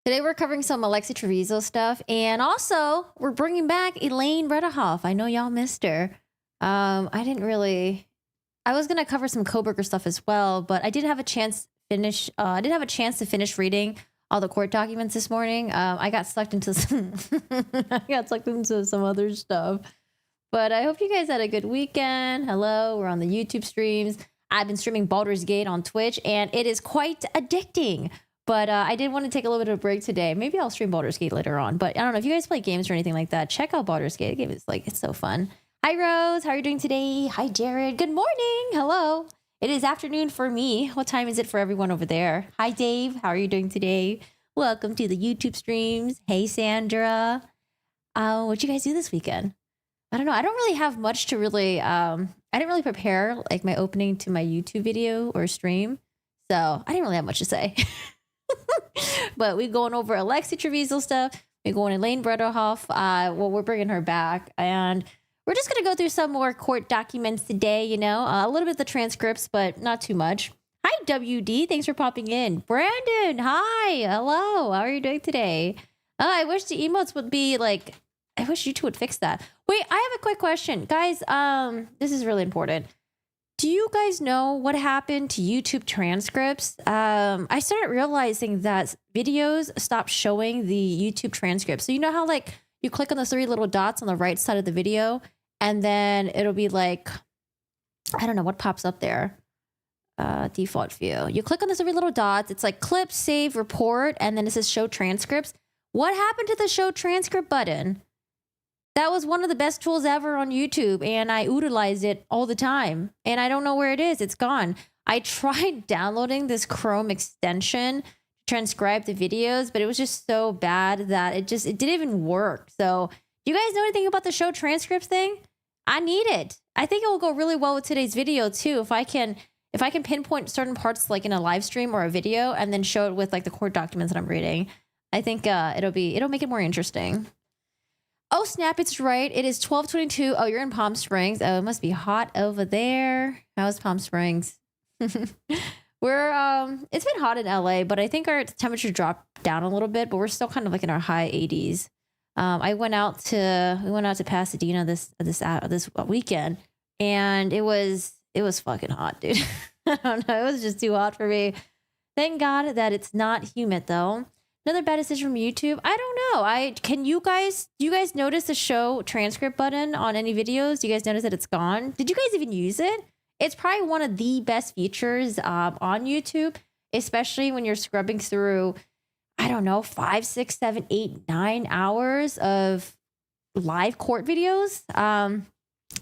Today we're covering some Alexee Trevizo stuff, and also we're bringing back Elaine Bredehoft. I know y'all missed her. I didn't really. I was gonna cover some Coburger stuff as well, but I didn't have a chance finish. I didn't have a chance to finish reading all the court documents this morning. I got sucked into some. I got sucked into some other stuff. But I hope you guys had a good weekend. Hello, we're on the YouTube streams. I've been streaming Baldur's Gate on Twitch, and it is quite addicting. But I did want to take a little bit of a break today. Maybe I'll stream Baldur's Gate later on. But I don't know if you guys play games or anything like that. Check out Baldur's Gate. The game is it's so fun. Hi Rose, how are you doing today? Hi Jared. Good morning. Hello. It is afternoon for me. What time is it for everyone over there? Hi Dave. How are you doing today? Welcome to the YouTube streams. Hey Sandra. What'd you guys do this weekend? I don't know. I don't really have much to really. I didn't really prepare like my opening to my YouTube video or stream, so I didn't really have much to say. But we're going over Alexee Trevizo stuff. We're going Elaine Bredehoft. Well, we're bringing her back, and we're just gonna go through some more court documents today. You know, a little bit of the transcripts, but not too much. Hi WD, thanks for popping in. Brandon, hi, hello. How are you doing today? I wish the emotes would be like. I wish YouTube would fix that. Wait, I have a quick question, guys. This is really important. Do you guys know what happened to YouTube transcripts? I started realizing that videos stopped showing the YouTube transcripts. So you know how like you click on the three little dots on the right side of the video, and then it'll be like, I don't know what pops up there. Default view. You click on the three little dots. It's like clip, save, report, and then it says show transcripts. What happened to the show transcript button? That was one of the best tools ever on YouTube, and I utilized it all the time. And I don't know where it is. It's gone. I tried downloading this Chrome extension to transcribe the videos, but it was just so bad that it didn't even work. So, do you guys know anything about the show transcripts thing? I need it. I think it will go really well with today's video too. If I can pinpoint certain parts like in a live stream or a video, and then show it with like the court documents that I'm reading, I think it'll make it more interesting. Oh, snap, it's right. It is 12:22. Oh, you're in Palm Springs. Oh, it must be hot over there. How's Palm Springs? It's been hot in LA, but I think our temperature dropped down a little bit, but we're still kind of like in our high 80s. We went out to Pasadena this weekend, and it was fucking hot, dude. I don't know. It was just too hot for me. Thank God that it's not humid though. Another bad decision from YouTube. I don't know. Do you guys notice the show transcript button on any videos? Do you guys notice that it's gone? Did you guys even use it? It's probably one of the best features on YouTube, especially when you're scrubbing through, I don't know, 5, 6, 7, 8, 9 hours of live court videos.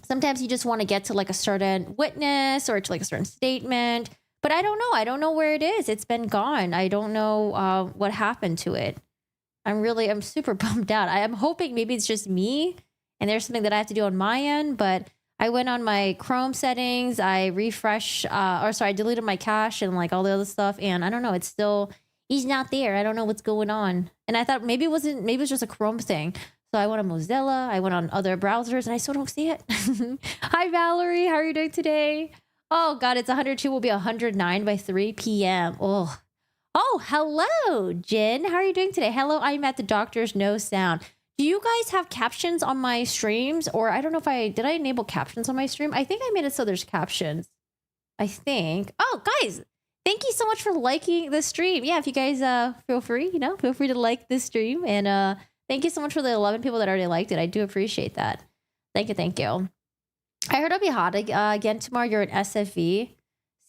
Sometimes you just want to get to like a certain witness or to like a certain statement. But I don't know. I don't know where it is. It's been gone. I don't know what happened to it. I'm super bummed out. I'm hoping maybe it's just me and there's something that I have to do on my end. But I went on my Chrome settings. I I deleted my cache and like all the other stuff. And I don't know. He's not there. I don't know what's going on. And I thought maybe it was just a Chrome thing. So I went on Mozilla. I went on other browsers and I still don't see it. Hi, Valerie. How are you doing today? Oh, God, it's 102 will be 109 by 3 p.m. Oh, hello, Jen. How are you doing today? Hello, I'm at the doctor's no sound. Do you guys have captions on my streams? Or I don't know if did I enable captions on my stream? I think I made it so there's captions. I think. Oh, guys, thank you so much for liking the stream. Yeah, if you guys feel free to like this stream. And thank you so much for the 11 people that already liked it. I do appreciate that. Thank you. I heard it'll be hot again tomorrow. You're in SFV,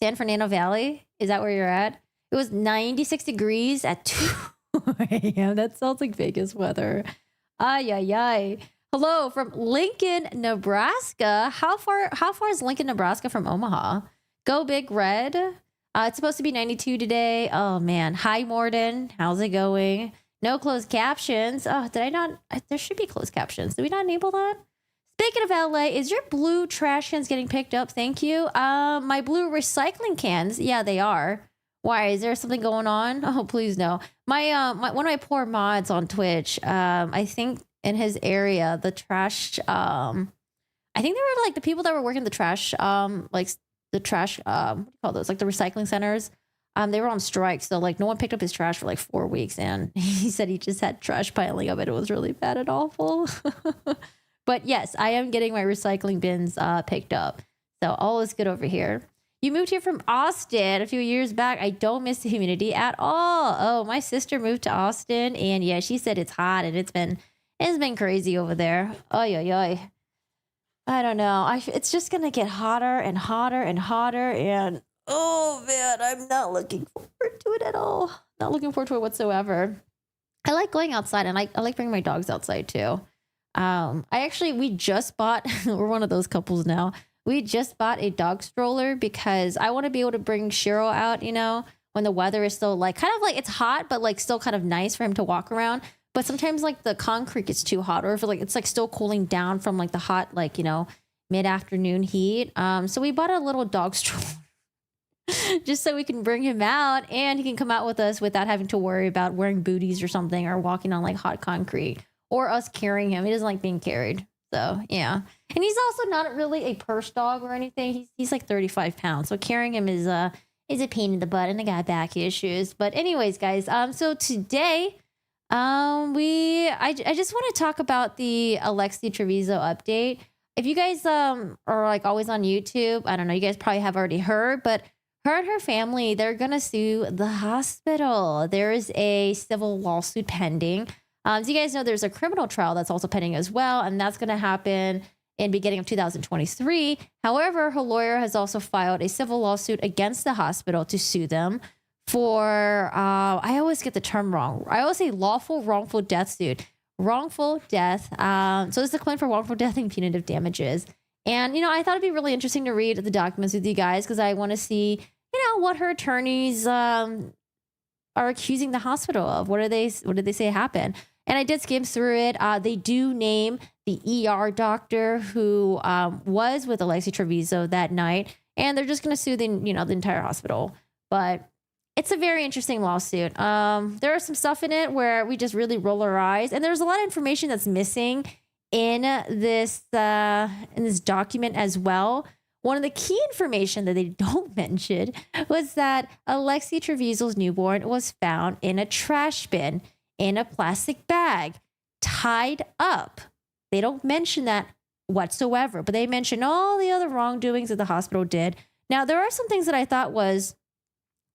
San Fernando Valley. Is that where you're at? It was 96 degrees at 2 a.m. That sounds like Vegas weather. Ay. Hello from Lincoln, Nebraska. How far is Lincoln, Nebraska from Omaha? Go Big Red. It's supposed to be 92 today. Oh, man. Hi, Morden. How's it going? No closed captions. Oh, did I not? There should be closed captions. Did we not enable that? Speaking of LA, is your blue trash cans getting picked up? Thank you. My blue recycling cans, yeah, they are. Why? Is there something going on? Oh, please no. My one of my poor mods on Twitch, I think in his area, the trash, I think they were like the people that were working the trash, like the trash, what do you call those? Like the recycling centers. They were on strike, so like no one picked up his trash for like 4 weeks, and he said he just had trash piling up, and it was really bad and awful. But yes, I am getting my recycling bins picked up, so all is good over here. You moved here from Austin a few years back. I don't miss the humidity at all. Oh, my sister moved to Austin, and yeah, she said it's hot and it's been crazy over there. Oh yeah. I don't know. It's just gonna get hotter and hotter and hotter, and oh man, I'm not looking forward to it at all. Not looking forward to it whatsoever. I like going outside, and I like bringing my dogs outside too. We just bought. We're one of those couples now. We just bought a dog stroller because I want to be able to bring Shiro out. When the weather is still like kind of like it's hot, but like still kind of nice for him to walk around. But sometimes like the concrete gets too hot, or if like it's like still cooling down from like the hot like mid-afternoon heat. So we bought a little dog stroller just so we can bring him out, and he can come out with us without having to worry about wearing booties or something, or walking on like hot concrete, or us carrying him. He doesn't like being carried. So yeah. And he's also not really a purse dog or anything. He's like 35 pounds. So carrying him is a pain in the butt, and I got back issues. But anyways, guys, so today I just want to talk about the Alexee Trevizo update. If you guys are like always on YouTube, I don't know, you guys probably have already heard, but her and her family, they're gonna sue the hospital. There is a civil lawsuit pending. So you guys know there's a criminal trial that's also pending as well, and that's gonna happen in beginning of 2023. However, her lawyer has also filed a civil lawsuit against the hospital to sue them for I always get the term wrong. I always say lawful wrongful death suit. Wrongful death. So this is a claim for wrongful death and punitive damages. And I thought it'd be really interesting to read the documents with you guys, because I want to see what her attorneys are accusing the hospital of. What did they say happened? And I did skim through it. They do name the ER doctor who was with Alexee Trevizo that night, and they're just going to sue the entire hospital. But it's a very interesting lawsuit. There are some stuff in it where we just really roll our eyes, and there's a lot of information that's missing in this document as well. One of the key information that they don't mention was that Alexee Trevizo's newborn was found in a trash bin in a plastic bag, tied up. They don't mention that whatsoever, but they mention all the other wrongdoings that the hospital did. Now, there are some things that I thought was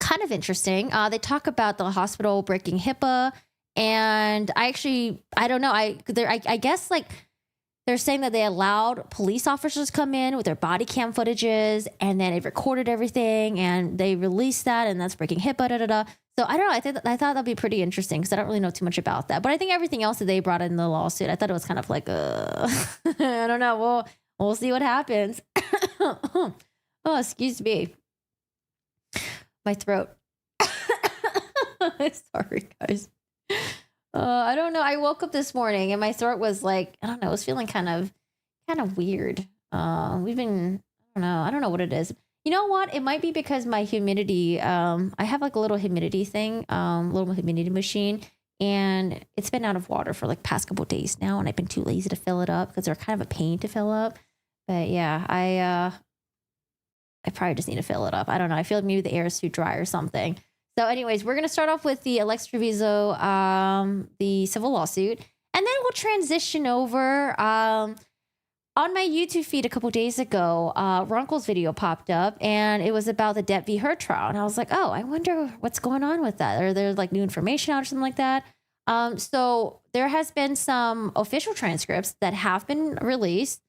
kind of interesting. They talk about the hospital breaking HIPAA, and I don't know. I guess like they're saying that they allowed police officers to come in with their body cam footages, and then it recorded everything, and they released that, and that's breaking HIPAA. So I don't know. I thought that'd be pretty interesting, because I don't really know too much about that. But I think everything else that they brought in the lawsuit, I thought it was kind of like, I don't know. We'll see what happens. Oh, excuse me. My throat. Sorry, guys. I don't know. I woke up this morning and my throat was like, I don't know, it was feeling kind of weird. I don't know what it is. You know what? It might be because my humidity, I have like a little humidity thing, little humidity machine, and it's been out of water for like past couple days now, and I've been too lazy to fill it up because they're kind of a pain to fill up. But yeah, I probably just need to fill it up. I don't know. I feel like maybe the air is too dry or something. So anyways, we're going to start off with the Alexee Trevizo, the civil lawsuit, and then we'll transition over. On my YouTube feed a couple days ago, Ronco's video popped up, and it was about the Depp v. Heard trial. And I was like, oh, I wonder what's going on with that. Are there like new information out or something like that? So there has been some official transcripts that have been released.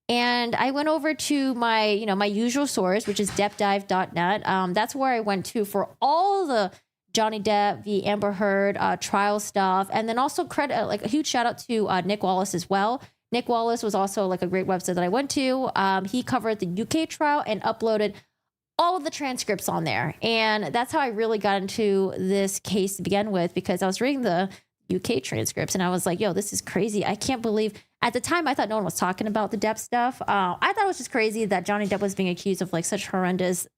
And I went over to my, my usual source, which is deppdive.net. That's where I went to for all the Johnny Depp v. Amber Heard trial stuff. And then also like a huge shout out to Nick Wallace as well. Nick Wallace was also like a great website that I went to. He covered the UK trial and uploaded all of the transcripts on there. And that's how I really got into this case to begin with, because I was reading the UK transcripts and I was like, yo, this is crazy. I can't believe. At the time, I thought no one was talking about the Depp stuff. I thought it was just crazy that Johnny Depp was being accused of like such horrendous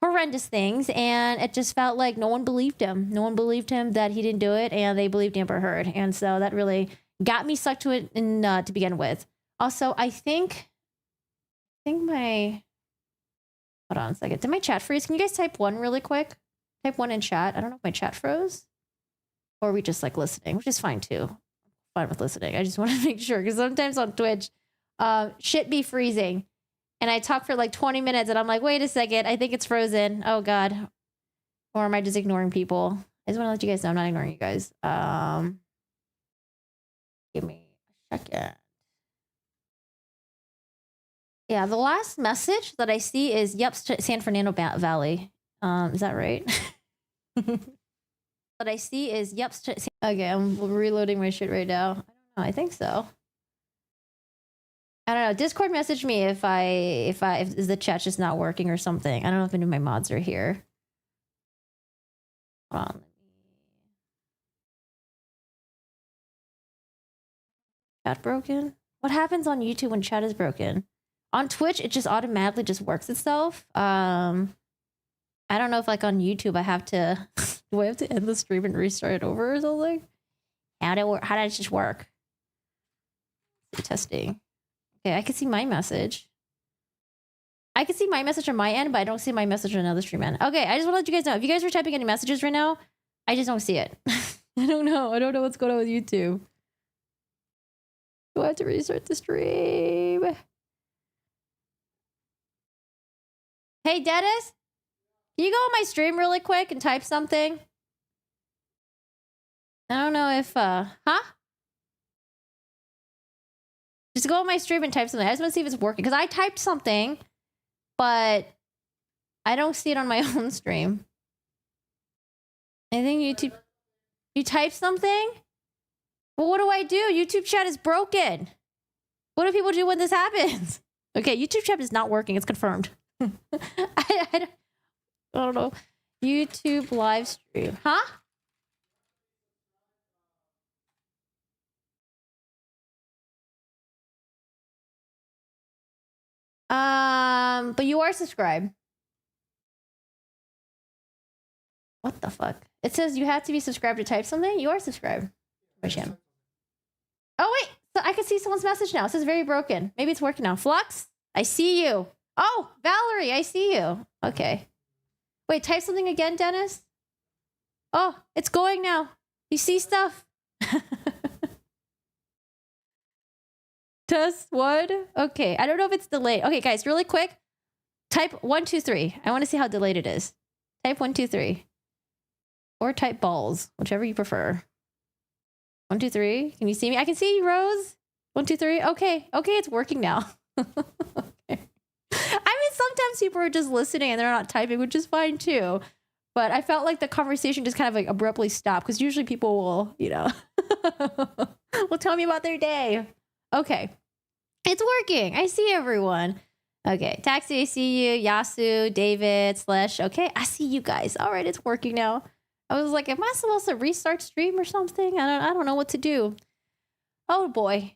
things. And it just felt like no one believed him. No one believed him that he didn't do it. And they believed Amber Heard. And so that really got me stuck to it to begin with. Also, I think my, hold on a second. Did my chat freeze? Can you guys type one really quick? Type 1 in chat. I don't know if my chat froze or we just like listening, which is fine too. I'm fine with listening. I just want to make sure because sometimes on Twitch, shit be freezing. And I talk for like 20 minutes and I'm like, wait a second, I think it's frozen. Oh God. Or am I just ignoring people? I just want to let you guys know I'm not ignoring you guys. Give me a second. Yeah, the last message that I see is, yep, San Fernando Valley. Is that right? What I see is, yep. Okay, I'm reloading my shit right now. I don't know. I think so. I don't know. Discord message me if the chat's just not working or something. I don't know if any of my mods are here. Hold on. Chat broken? What happens on YouTube when chat is broken? On Twitch, it just automatically just works itself. I don't know if like on YouTube I have to do I have to end the stream and restart it over or something? How did it just work? Testing. Okay, I can see my message. I can see my message on my end, but I don't see my message on another stream end. Okay, I just want to let you guys know. If you guys are typing any messages right now, I just don't see it. I don't know. I don't know what's going on with YouTube. Do I have to restart the stream? Hey, Dennis? Can you go on my stream really quick and type something? I don't know if, huh? Just go on my stream and type something. I just want to see if it's working. Because I typed something, but I don't see it on my own stream. I think YouTube... You type something? Well, what do I do? YouTube chat is broken. What do people do when this happens? Okay, YouTube chat is not working. It's confirmed. I don't know. YouTube live stream. Huh? But you are subscribed. What the fuck? It says you have to be subscribed to type something. You are subscribed. My channel. Oh wait, so I can see someone's message now. It says very broken. Maybe it's working now. Flux, I see you. Oh, Valerie, I see you. Okay. Wait, type something again, Dennis. Oh, it's going now. You see stuff. Test one. Okay, I don't know if it's delayed. Okay, guys, really quick. Type 1, 2, 3. I want to see how delayed it is. Type 1, 2, 3. Or type balls, whichever you prefer. 1, 2, 3. Can you see me? I can see you, Rose. 1, 2, 3. Okay. Okay, it's working now. Okay. I mean, sometimes people are just listening and they're not typing, which is fine too. But I felt like the conversation just kind of like abruptly stopped because usually people will, you know, will tell me about their day. Okay. It's working. I see everyone. Okay. Taxi, I see you. Yasu, David, Slash. Okay. I see you guys. All right. It's working now. I was like, am I supposed to restart stream or something? I don't know what to do. Oh boy.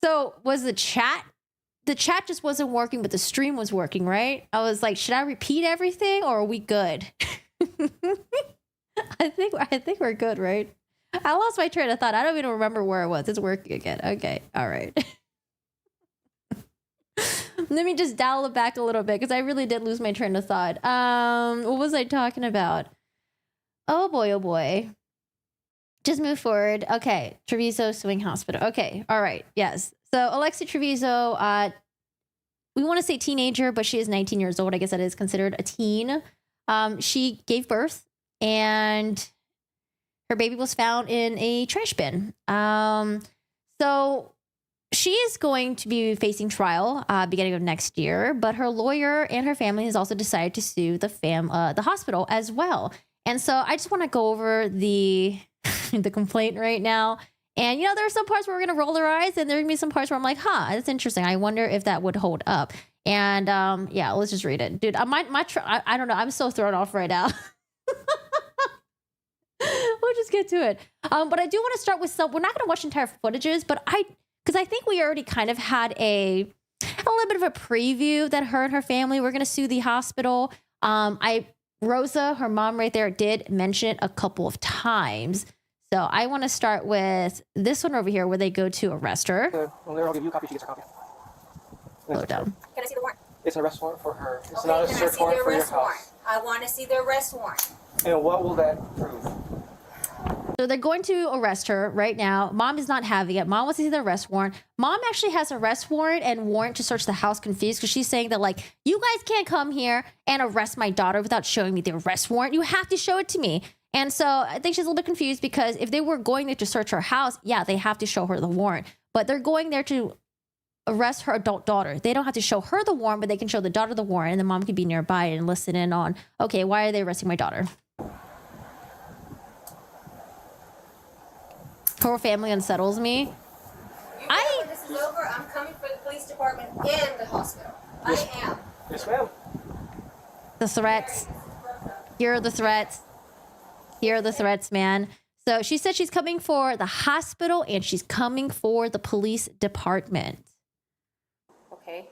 So was the chat just wasn't working, but the stream was working, right? I was like, should I repeat everything or are we good? I think we're good, right? I lost my train of thought. I don't even remember where it was. It's working again. Okay. All right. Let me just dial it back a little bit because I really did lose my train of thought. What was I talking about? Oh boy, oh boy. Just move forward. Okay. Trevizo Swing Hospital. Okay. All right. Yes. So Alexee Trevizo, we want to say teenager, but she is 19 years old. I guess that is considered a teen. She gave birth and her baby was found in a trash bin. So she is going to be facing trial beginning of next year, but her lawyer and her family has also decided to sue the hospital as well. And so I just want to go over the the complaint right now. And, you know, there are some parts where we're going to roll our eyes and there are going to be some parts where I'm like, huh, that's interesting. I wonder if that would hold up. And yeah, let's just read it. Dude, I don't know. I'm so thrown off right now. We'll just get to it. But I do want to start with we're not going to watch entire footages, but because I think we already kind of had a little bit of a preview that her and her family were going to sue the hospital. Rosa, her mom right there, did mention it a couple of times. So I want to start with this one over here where they go to arrest her. I'll give you a copy. She gets a copy. Slow down. Can I see the warrant? It's an arrest warrant for her. It's Okay, not a can I search see the warrant for your arrest warrant? house. I want to see the arrest warrant. And what will that prove? So they're going to arrest her right now. Mom is not having it. Mom wants to see the arrest warrant. Mom actually has arrest warrant and warrant to search the house confused because she's saying that, like, you guys can't come here and arrest my daughter without showing me the arrest warrant. You have to show it to me. And so I think she's a little bit confused because if they were going there to search her house, yeah, they have to show her the warrant. But they're going there to arrest her adult daughter. They don't have to show her the warrant, but they can show the daughter the warrant, and the mom can be nearby and listen in on, okay, why are they arresting my daughter? Her family unsettles me. When this is over, I'm coming for the police department and the hospital. Yes. I am. Yes, ma'am. The threats. Here are the threats. Here are the threats, man. So she said she's coming for the hospital and she's coming for the police department. Okay.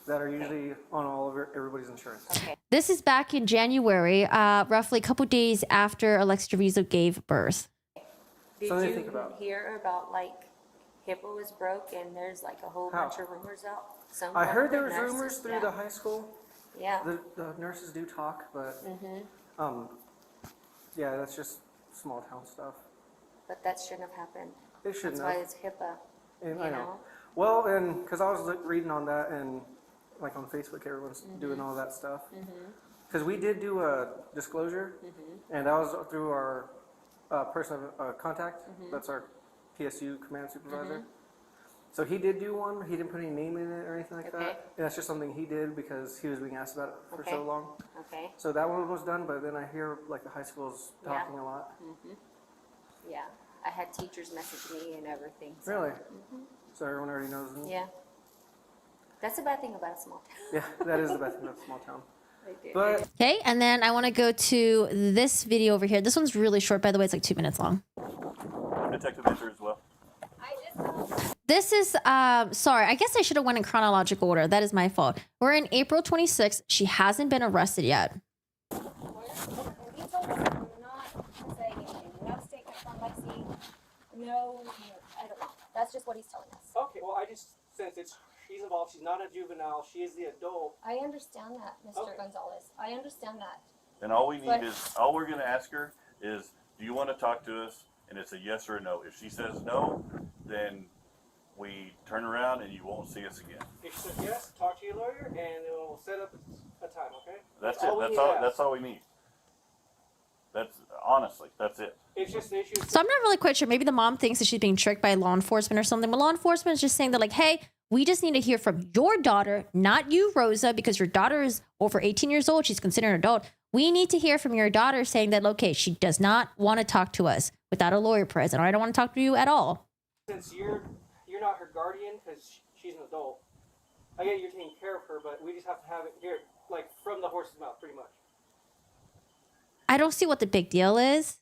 That are usually on all of everybody's insurance. Okay. This is back in January, roughly a couple days after Alexee Trevizo gave birth. Did Something to you think about. hear about, like, HIPAA was broke and there's like a whole How? bunch of rumors out? I heard there the was nurses- rumors through yeah. the high school. Yeah. The nurses do talk, but yeah, that's just small town stuff. But that shouldn't have happened. It shouldn't That's why have. it's HIPAA. And you I know. know? Well, and because I was reading on that, and like on Facebook, everyone's doing all that stuff. Because we did do a disclosure, and that was through our person of contact. That's our PSU command supervisor. So he did do one. He didn't put any name in it or anything like Okay. that. And that's just something he did because he was being asked about it for Okay. so long. Okay. So that one was done, but then I hear like the high school's Yeah. talking a lot. Yeah. I had teachers message me and everything. So. Really? So everyone already knows. Yeah. That's a bad thing about a small town. Yeah, that is the best thing about a small town. They do. But Okay, and then I want to go to this video over here. This one's really short, by the way. It's like 2 minutes long. Detective Enter as well. This is, sorry, I guess I should have went in chronological order. That is my fault. We're in April 26th. She hasn't been arrested yet. He told us not to say anything. No statement from Lexi. No, I don't know. That's just what he's telling us. okay, well, I just sense she's involved. She's not a juvenile. She is the adult. I understand that, Mr. Okay. Gonzalez. I understand that. And all we need But- is, all we're going to ask her is, do you want to talk to us? And it's a yes or a no. If she says no, then we turn around and you won't see us again. If she says yes, talk to your lawyer, and we'll set up a time, okay? That's all it. we That's need all. to That's all we need. That's honestly, that's it. It's just the issue. So I'm not really quite sure. Maybe the mom thinks that she's being tricked by law enforcement or something. But law enforcement is just saying that, like, hey, we just need to hear from your daughter, not you, Rosa, because your daughter is over 18 years old. She's considered an adult. We need to hear from your daughter saying that, okay, she does not want to talk to us without a lawyer present, or I don't want to talk to you at all. Since you're not her guardian, because she's an adult, I get you're taking care of her, but we just have to have it here, like, from the horse's mouth, pretty much. I don't see what the big deal is.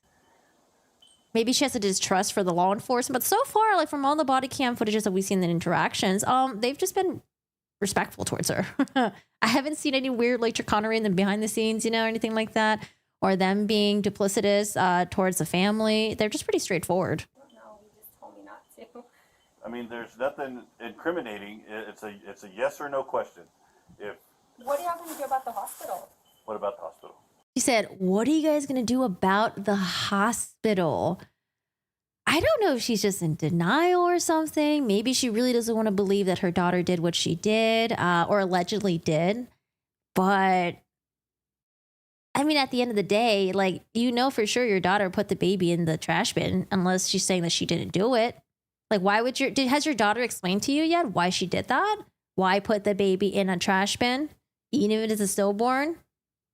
Maybe she has a distrust for the law enforcement, but so far, like from all the body cam footages that we've seen in interactions, they've just been respectful towards her. I haven't seen any weird like chicanery in the behind the scenes, you know, or anything like that, or them being duplicitous towards the family. They're just pretty straightforward. No, he just told me not to. I mean, there's nothing incriminating. It's a yes or no question. If What are y'all going to do about the hospital? what about the hospital? She said, what are you guys going to do about the hospital? I don't know if she's just in denial or something. Maybe she really doesn't want to believe that her daughter did what she did or allegedly did. But I mean, at the end of the day, like, you know, for sure your daughter put the baby in the trash bin unless she's saying that she didn't do it. Like, why would has your daughter explained to you yet why she did that? Why put the baby in a trash bin, even if it is a stillborn?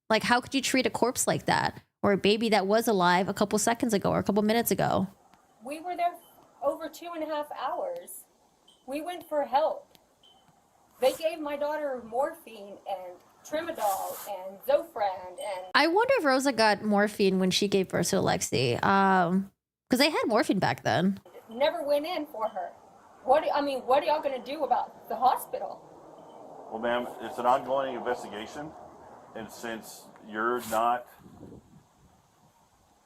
Like, how could you treat a corpse like that? Or a baby that was alive a couple seconds ago or a couple minutes ago? We were there over 2.5 hours. We went for help. They gave my daughter morphine and Tramadol and Zofran and... I wonder if Rosa got morphine when she gave birth to Alexee. Because they had morphine back then. Never went in for her. What are y'all going to do about the hospital? Well, ma'am, it's an ongoing investigation, and since you're not,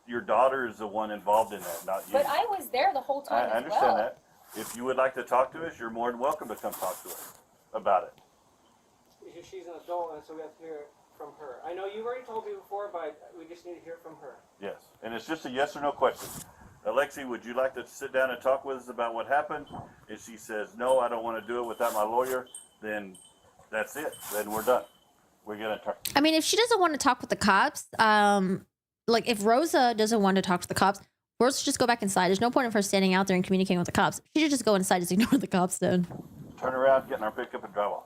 your daughter is the one involved in that, not you. But I was there the whole time I as understand well. that. If you would like to talk to us, you're more than welcome to come talk to us about it. She's an adult, and so we have to hear it from her. I know you already told me before, but we just need to hear from her. Yes, and it's just a yes or no question. Alexee, would you like to sit down and talk with us about what happened? If she says, no, I don't want to do it without my lawyer, then that's it. Then we're done. We're going to talk. I mean, if she doesn't want to talk with the cops, like if Rosa doesn't want to talk to the cops, Rosa should just go back inside. There's no point of her standing out there and communicating with the cops. She should just go inside and just ignore the cops then. Turn around, get in our pickup, and drive off.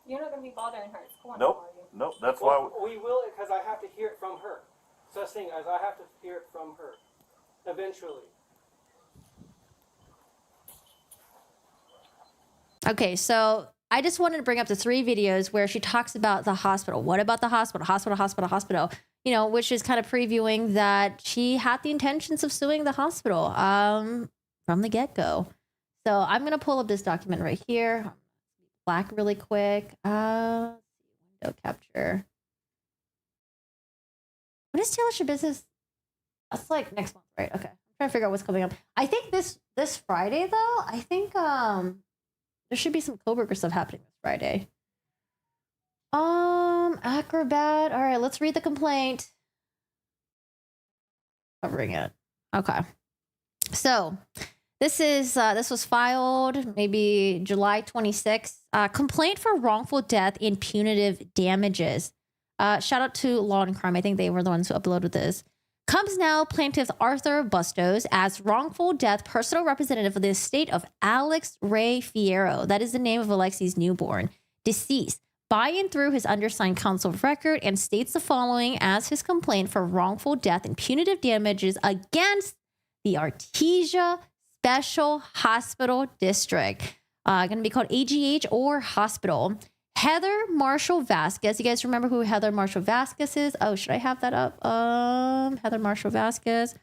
You're not going to be bothering her. Come on, Nope. are you? Nope. That's why. Well, we will, because I have to hear it from her. Such thing as I have to hear it from her. Eventually. Okay, so I just wanted to bring up the 3 videos where she talks about the hospital. What about the hospital? Hospital. You know, which is kind of previewing that she had the intentions of suing the hospital from the get-go. So I'm going to pull up this document right here. Black really quick. Window capture. When is Taylor Ship Business? That's like next month, right? Okay. I'm trying to figure out what's coming up. I think this Friday though, I think there should be some Coburger stuff happening this Friday. Acrobat. All right, let's read the complaint. Covering it. Okay. So this was filed maybe July 26th. Complaint for wrongful death and punitive damages. Shout out to Law and Crime. I think they were the ones who uploaded this. Comes now plaintiff Arthur Bustos as wrongful death personal representative of the estate of Alex Ray Fierro. That is the name of Alexee's newborn. Deceased. By and through his undersigned counsel of record and states the following as his complaint for wrongful death and punitive damages against the Artesia Special Hospital District. Going to be called AGH or Hospital. Heather Marshall Vasquez. You guys remember who Heather Marshall Vasquez is? Oh, should I have that up? Heather Marshall Vasquez.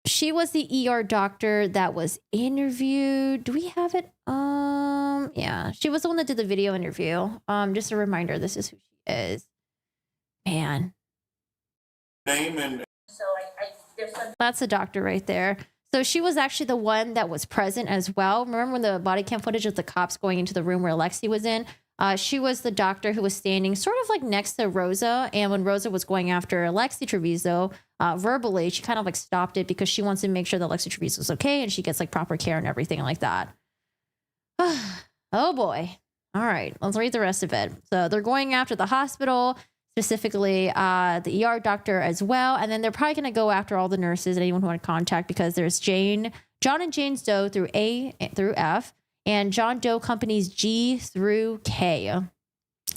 She was the ER doctor that was interviewed. Do we have it? Yeah. She was the one that did the video interview. Just a reminder, this is who she is. Man. Name and That's a doctor right there. So she was actually the one that was present as well. Remember when the body cam footage of the cops going into the room where Alexee was in? She was the doctor who was standing sort of like next to Rosa. And when Rosa was going after Alexee Trevizo verbally, she kind of like stopped it because she wants to make sure that Alexee Trevizo is okay and she gets like proper care and everything like that. Oh boy. All right, let's read the rest of it. So they're going after the hospital, specifically the ER doctor as well. And then they're probably going to go after all the nurses and anyone who want to contact because there's John and Jane's Doe through A through F and John Doe Companies G through K.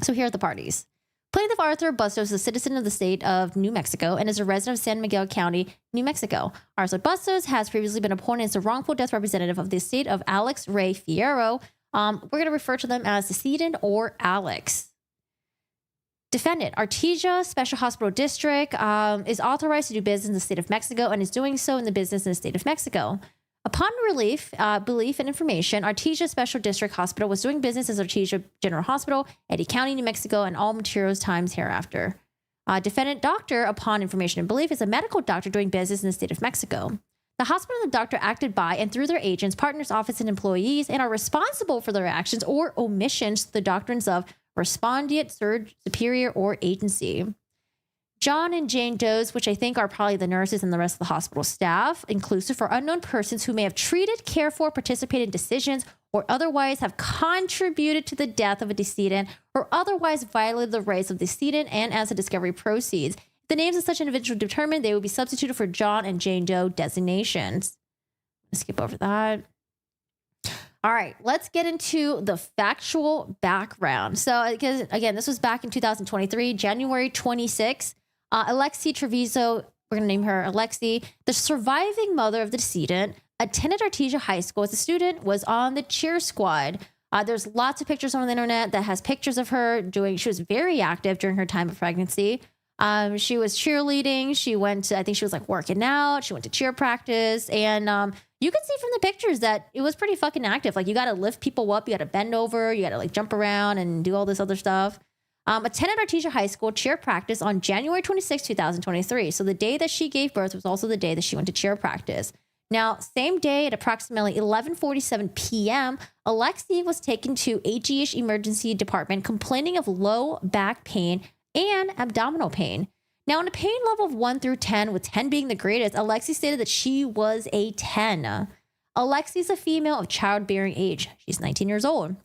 So here are the parties. Plaintiff Arthur Bustos is a citizen of the state of New Mexico and is a resident of San Miguel County, New Mexico. Arthur Bustos has previously been appointed as the wrongful death representative of the estate of Alex Ray Fierro. We're going to refer to them as decedent or Alex. Defendant, Artesia Special Hospital District is authorized to do business in the state of Mexico and is doing so in the business in the state of Mexico. Upon belief and information, Artesia Special District Hospital was doing business as Artesia General Hospital, Eddy County, New Mexico, and all materials times hereafter. Defendant doctor, upon information and belief, is a medical doctor doing business in the state of Mexico. The hospital and the doctor acted by and through their agents, partners, office, and employees and are responsible for their actions or omissions to the doctrines of respondeat, surge, superior, or agency. John and Jane Does, which I think are probably the nurses and the rest of the hospital staff, inclusive for unknown persons who may have treated, cared for, participated in decisions, or otherwise have contributed to the death of a decedent or otherwise violated the rights of the decedent and as the discovery proceeds. If the names of such individuals determined, they will be substituted for John and Jane Doe designations. Let's skip over that. All right, let's get into the factual background. So, because again, this was back in 2023, January 26th. Alexee Trevizo, we're going to name her Alexee, the surviving mother of the decedent, attended Artesia High School as a student, was on the cheer squad. There's lots of pictures on the internet that has pictures of her she was very active during her time of pregnancy. She was cheerleading. She went to, I think she was like working out. She went to cheer practice. And you can see from the pictures that it was pretty fucking active. Like you got to lift people up. You got to bend over. You got to like jump around and do all this other stuff. Attended Artesia High School cheer practice on January 26, 2023. So the day that she gave birth was also the day that she went to cheer practice. Now, same day at approximately 11:47 p.m., Alexee was taken to AGH emergency department complaining of low back pain and abdominal pain. Now, on a pain level of 1 through 10, with 10 being the greatest, Alexee stated that she was a 10. Alexee is a female of childbearing age. She's 19 years old.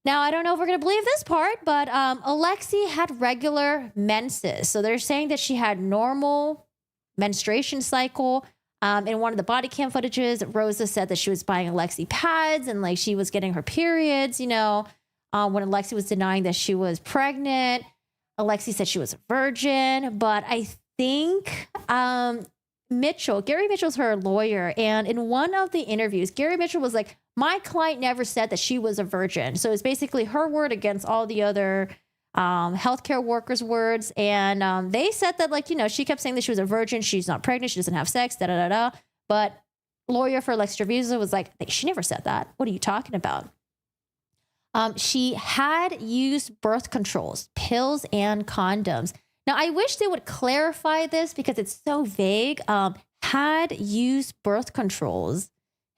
Now, I don't know if we're going to believe this part, but Alexee had regular menses. So they're saying that she had normal menstruation cycle. In one of the body cam footages, Rosa said that she was buying Alexee pads and like she was getting her periods, when Alexee was denying that she was pregnant. Alexee said she was a virgin, but I think Gary Mitchell's her lawyer. And in one of the interviews, Gary Mitchell was like, my client never said that she was a virgin. So it's basically her word against all the other healthcare workers' words. And they said that, she kept saying that she was a virgin. She's not pregnant. She doesn't have sex, da da da da. But lawyer for Alexee Trevizo was like, she never said that. What are you talking about? She had used birth controls, pills, and condoms. Now, I wish they would clarify this because it's so vague. Had used birth controls.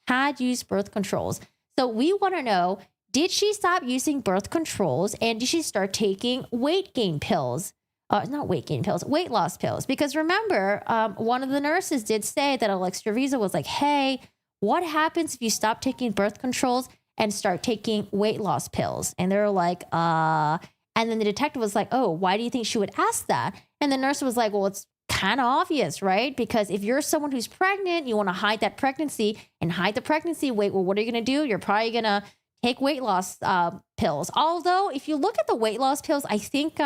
So we want to know, did she stop using birth controls and did she start taking weight loss pills? Because remember, one of the nurses did say that Alexee Trevizo was like, hey, what happens if you stop taking birth controls and start taking weight loss pills? And they're like, and then the detective was like, oh, why do you think she would ask that? And the nurse was like, well, it's kind of obvious, right? Because if you're someone who's pregnant, you want to hide that pregnancy and hide the pregnancy weight. Well, what are you going to do? You're probably going to take weight loss pills. Although if you look at the weight loss pills, I think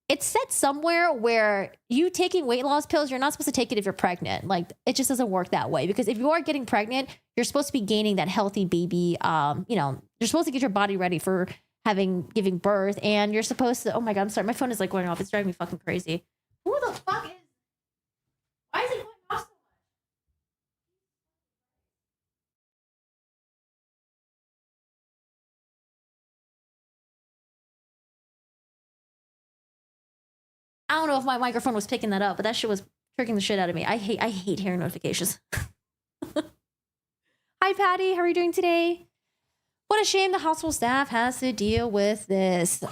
it's said somewhere where you taking weight loss pills, you're not supposed to take it if you're pregnant. Like it just doesn't work that way, because if you are getting pregnant, you're supposed to be gaining that healthy baby. You're supposed to get your body ready for giving birth, and you're supposed to, oh my God, I'm sorry. My phone is like going off. It's driving me fucking crazy. Who the fuck why is it going off so much? I don't know if my microphone was picking that up, but that shit was tricking the shit out of me. I hate hearing notifications. Hi, Patty. How are you doing today? What a shame the hospital staff has to deal with this.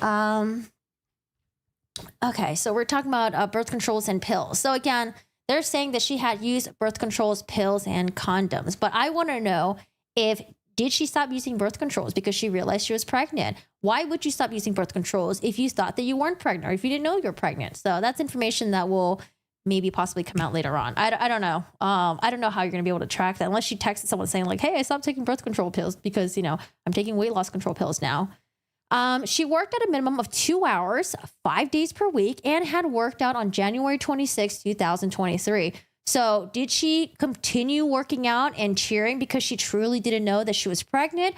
Okay, so we're talking about birth controls and pills. So again, they're saying that she had used birth controls, pills, and condoms. But I want to know, did she stop using birth controls because she realized she was pregnant? Why would you stop using birth controls if you thought that you weren't pregnant or if you didn't know you're pregnant? So that's information that will maybe possibly come out later on. I don't know. I don't know how you're going to be able to track that unless she texted someone saying like, hey, I stopped taking birth control pills because, I'm taking weight loss control pills now. She worked at a minimum of 2 hours, 5 days per week, and had worked out on January 26, 2023. So did she continue working out and cheering because she truly didn't know that she was pregnant?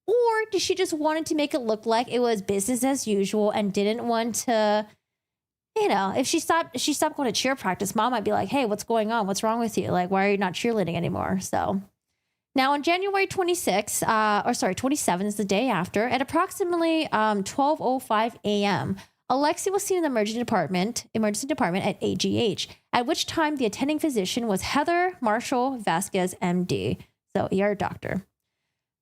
Or did she just wanted to make it look like it was business as usual and didn't want to, if she stopped going to cheer practice, mom might be like, hey, what's going on? What's wrong with you? Like, why are you not cheerleading anymore? So now on January 27th is the day after, at approximately 12:05 a.m., Alexee was seen in the emergency department at AGH, at which time the attending physician was Heather Marshall Vasquez, MD, so ER doctor.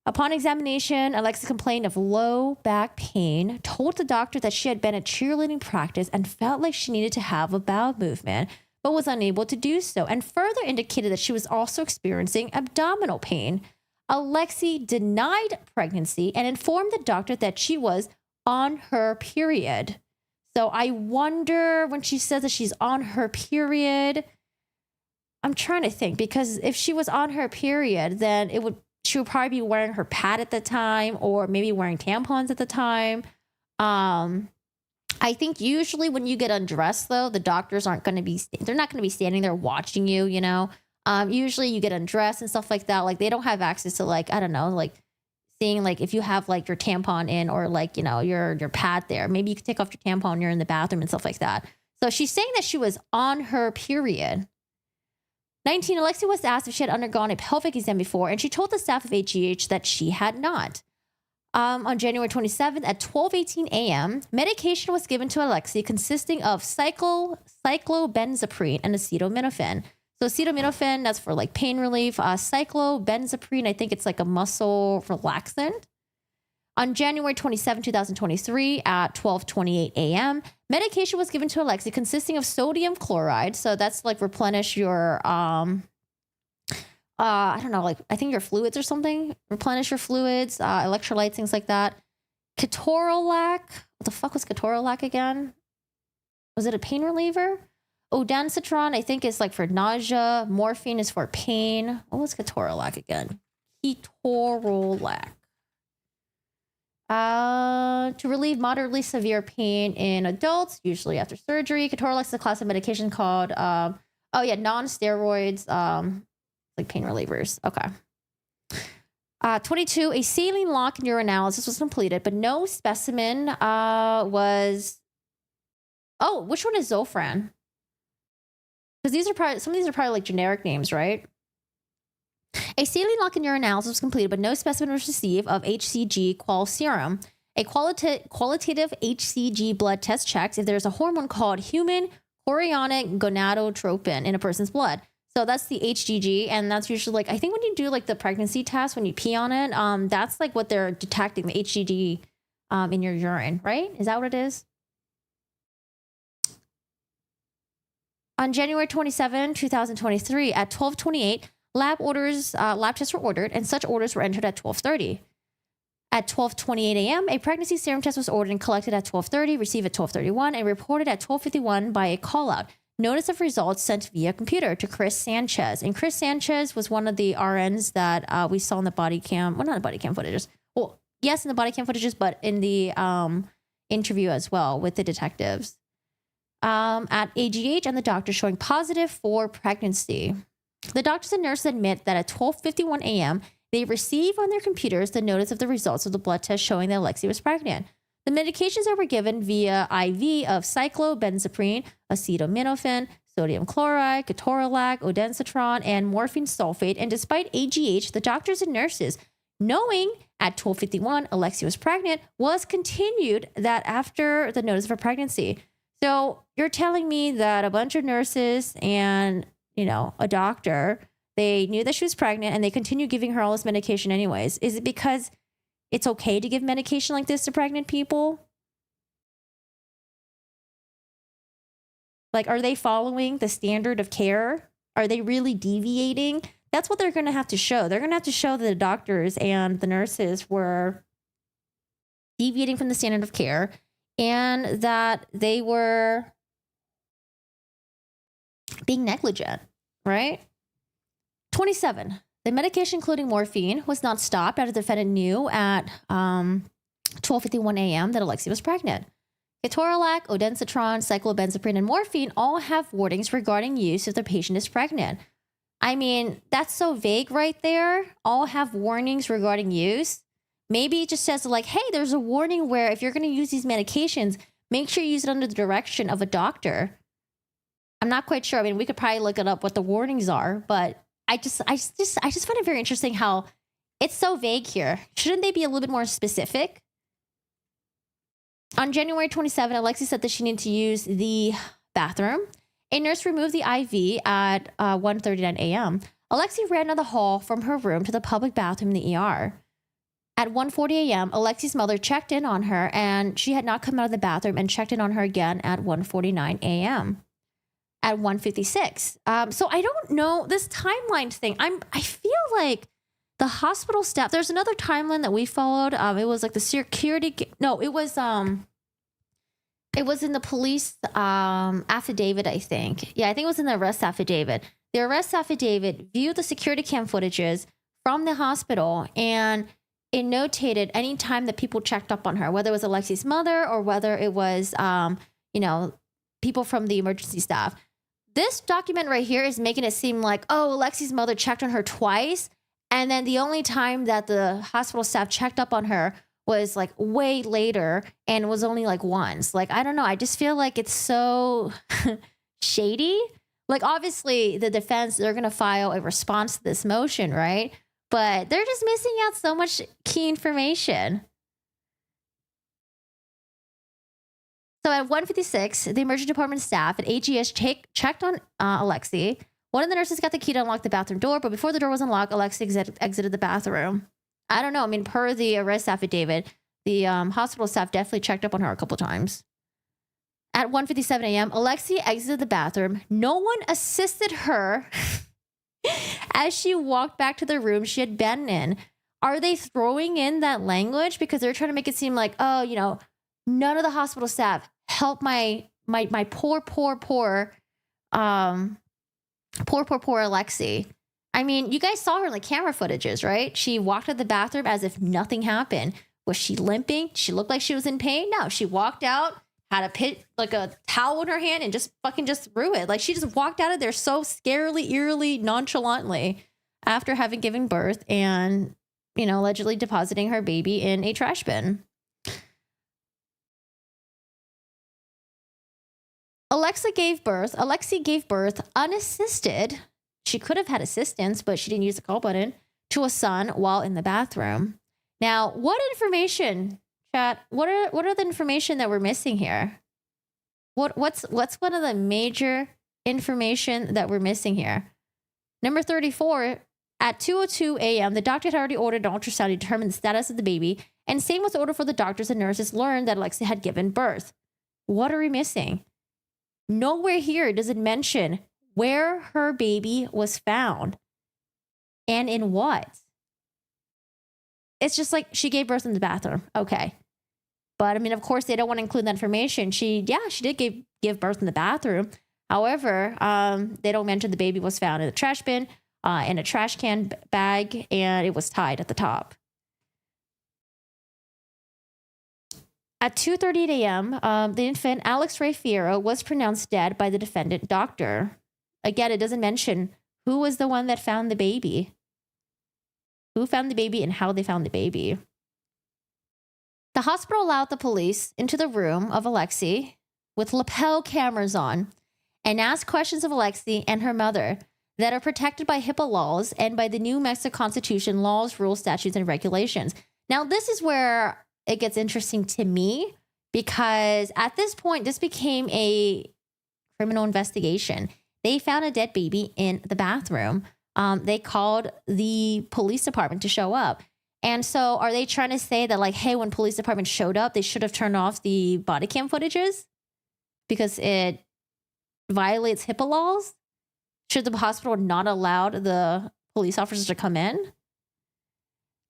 Upon examination, Alexee complained of low back pain, told the doctor that she had been at cheerleading practice and felt like she needed to have a bowel movement, but was unable to do so, and further indicated that she was also experiencing abdominal pain. Alexee denied pregnancy and informed the doctor that she was on her period. So I wonder, when she says that she's on her period, I'm trying to think, because if she was on her period, then she would probably be wearing her pad at the time, or maybe wearing tampons at the time. I think usually when you get undressed, though, the doctors they're not going to be standing there watching you, usually you get undressed and stuff like that. Like they don't have access to seeing if you have your tampon in or your pad there. Maybe you can take off your tampon when you're in the bathroom and stuff like that. So she's saying that she was on her period. 19, Alexee was asked if she had undergone a pelvic exam before, and she told the staff of AGH that she had not. On January 27th at 12:18 a.m., medication was given to Alexee consisting of cyclobenzaprine and acetaminophen. So acetaminophen, that's for like pain relief. Cyclobenzaprine, I think it's like a muscle relaxant. On January 27, 2023 at 12:28 a.m., medication was given to Alexee consisting of sodium chloride. So that's like replenish your, I don't know, like I think your fluids or something. Replenish your fluids, electrolytes, things like that. Ketorolac. What the fuck was Ketorolac again? Was it a pain reliever? Ondansetron, I think, is like for nausea. Morphine is for pain. What was Ketorolac again? Ketorolac. To relieve moderately severe pain in adults, usually after surgery. Ketorolac is a class of medication called, non-steroids, like pain relievers. Okay. 22, a saline lock urinalysis was completed, but no specimen was... Oh, which one is Zofran? Because these are probably, some of these are probably like generic names, right? A saline lock urinalysis was completed, but no specimen was received of HCG qual serum. A qualitative HCG blood test checks if there's a hormone called human chorionic gonadotropin in a person's blood. So that's the HCG, and that's usually like, I think when you do like the pregnancy test, when you pee on it, that's like what they're detecting, the HCG in your urine, right? Is that what it is? On January 27, 2023 at 12:28, lab tests were ordered, and such orders were entered at 12:30. At 12:28 a.m., a pregnancy serum test was ordered and collected at 12:30, received at 12:31, and reported at 12:51 by a call-out. Notice of results sent via computer to Chris Sanchez. And Chris Sanchez was one of the RNs that we saw in the body cam. Well, not the body cam footages. Well, yes, in the body cam footages, but in the interview as well with the detectives. At AGH and the doctor showing positive for pregnancy. The doctors and nurses admit that at 12:51 a.m., they receive on their computers the notice of the results of the blood test showing that Alexee was pregnant. The medications that were given via IV of cyclobenzaprine, acetaminophen, sodium chloride, ketorolac, ondansetron, and morphine sulfate. And despite AGH, the doctors and nurses, knowing at 12:51 Alexee was pregnant, was continued that after the notice of her pregnancy. So you're telling me that a bunch of nurses and, a doctor, they knew that she was pregnant and they continued giving her all this medication anyways. Is it because it's okay to give medication like this to pregnant people? Like, are they following the standard of care? Are they really deviating? That's what they're going to have to show. They're going to have to show that the doctors and the nurses were deviating from the standard of care and that they were being negligent, right? 27. The medication, including morphine, was not stopped after the defendant knew at 12:51 a.m. that Alexee was pregnant. Ketorolac, ondansetron, cyclobenzaprine, and morphine all have warnings regarding use if the patient is pregnant. I mean, that's so vague right there. All have warnings regarding use. Maybe it just says like, hey, there's a warning where if you're going to use these medications, make sure you use it under the direction of a doctor. I'm not quite sure. I mean, we could probably look it up what the warnings are, but I just find it very interesting how it's so vague here. Shouldn't they be a little bit more specific? On January 27, Alexee said that she needed to use the bathroom. A nurse removed the IV at 1:39 a.m. Alexee ran down the hall from her room to the public bathroom in the ER. At 1:40 a.m., Alexee's mother checked in on her, and she had not come out of the bathroom and checked in on her again at 1:49 a.m. At 1:56. So I don't know this timeline thing. I feel like the hospital staff. There's another timeline that we followed. It was like the security. No, it was in the police affidavit. I think. Yeah, I think it was in the arrest affidavit. The arrest affidavit viewed the security cam footages from the hospital, and it notated any time that people checked up on her, whether it was Alexee's mother or whether it was people from the emergency staff. This document right here is making it seem like, oh, Alexee's mother checked on her twice. And then the only time that the hospital staff checked up on her was like way later and was only like once. Like, I don't know. I just feel like it's so shady. Like, obviously, the defense, they're going to file a response to this motion, right? But they're just missing out so much key information. So at 1:56, the emergency department staff at AGS checked on Alexee. One of the nurses got the key to unlock the bathroom door, but before the door was unlocked, Alexee exited the bathroom. I don't know. I mean, per the arrest affidavit, the hospital staff definitely checked up on her a couple times. At 1:57 a.m., Alexee exited the bathroom. No one assisted her as she walked back to the room she had been in. Are they throwing in that language because they're trying to make it seem like, oh, you know, none of the hospital staff help my poor Alexee. I mean, you guys saw her in the camera footages, right? She walked out the bathroom as if nothing happened. Was she limping? She looked like she was in pain? No, she walked out, had a towel in her hand and just threw it. Like she just walked out of there so scarily, eerily, nonchalantly after having given birth and, you know, allegedly depositing her baby in a trash bin. Alexee gave birth unassisted. She could have had assistance, but she didn't use the call button, to a son while in the bathroom. Now, what information, chat? What are the information that we're missing here? What's one of the major information that we're missing here? Number 34, at 2:02 a.m., the doctor had already ordered an ultrasound to determine the status of the baby, and same was ordered for the doctors and nurses learned that Alexee had given birth. What are we missing? Nowhere here does it mention where her baby was found and in what. It's just like she gave birth in the bathroom. Okay. But I mean, of course, they don't want to include that information. She did give birth in the bathroom. However, they don't mention the baby was found in the trash bin, in a trash can bag, and it was tied at the top. At 2:38 a.m., the infant, Alex Ray Fierro, was pronounced dead by the defendant doctor. Again, it doesn't mention who was the one that found the baby. Who found the baby and how they found the baby. The hospital allowed the police into the room of Alexee with lapel cameras on and asked questions of Alexee and her mother that are protected by HIPAA laws and by the New Mexico Constitution laws, rules, statutes, and regulations. Now, this is where it gets interesting to me because at this point, this became a criminal investigation. They found a dead baby in the bathroom. They called the police department to show up. And so are they trying to say that like, hey, when police department showed up, they should have turned off the body cam footages because it violates HIPAA laws? Should the hospital not allowed the police officers to come in?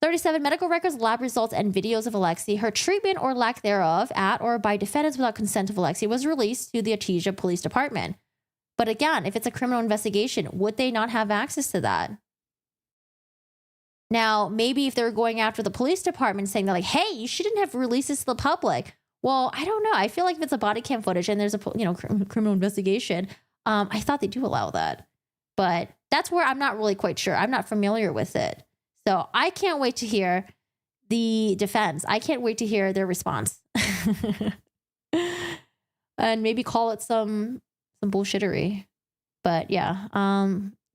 37 medical records, lab results, and videos of Alexee, her treatment or lack thereof at or by defendants without consent of Alexee was released to the Artesia Police Department. But again, if it's a criminal investigation, would they not have access to that? Now, maybe if they're going after the police department saying that like, hey, you shouldn't have released this to the public. Well, I don't know. I feel like if it's a body cam footage and there's a criminal investigation, I thought they do allow that. But that's where I'm not really quite sure. I'm not familiar with it. So I can't wait to hear the defense. I can't wait to hear their response. And maybe call it some bullshittery. But yeah.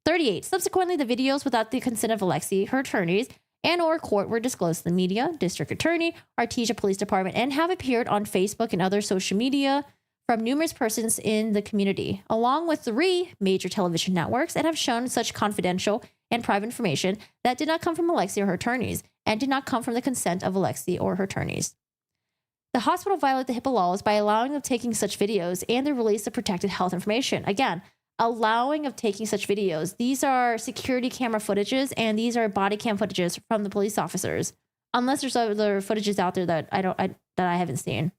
38. Subsequently, the videos without the consent of Alexee, her attorneys, and or court were disclosed to the media, district attorney, Artesia Police Department, and have appeared on Facebook and other social media from numerous persons in the community, along with 3 major television networks, and have shown such confidential and private information that did not come from Alexee or her attorneys, and did not come from the consent of Alexee or her attorneys. The hospital violated the HIPAA laws by allowing of taking such videos and the release of protected health information. Again, allowing of taking such videos. These are security camera footages, and these are body cam footages from the police officers. Unless there's other footages out there that I haven't seen.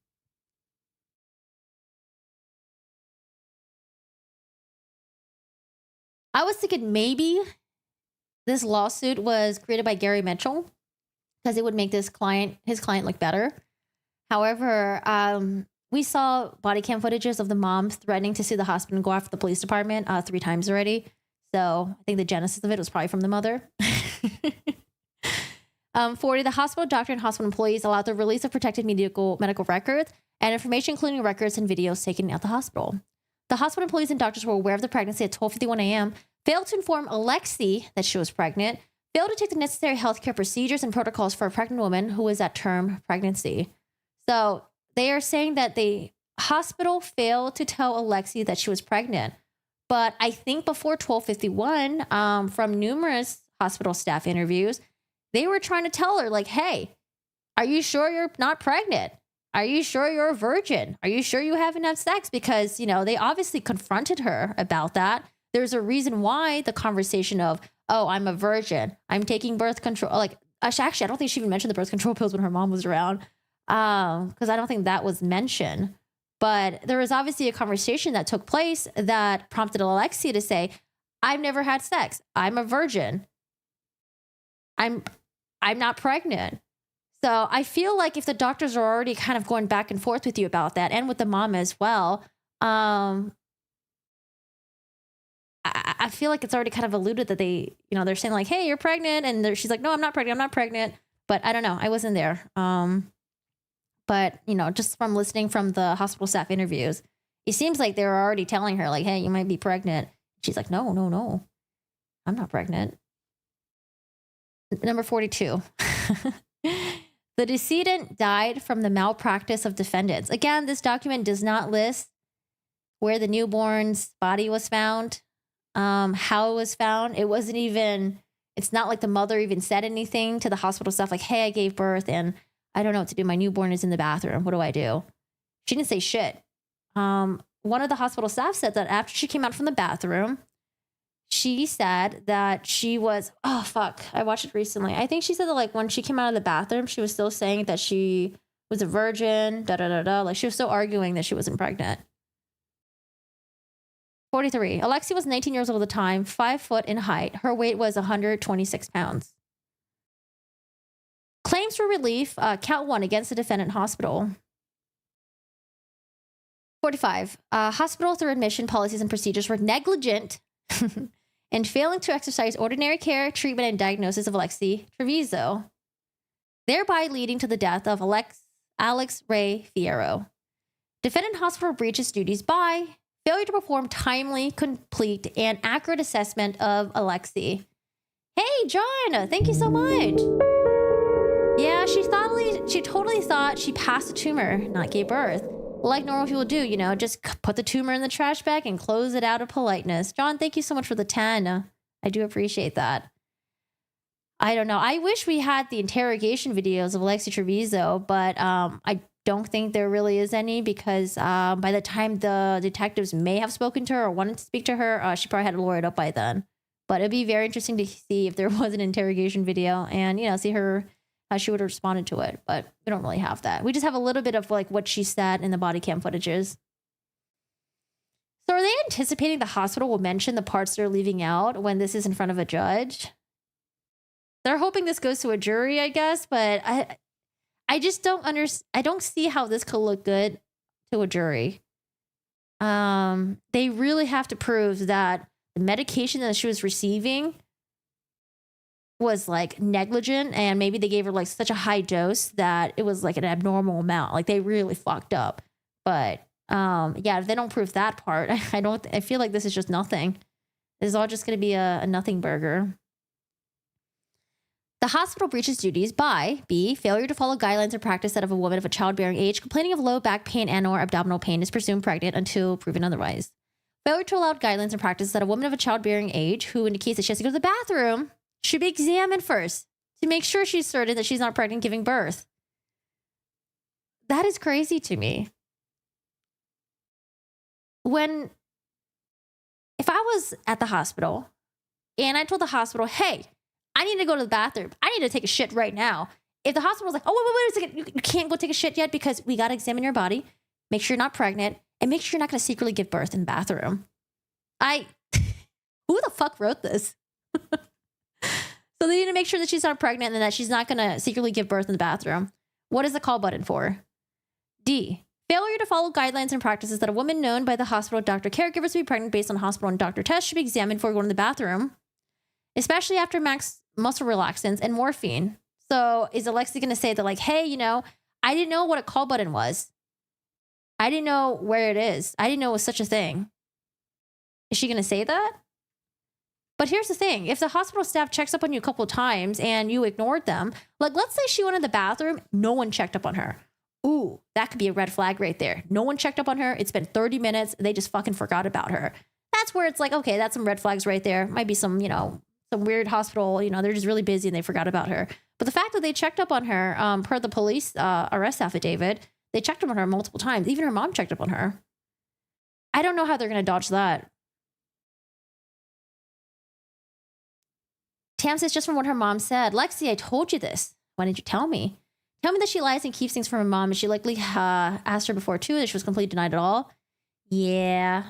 I was thinking maybe this lawsuit was created by Gary Mitchell because it would make his client look better. However, we saw body cam footages of the mom threatening to sue the hospital and go after the police department 3 times already. So I think the genesis of it was probably from the mother. 40, the hospital doctor and hospital employees allowed the release of protected medical records and information, including records and videos taken at the hospital. The hospital employees and doctors were aware of the pregnancy at 12:51 a.m., failed to inform Alexee that she was pregnant, failed to take the necessary healthcare procedures and protocols for a pregnant woman who was at term pregnancy. So they are saying that the hospital failed to tell Alexee that she was pregnant. But I think before 1251, from numerous hospital staff interviews, they were trying to tell her, like, hey, are you sure you're not pregnant? Are you sure you're a virgin? Are you sure you haven't had sex? Because, they obviously confronted her about that. There's a reason why the conversation of, oh, I'm a virgin, I'm taking birth control. Like, actually, I don't think she even mentioned the birth control pills when her mom was around. Because I don't think that was mentioned. But there was obviously a conversation that took place that prompted Alexee to say, I've never had sex. I'm a virgin. I'm not pregnant. So I feel like if the doctors are already kind of going back and forth with you about that, and with the mom as well, I feel like it's already kind of alluded that they're saying like, hey, you're pregnant. And she's like, no, I'm not pregnant. I'm not pregnant. But I don't know. I wasn't there. But, just from listening from the hospital staff interviews, it seems like they were already telling her like, hey, you might be pregnant. She's like, no, I'm not pregnant. Number 42. The decedent died from the malpractice of defendants. Again, this document does not list where the newborn's body was found, how it was found. It's not like the mother even said anything to the hospital staff like, hey, I gave birth and I don't know what to do. My newborn is in the bathroom. What do I do? She didn't say shit. One of the hospital staff said that after she came out from the bathroom, she said that she was, oh, fuck. I watched it recently. I think she said that like when she came out of the bathroom, she was still saying that she was a virgin, Like she was still arguing that she wasn't pregnant. 43. Alexee was 19 years old at the time, 5 foot in height. Her weight was 126 pounds. Claims for relief, count 1 against the defendant hospital. 45. Hospital through admission policies and procedures were negligent and failing to exercise ordinary care, treatment, and diagnosis of Alexee Trevizo, thereby leading to the death of Alex Ray Fierro. Defendant hospital breaches duties by failure to perform timely, complete, and accurate assessment of Alexee. Hey, John, thank you so much. Yeah, she totally thought she passed a tumor, not gave birth. Like normal people do, just put the tumor in the trash bag and close it out of politeness. John, thank you so much for the 10. I do appreciate that. I don't know. I wish we had the interrogation videos of Alexee Trevizo, but I don't think there really is any because by the time the detectives may have spoken to her or wanted to speak to her, she probably had it lawyered up by then. But it'd be very interesting to see if there was an interrogation video and, see how she would have responded to it. But we don't really have that. We just have a little bit of like what she said in the body cam footages. So are they anticipating the hospital will mention the parts they're leaving out when this is in front of a judge? They're hoping this goes to a jury, I guess, but I just don't I don't see how this could look good to a jury. They really have to prove that the medication that she was receiving was like negligent, and maybe they gave her like such a high dose that it was like an abnormal amount. Like they really fucked up. But if they don't prove that part, I feel like this is just nothing. This is all just going to be a nothing burger. The hospital breaches duties by B, failure to follow guidelines or practice that of a woman of a childbearing age complaining of low back pain and or abdominal pain is presumed pregnant until proven otherwise. Failure to allow guidelines and practice that a woman of a childbearing age who indicates that she has to go to the bathroom should be examined first to make sure she's certain that she's not pregnant giving birth. That is crazy to me. If I was at the hospital and I told the hospital, hey, I need to go to the bathroom. I need to take a shit right now. If the hospital was like, oh, wait a second, you can't go take a shit yet because we got to examine your body, make sure you're not pregnant, and make sure you're not going to secretly give birth in the bathroom. Who the fuck wrote this? So they need to make sure that she's not pregnant and that she's not going to secretly give birth in the bathroom. What is the call button for? D, failure to follow guidelines and practices that a woman known by the hospital doctor caregivers to be pregnant based on hospital and doctor tests should be examined before going to the bathroom, especially after muscle relaxants and morphine. So is Alexee going to say that like, hey, I didn't know what a call button was. I didn't know where it is. I didn't know it was such a thing. Is she going to say that? But here's the thing. If the hospital staff checks up on you a couple of times and you ignored them, like let's say she went in the bathroom, no one checked up on her. Ooh, that could be a red flag right there. No one checked up on her. It's been 30 minutes. They just fucking forgot about her. That's that's where it's like, okay, that's some red flags right there. Might be some, some weird hospital, they're just really busy and they forgot about her. But the fact that they checked up on her, per the police arrest affidavit, they checked up on her multiple times. Even her mom checked up on her. I don't know how they're going to dodge that. Tam says, just from what her mom said, Lexi, I told you this. Why didn't you tell me? Tell me that she lies and keeps things from her mom. And she likely asked her before, too, that she was completely denied it all. Yeah.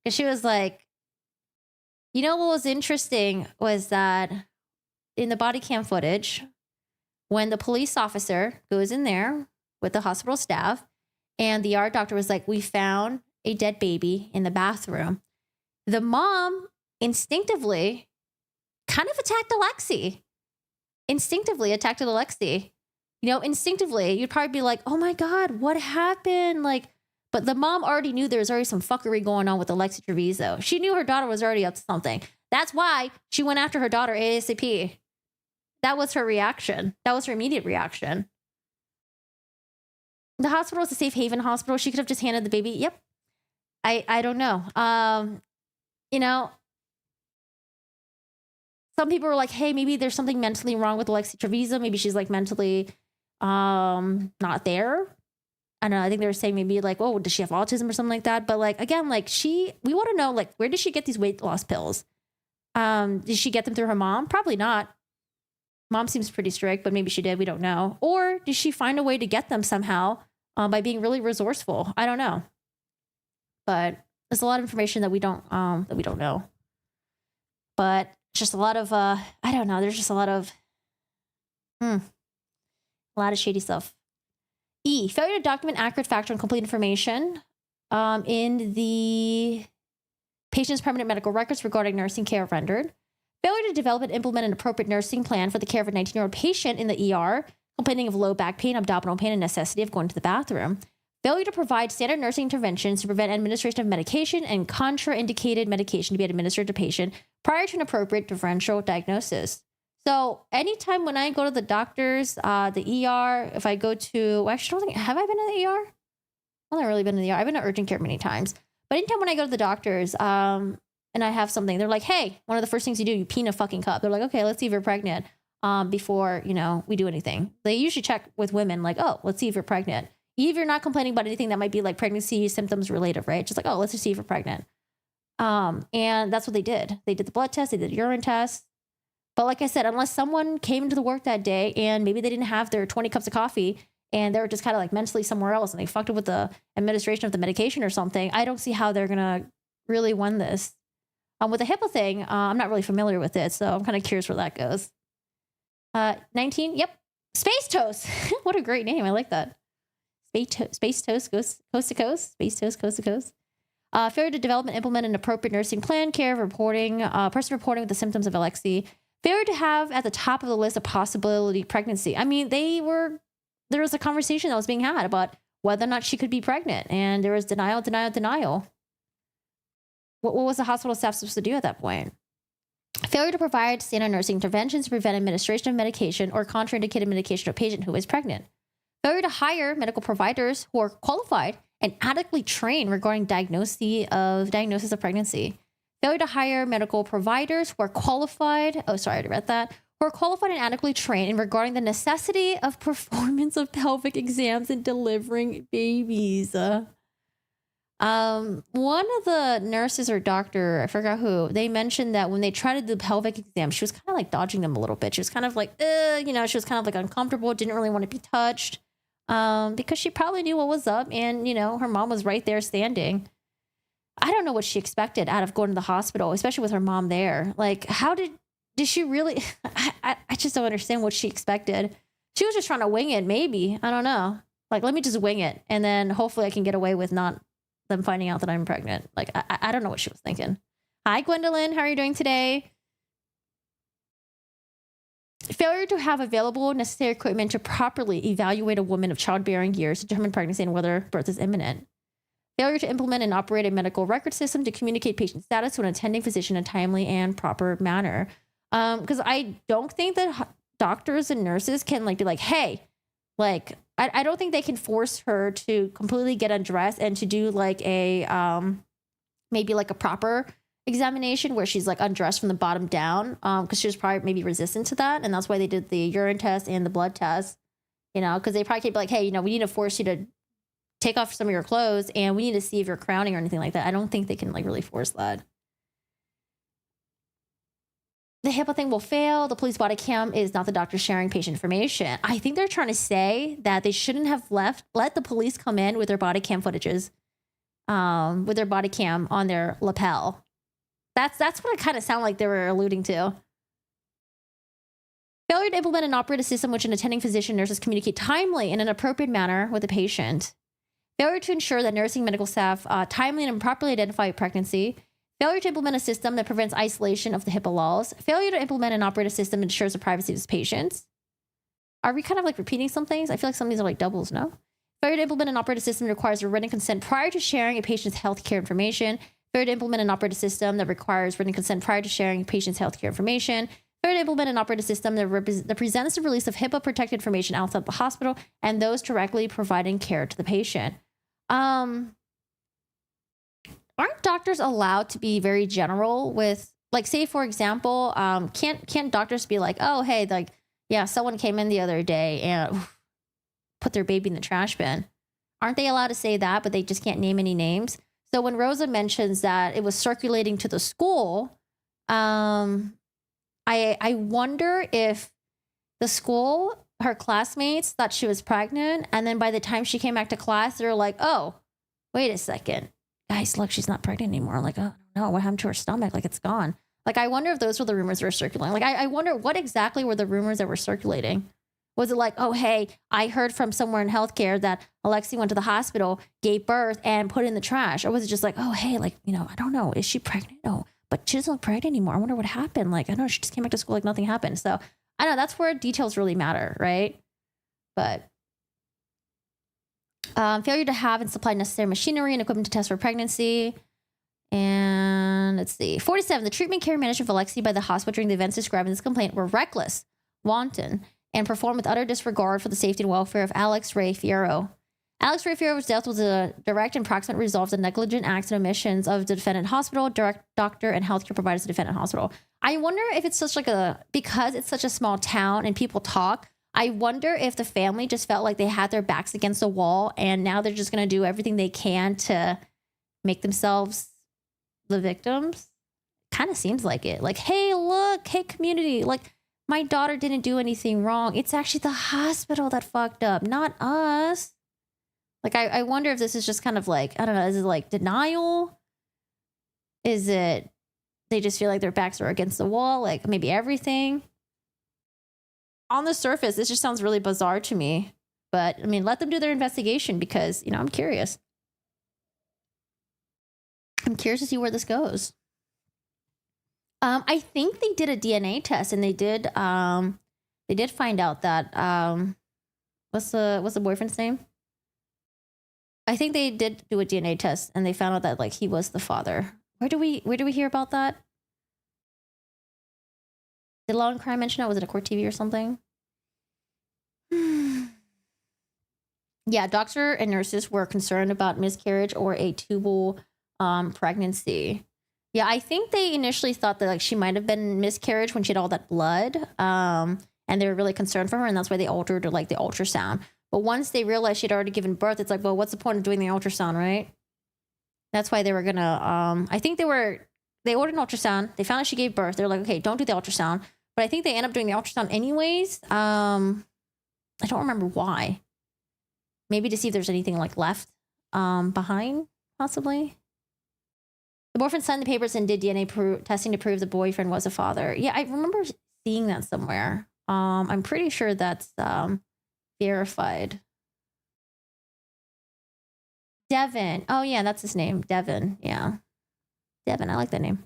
Because she was like, what was interesting was that in the body cam footage, when the police officer goes in there with the hospital staff and the ER doctor was like, we found a dead baby in the bathroom, the mom instinctively kind of attacked Alexee. Instinctively, you'd probably be like, oh my God, what happened? But the mom already knew there was already some fuckery going on with Alexee Trevizo. She knew her daughter was already up to something. That's why she went after her daughter ASAP. That was her reaction. That was her immediate reaction. The hospital is a safe haven hospital. She could have just handed the baby. Yep. I don't know. Some people were like, hey, maybe there's something mentally wrong with Alexee Trevizo. Maybe she's mentally not there. I don't know. I think they were saying maybe oh, does she have autism or something like that? But again, we want to know, where did she get these weight loss pills? Did she get them through her mom? Probably not. Mom seems pretty strict, but maybe she did. We don't know. Or did she find a way to get them somehow by being really resourceful? I don't know. But there's a lot of information that we don't know. But just a lot of I don't know. There's just a lot of shady stuff. E, failure to document accurate, factual, and complete information in the patient's permanent medical records regarding nursing care rendered. Failure to develop and implement an appropriate nursing plan for the care of a 19-year-old patient in the ER, complaining of low back pain, abdominal pain, and necessity of going to the bathroom. Failure to provide standard nursing interventions to prevent administration of medication and contraindicated medication to be administered to patient prior to an appropriate differential diagnosis. So anytime when I go to the doctors, the ER, if I go to, actually, have I been in the ER? I've not really been in the ER. I've been to urgent care many times. But anytime when I go to the doctors and I have something, they're like, hey, one of the first things you do, you pee in a fucking cup. They're like, okay, let's see if you're pregnant before, we do anything. They usually check with women oh, let's see if you're pregnant. Even if you're not complaining about anything that might be pregnancy symptoms related, right? Just oh, let's just see if you're pregnant. And that's what they did. They did the blood test. They did a urine test. But like I said, unless someone came into the work that day and maybe they didn't have their 20 cups of coffee and they were just kind of mentally somewhere else and they fucked up with the administration of the medication or something, I don't see how they're going to really win this. With the HIPAA thing, I'm not really familiar with it, so I'm kind of curious where that goes. 19, yep. Space Toast. What a great name. I like that. Space Toast goes coast to coast. Space Toast coast to coast. Failure to develop and implement an appropriate nursing plan, care, person reporting with the symptoms of Alexee. Failure to have at the top of the list a possibility pregnancy. I mean, there was a conversation that was being had about whether or not she could be pregnant, and there was denial. What was the hospital staff supposed to do at that point? Failure to provide standard nursing interventions to prevent administration of medication or contraindicated medication to a patient who is pregnant. Failure to hire medical providers who are qualified and adequately trained regarding diagnosis of pregnancy. Failure to hire medical providers who are qualified. Oh, sorry, I already read that. Who are qualified and adequately trained in regarding the necessity of performance of pelvic exams and delivering babies. One of the nurses or doctor, I forgot who, they mentioned that when they tried to do the pelvic exam, she was kind of dodging them a little bit. She was kind of she was kind of uncomfortable, didn't really want to be touched, because she probably knew what was up and, her mom was right there standing. I don't know what she expected out of going to the hospital, especially with her mom there. How did she really, I just don't understand what she expected. She was just trying to wing it, maybe. I don't know. Let me just wing it. And then hopefully I can get away with not them finding out that I'm pregnant. I don't know what she was thinking. Hi, Gwendolyn. How are you doing today? Failure to have available necessary equipment to properly evaluate a woman of childbearing years to determine pregnancy and whether birth is imminent. Failure to implement and operate a medical record system to communicate patient status to an attending physician in a timely and proper manner. Because I don't think that doctors and nurses can be hey, I don't think they can force her to completely get undressed and to do maybe a proper examination where she's like undressed from the bottom down, because she was probably maybe resistant to that, and that's why they did the urine test and the blood test. You know, because they probably keep like, hey, you know, we need to force you to take off some of your clothes, and we need to see if you're crowning or anything like that. I don't think they can like really force that. The HIPAA thing will fail. The police body cam is not the doctor sharing patient information. I think they're trying to say that they shouldn't have let the police come in with their body cam footages, with their body cam on their lapel. That's what it kind of sounded like they were alluding to. Failure to implement and operate a system which an attending physician nurses communicate timely in an appropriate manner with the patient. Failure to ensure that nursing medical staff timely and properly identify pregnancy. Failure to implement a system that prevents isolation of the HIPAA laws. Failure to implement and operate a system that ensures the privacy of its patients. Are we kind of like repeating some things? I feel like some of these are like doubles, no? Failure to implement and operate a system that requires a written consent prior to sharing a patient's healthcare information. Failure to implement and operate a system that requires written consent prior to sharing a patient's healthcare information. Failure to implement and operate a system that presents the release of HIPAA-protected information outside the hospital and those directly providing care to the patient. Aren't doctors allowed to be very general with, like, say, for example, can't doctors be like, oh, hey, like, yeah, someone came in the other day and put their baby in the trash bin. Aren't they allowed to say that, but they just can't name any names? So when Rosa mentions that it was circulating to the school, I wonder if the school, her classmates thought she was pregnant, and then by the time she came back to class, they're like, oh, wait a second. Guys, look, she's not pregnant anymore. Like, oh, no, what happened to her stomach? Like, it's gone. Like, I wonder if those were the rumors that were circulating. Like, I wonder what exactly were the rumors that were circulating. Was it like, oh, hey, I heard from somewhere in healthcare that Alexee went to the hospital, gave birth, and put it in the trash? Or was it just like, oh, hey, like, you know, I don't know. Is she pregnant? No, but she doesn't look pregnant anymore. I wonder what happened. Like, I don't know. She just came back to school like nothing happened. So, I don't know. That's where details really matter, right? But failure to have and supply necessary machinery and equipment to test for pregnancy. And let's see. 47. The treatment, care, and management of Alexee by the hospital during the events described in this complaint were reckless, wanton, and performed with utter disregard for the safety and welfare of Alex Ray Fierro. Alex Ray Fierro's death was a direct and proximate result of the negligent acts and omissions of the defendant hospital, direct doctor, and healthcare providers of the defendant hospital. I wonder if it's such like because it's such a small town and people talk, I wonder if the family just felt like they had their backs against the wall and now they're just going to do everything they can to make themselves the victims. Kind of seems like it. Like, hey, look, hey, community, like, my daughter didn't do anything wrong. It's actually the hospital that fucked up, not us. Like, I wonder if this is just kind of like, I don't know, is it like denial? Is it they just feel like their backs are against the wall? Like, maybe everything? On the surface, this just sounds really bizarre to me. But, I mean, let them do their investigation because, you know, I'm curious. I'm curious to see where this goes. I think they did a DNA test and they did find out that what's the boyfriend's name? I think they did do a DNA test and they found out that like he was the father. Where do we hear about that? Did Law and Crime mention that? Was it a court TV or something? Yeah, doctor and nurses were concerned about miscarriage or a tubal pregnancy. Yeah, I think they initially thought that like she might have been miscarriage when she had all that blood, and they were really concerned for her, and that's why they altered like the ultrasound. But once they realized she'd already given birth, it's like, well, what's the point of doing the ultrasound, right? That's why they were gonna. I think they ordered an ultrasound. They found out she gave birth. They're like, okay, don't do the ultrasound. But I think they end up doing the ultrasound anyways. I don't remember why. Maybe to see if there's anything like left behind, possibly. The boyfriend signed the papers and did DNA testing to prove the boyfriend was a father. Yeah, I remember seeing that somewhere. I'm pretty sure that's verified. Devin. Oh, yeah, that's his name. Devin. Yeah. Devin. I like that name.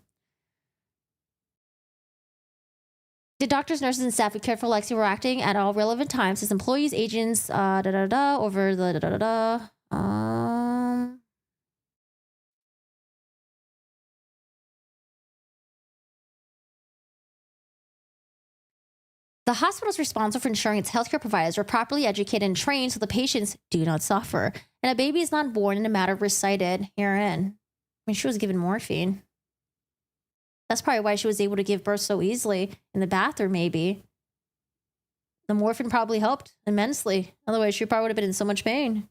Did doctors, nurses, and staff who cared for Alexee were acting at all relevant times as employees, agents, over the The hospital is responsible for ensuring its healthcare providers are properly educated and trained so the patients do not suffer. And a baby is not born in a matter recited herein. I mean, she was given morphine. That's probably why she was able to give birth so easily in the bathroom, maybe. The morphine probably helped immensely. Otherwise, she probably would have been in so much pain.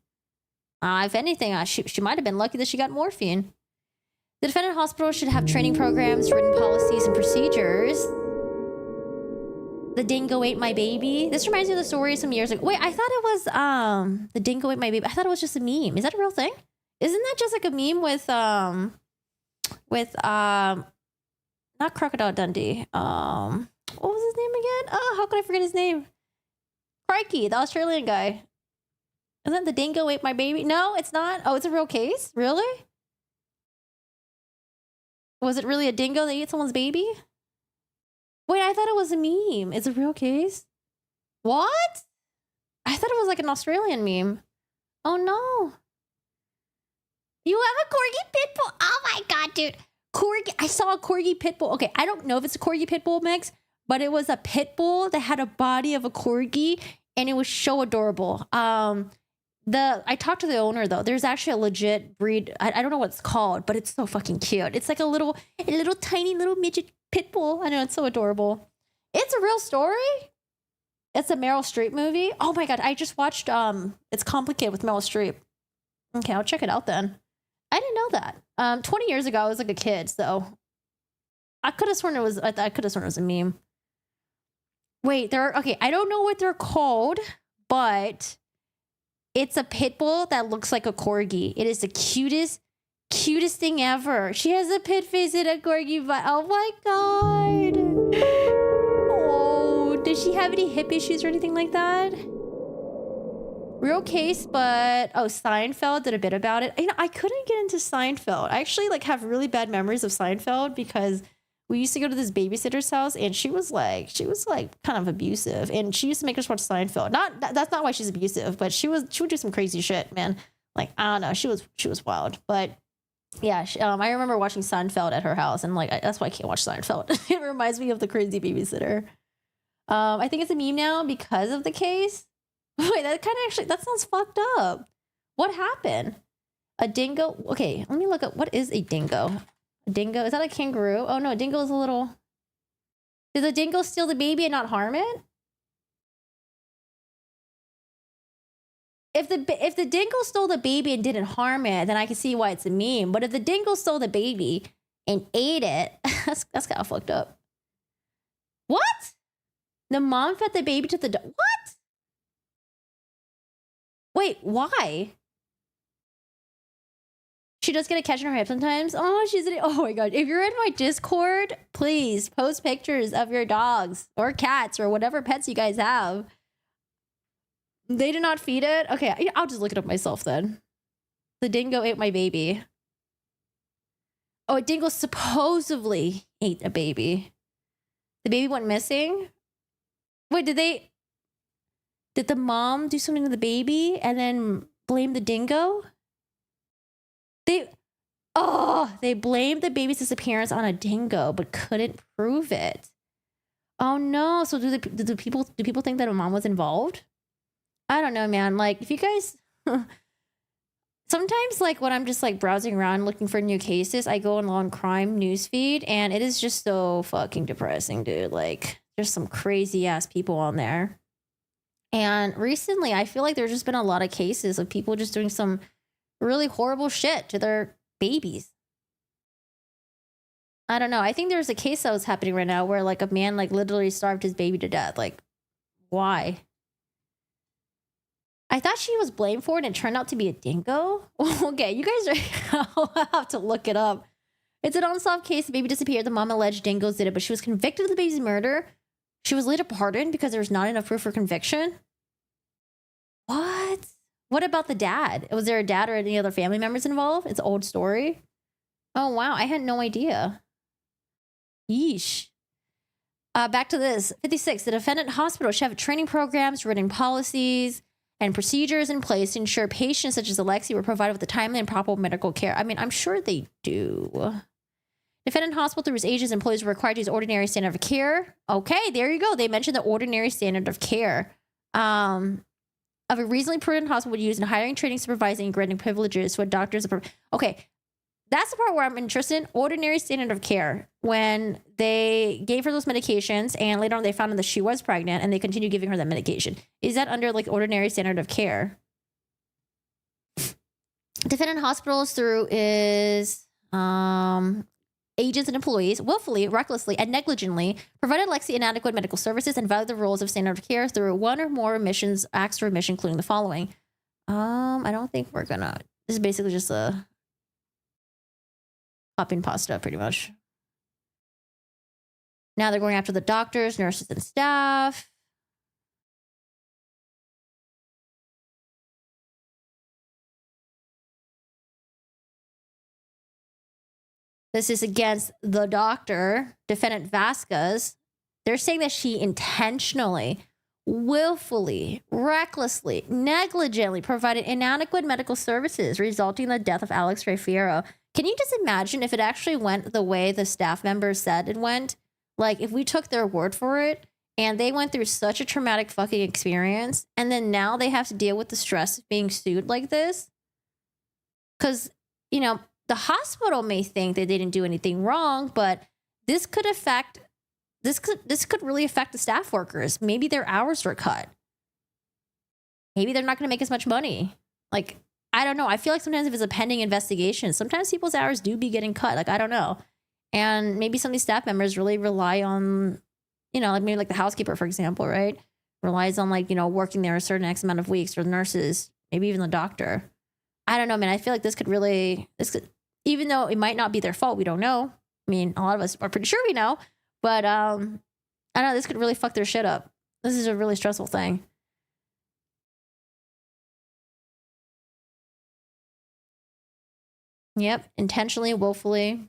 If anything, she might have been lucky that she got morphine. The defendant hospital should have training programs, written policies, and procedures. The dingo ate my baby. This reminds me of the story some years ago. Wait, I thought it was the dingo ate my baby. I thought it was just a meme. Is that a real thing? Isn't that just like a meme with not Crocodile Dundee. What was his name again? Oh, how could I forget his name? Crikey, the Australian guy. Isn't that the dingo ate my baby? No, it's not. Oh, it's a real case? Really? Was it really a dingo that ate someone's baby? Wait, I thought it was a meme. It's a real case? What? I thought it was like an Australian meme. Oh no. You have a corgi pit bull? Oh my god, dude. Corgi. I saw a corgi pit bull. Okay, I don't know if it's a corgi pit bull mix, but it was a pit bull that had a body of a corgi, and it was so adorable. I talked to the owner though. There's actually a legit breed. I don't know what it's called, but it's so fucking cute. It's like a little tiny little midget pit bull. I know, it's so adorable. It's a real story. It's a Meryl Streep movie. Oh my god, I just watched It's Complicated with Meryl Streep. Okay, I'll check it out then. I didn't know that. 20 years ago, I was like a kid, so I could have sworn it was a meme. Wait, okay, I don't know what they're called, but it's a pit bull that looks like a corgi. It is the cutest thing ever. She has a pit face and a corgi butt. Oh my god. Oh, does she have any hip issues or anything like that? Real case, but Seinfeld did a bit about it. You know, I couldn't get into Seinfeld. I actually have really bad memories of Seinfeld because we used to go to this babysitter's house and she was like kind of abusive, and she used to make us watch Seinfeld. That's not why she's abusive, but she would do some crazy shit, man. Like, I don't know, she was wild. But yeah, I remember watching Seinfeld at her house, and that's why I can't watch Seinfeld. It reminds me of the crazy babysitter. I think it's a meme now because of the case. Wait, that sounds fucked up. What happened? A dingo? Okay, let me look up. What is a dingo? A dingo? Is that a kangaroo? Oh no, a dingo is a little... Did the dingo steal the baby and not harm it? If the dingo stole the baby and didn't harm it, then I can see why it's a meme. But if the dingo stole the baby and ate it, that's kind of fucked up. What? The mom fed the baby to the dog? What? Wait, why? She does get a catch in her hip sometimes. Oh my god. If you're in my Discord, please post pictures of your dogs or cats or whatever pets you guys have. They do not feed it? Okay, I'll just look it up myself then. The dingo ate my baby. Oh, a dingo supposedly ate a baby. The baby went missing? Wait, did the mom do something to the baby and then blame the dingo? They blamed the baby's disappearance on a dingo, but couldn't prove it. Oh no! So do people think that a mom was involved? I don't know, man. Like, if you guys, sometimes when I'm just browsing around looking for new cases, I go on crime newsfeed, and it is just so fucking depressing, dude. There's some crazy ass people on there. And recently, I feel like there's just been a lot of cases of people just doing some really horrible shit to their babies. I don't know. I think there's a case that was happening right now where a man literally starved his baby to death. Why? I thought she was blamed for it and it turned out to be a dingo. Okay, you guys I'll have to look it up. It's an unsolved case. The baby disappeared. The mom alleged dingoes did it, but she was convicted of the baby's murder. She was later pardoned because there was not enough proof for conviction. What? What about the dad? Was there a dad or any other family members involved? It's an old story. Oh, wow. I had no idea. Yeesh. Back to this. 56. The defendant hospital should have training programs, written policies, and procedures in place to ensure patients such as Alexee were provided with the timely and proper medical care. I mean, I'm sure they do. Defendant hospital, through its agents, employees were required to use ordinary standard of care. Okay, there you go. They mentioned the ordinary standard of care. Of a reasonably prudent hospital would use in hiring, training, supervising, and granting privileges to a doctor's. Okay, That's the part where I'm interested in. Ordinary standard of care. When they gave her those medications and later on they found out that she was pregnant and they continued giving her that medication. Is that under like ordinary standard of care? Defendant hospitals through is agents and employees willfully, recklessly, and negligently provided Alexee inadequate medical services and violated the rules of standard of care through one or more admissions, acts for admission, including the following. I don't think we're gonna. This is basically just a copy and pasta, pretty much. Now they're going after the doctors, nurses, and staff. This is against the doctor, defendant Vasquez. They're saying that she intentionally, willfully, recklessly, negligently provided inadequate medical services, resulting in the death of Alexee Trevizo. Can you just imagine if it actually went the way the staff members said it went? Like, if we took their word for it and they went through such a traumatic fucking experience, and then now they have to deal with the stress of being sued like this? Because, you know, the hospital may think that they didn't do anything wrong, but this could really affect the staff workers. Maybe their hours were cut. Maybe they're not going to make as much money. Like, I don't know. I feel like sometimes if it's a pending investigation, sometimes people's hours do be getting cut. Like, I don't know. And maybe some of these staff members really rely on, you know, like maybe like the housekeeper, for example, right? Relies on like, you know, working there a certain X amount of weeks, or the nurses, maybe even the doctor. I don't know, man. I feel like this could, even though it might not be their fault, we don't know. I mean, a lot of us are pretty sure we know, but I don't know, this could really fuck their shit up. This is a really stressful thing. Yep, intentionally, willfully.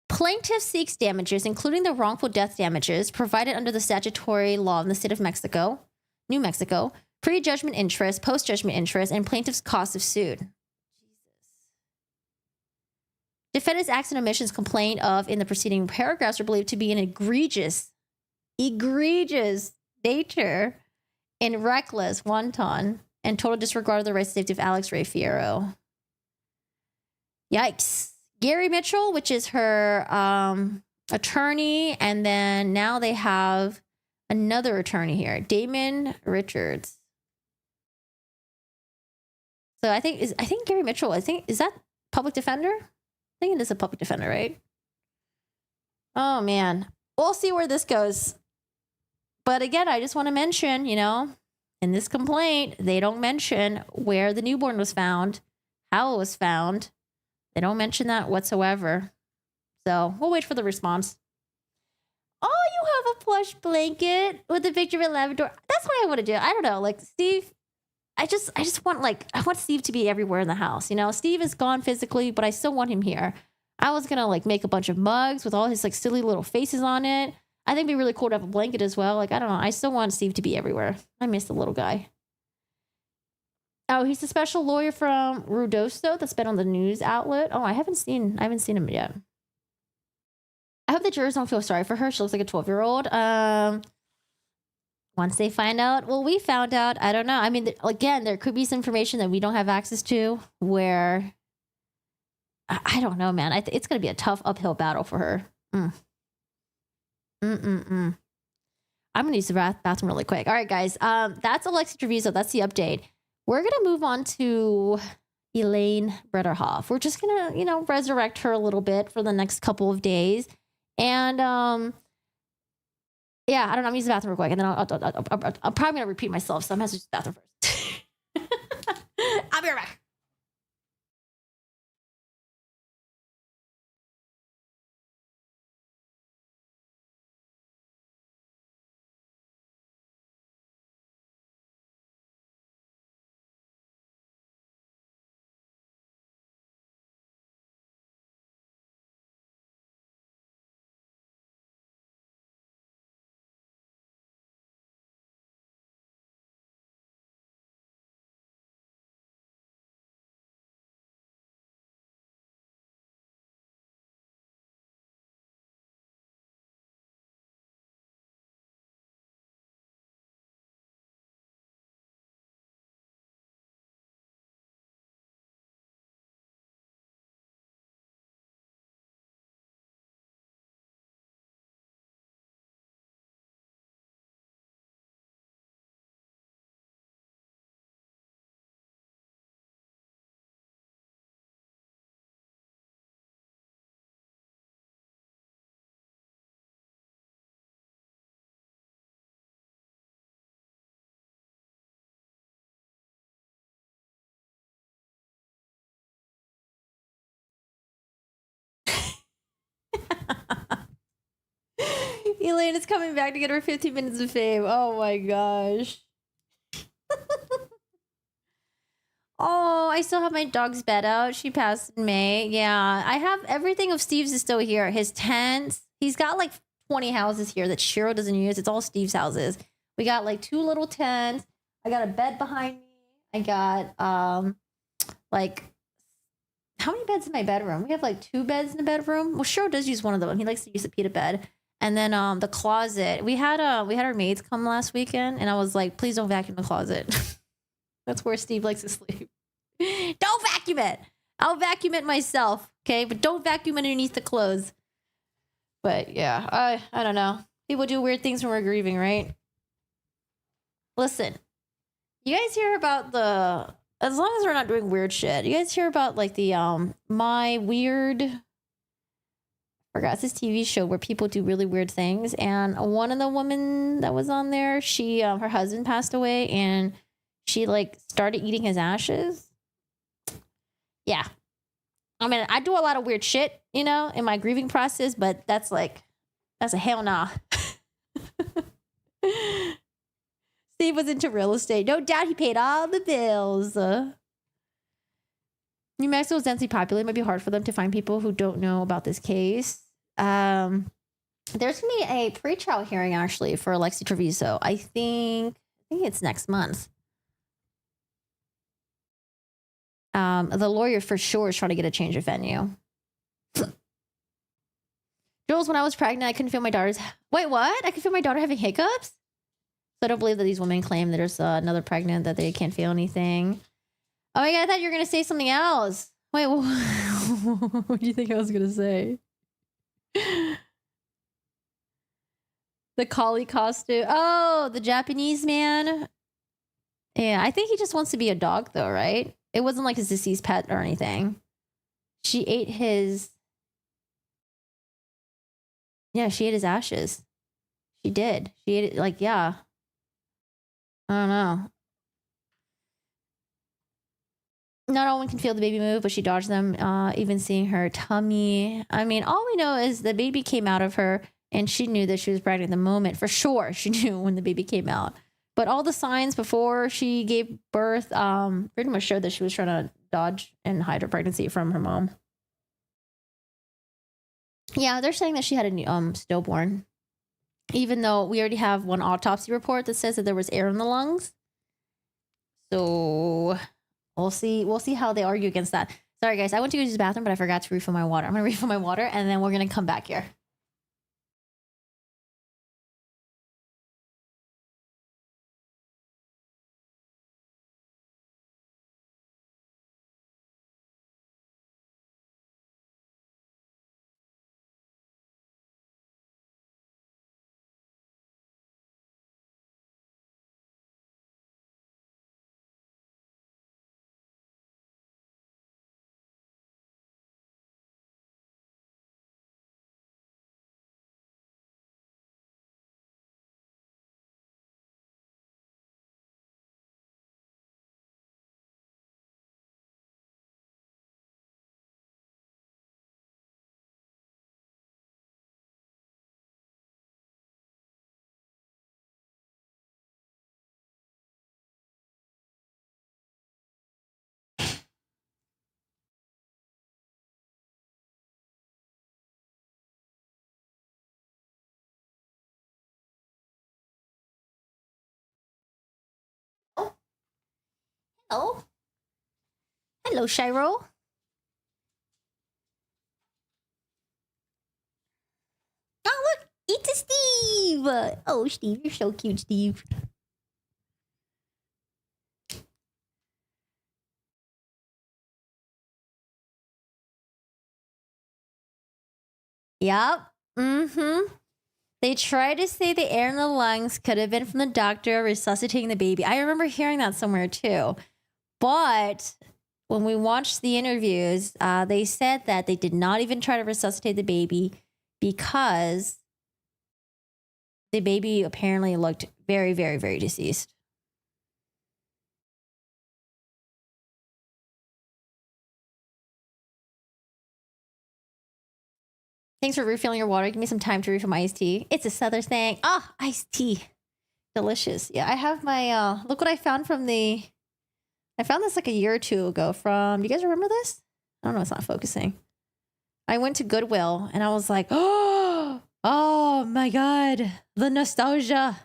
Plaintiff seeks damages, including the wrongful death damages provided under the statutory law in the state of New Mexico, pre-judgment interest, post-judgment interest, and plaintiff's cost of suit. Defendant's acts and omissions complained of in the preceding paragraphs are believed to be an egregious nature and reckless, wanton, and total disregard of the rights and safety of Alexee Trevizo. Yikes. Gary Mitchell, which is her attorney, and then now they have another attorney here, Damon Richards. So I think Gary Mitchell, is that public defender? I think it is a public defender, right? Oh man, we'll see where this goes. But again, I just want to mention, you know, in this complaint, they don't mention where the newborn was found, how it was found. They don't mention that whatsoever. So we'll wait for the response. Oh, you have a plush blanket with a picture of a Labrador. That's what I want to do. I don't know. Like, Steve, I just want, like, I want Steve to be everywhere in the house. You know, Steve is gone physically, but I still want him here. I was going to, like, make a bunch of mugs with all his, like, silly little faces on it. I think it'd be really cool to have a blanket as well. Like, I don't know. I still want Steve to be everywhere. I miss the little guy. Oh, he's a special lawyer from Ruidoso that's been on the news outlet. Oh, I haven't seen him yet. I hope the jurors don't feel sorry for her. She looks like a 12-year-old. Once they find out, well, we found out. I don't know. I mean, again, there could be some information that we don't have access to where, I don't know, man. It's going to be a tough uphill battle for her. I'm going to use the bathroom really quick. All right, guys. That's Alexee Trevizo. That's the update. We're going to move on to Elaine Bredehoft. We're just going to, you know, resurrect her a little bit for the next couple of days. And, yeah, I don't know. I'm using the bathroom real quick. And then I'm probably going to repeat myself. So I'm going to use the bathroom first. I'll be right back. Elaine is coming back to get her 15 minutes of fame. Oh my gosh. Oh, I still have my dog's bed out. She passed in May. Yeah, I have everything of Steve's is still here. His tents. He's got like 20 houses here that Cheryl doesn't use. It's all Steve's houses. We got like 2 little tents. I got a bed behind me. I got like how many beds in my bedroom? We have like 2 beds in the bedroom. Well, Cheryl does use one of them. He likes to use the pita bed. And then the closet. We had our maids come last weekend, and I was like, please don't vacuum the closet. That's where Steve likes to sleep. Don't vacuum it. I'll vacuum it myself, okay? But don't vacuum underneath the clothes. But yeah, I don't know. People do weird things when we're grieving, right? Listen, you guys hear about as long as we're not doing weird shit, you guys hear about like the my weird, I forgot, it's this TV show where people do really weird things, and one of the women that was on there, she her husband passed away, and she like started eating his ashes. Yeah. I mean, I do a lot of weird shit, in my grieving process, but that's a hell nah. Steve was into real estate. No doubt he paid all the bills. New Mexico is densely populated. It might be hard for them to find people who don't know about this case. There's going to be a pre-trial hearing, actually, for Alexee Trevizo. I think it's next month. The lawyer for sure is trying to get a change of venue. Jules, when I was pregnant, I couldn't feel my daughter's... Wait, what? I could feel my daughter having hiccups? So I don't believe that these women claim that there's another pregnant, that they can't feel anything. Oh my God, I thought you were going to say something else. Wait, what do you think I was going to say? The collie costume. Oh, the Japanese man. Yeah, I think he just wants to be a dog, though, right? It wasn't like his deceased pet or anything. She ate his... Yeah, she ate his ashes. She did. She ate it, like, yeah. I don't know. Not all one can feel the baby move, but she dodged them, even seeing her tummy. I mean, all we know is the baby came out of her, and she knew that she was pregnant at the moment. For sure, she knew when the baby came out. But all the signs before she gave birth pretty much showed that she was trying to dodge and hide her pregnancy from her mom. Yeah, they're saying that she had a stillborn, even though we already have one autopsy report that says that there was air in the lungs. So we'll see how they argue against that. Sorry, guys, I went to use the bathroom, but I forgot to refill my water. I'm gonna refill my water, and then we're gonna come back here. Oh, hello, Shiro. Oh, look, it's a Steve. Oh, Steve, you're so cute, Steve. Yep. Mm-hmm. They tried to say the air in the lungs could have been from the doctor resuscitating the baby. I remember hearing that somewhere too. But when we watched the interviews, they said that they did not even try to resuscitate the baby because the baby apparently looked very, very, very deceased. Thanks for refilling your water. Give me some time to refill my iced tea. It's a Southern thing. Oh, iced tea. Delicious. Yeah, I have my, look what I found I found this like a year or two ago from, do you guys remember this? I don't know, it's not focusing. I went to Goodwill and I was like, oh my God, the nostalgia.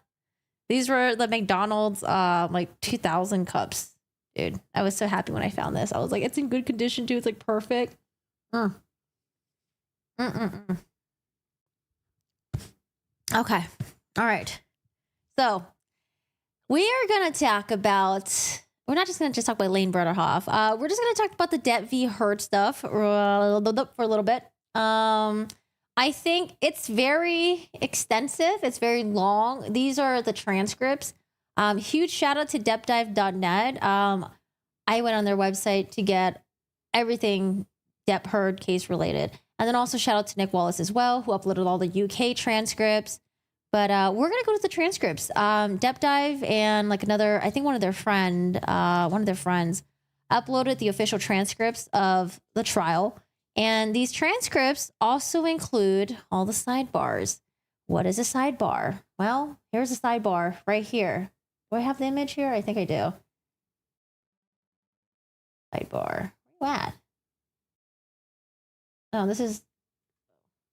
These were the McDonald's like 2000 cups. Dude, I was so happy when I found this. I was like, it's in good condition too. It's like perfect. Okay. All right. So we are going to talk about, we're not just going to just talk about Elaine Bredehoft. We're just going to talk about the Depp v. Heard stuff for a little bit. I think it's very extensive. It's very long. These are the transcripts. Huge shout out to deppdive.net. I went on their website to get everything Depp Heard case related. And then also shout out to Nick Wallace as well, who uploaded all the UK transcripts. But we're going to go to the transcripts. Depp Dive and like another, I think one of their friends uploaded the official transcripts of the trial. And these transcripts also include all the sidebars. What is a sidebar? Well, here's a sidebar right here. Do I have the image here? I think I do. Sidebar. Where you at? Oh,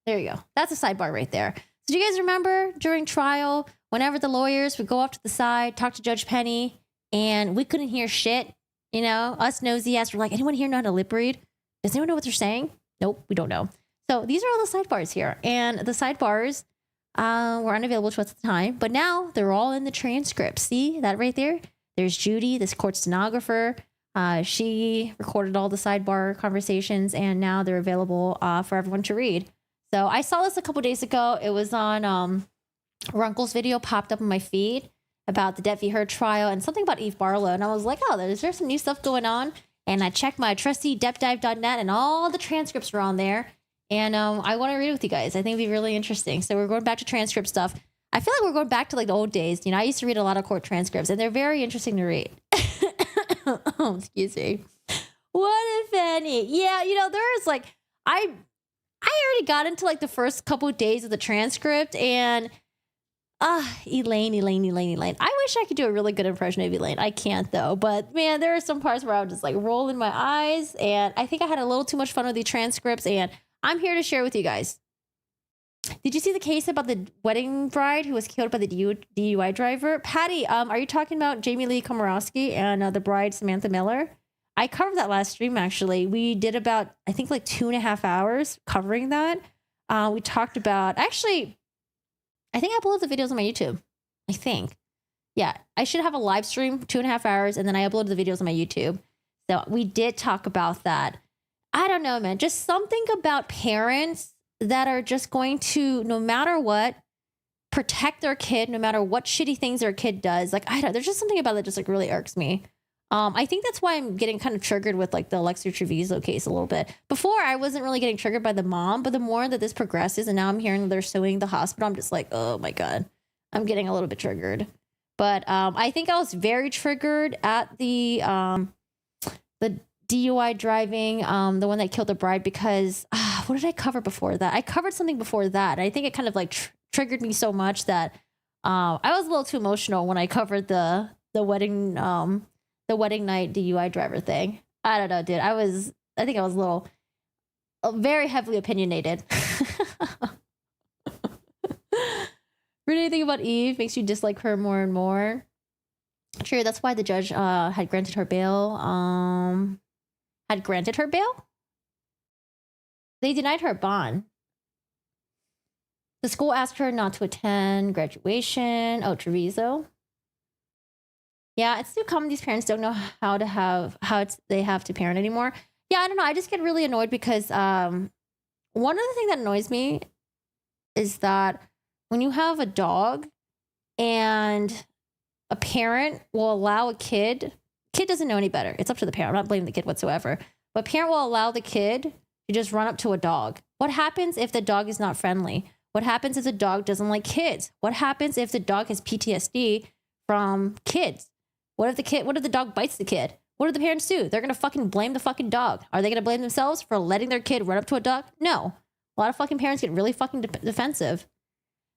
there you go. That's a sidebar right there. So do you guys remember during trial, whenever the lawyers would go off to the side, talk to Judge Penny, and we couldn't hear shit? You know, us nosy ass were like, anyone here know how to lip read? Does anyone know what they're saying? Nope, we don't know. So these are all the sidebars here. And the sidebars were unavailable to us at the time, but now they're all in the transcript. See that right there? There's Judy, this court stenographer. She recorded all the sidebar conversations, and now they're available for everyone to read. So I saw this a couple days ago. It was on Runkle's video popped up on my feed about the Depp v. Heard trial and something about Eve Barlow. And I was like, oh, is there some new stuff going on? And I checked my trusty deppdive.net and all the transcripts are on there. And I want to read it with you guys. I think it'd be really interesting. So we're going back to transcript stuff. I feel like we're going back to like the old days. You know, I used to read a lot of court transcripts and they're very interesting to read. Oh, excuse me. What if any? Yeah, you know, there's like, I already got into like the first couple of days of the transcript and Elaine. I wish I could do a really good impression of Elaine. I can't though. But man, there are some parts where I was just like rolling my eyes, and I think I had a little too much fun with the transcripts, and I'm here to share with you guys. Did you see the case about the wedding bride who was killed by the DUI driver? Patty, are you talking about Jamie Lee Komorowski and the bride Samantha Miller? I covered that last stream, actually. We did about, I think, like 2.5 hours covering that. We talked about, actually, I think I uploaded the videos on my YouTube. I think. Yeah, I should have a live stream, 2.5 hours, and then I uploaded the videos on my YouTube. So we did talk about that. I don't know, man. Just something about parents that are just going to, no matter what, protect their kid, no matter what shitty things their kid does. Like, I don't, there's just something about that just like really irks me. I think that's why I'm getting kind of triggered with like the Alexee Trevizo case a little bit. Before, I wasn't really getting triggered by the mom, but the more that this progresses and now I'm hearing that they're suing the hospital, I'm just like, oh my God, I'm getting a little bit triggered. But I think I was very triggered at the DUI driving, the one that killed the bride, because what did I cover before that? I covered something before that. I think it kind of like triggered me so much that I was a little too emotional when I covered the wedding night DUI driver thing. I don't know, dude. I think I was very heavily opinionated. Read anything about Eve makes you dislike her more and more. True, that's why the judge had granted her bail. They denied her bond. The school asked her not to attend graduation. Oh, Trevizo. Yeah, it's too common. These parents don't know how they have to parent anymore. Yeah, I don't know. I just get really annoyed because one of the things that annoys me is that when you have a dog and a parent will allow a kid doesn't know any better. It's up to the parent. I'm not blaming the kid whatsoever. But parent will allow the kid to just run up to a dog. What happens if the dog is not friendly? What happens if the dog doesn't like kids? What happens if the dog has PTSD from kids? What if the dog bites the kid? What do the parents do? They're going to fucking blame the fucking dog. Are they going to blame themselves for letting their kid run up to a dog? No. A lot of fucking parents get really fucking defensive.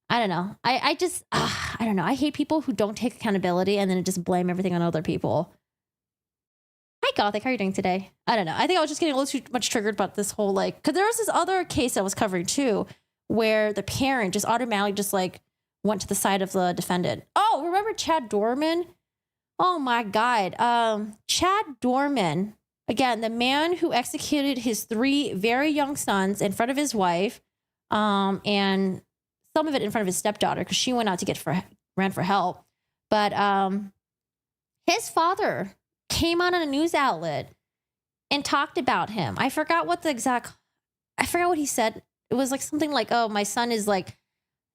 I don't know. I just, I don't know. I hate people who don't take accountability and then just blame everything on other people. Hi, Gothic. How are you doing today? I don't know. I think I was just getting a little too much triggered about this whole, like, because there was this other case I was covering too, where the parent just automatically just like went to the side of the defendant. Oh, remember Chad Dorman? Oh my God. Chad Dorman, again, the man who executed his 3 very young sons in front of his wife, and some of it in front of his stepdaughter, because she went out to ran for help. But his father came on a news outlet and talked about him. I forgot what he said. It was like something like, oh, my son is like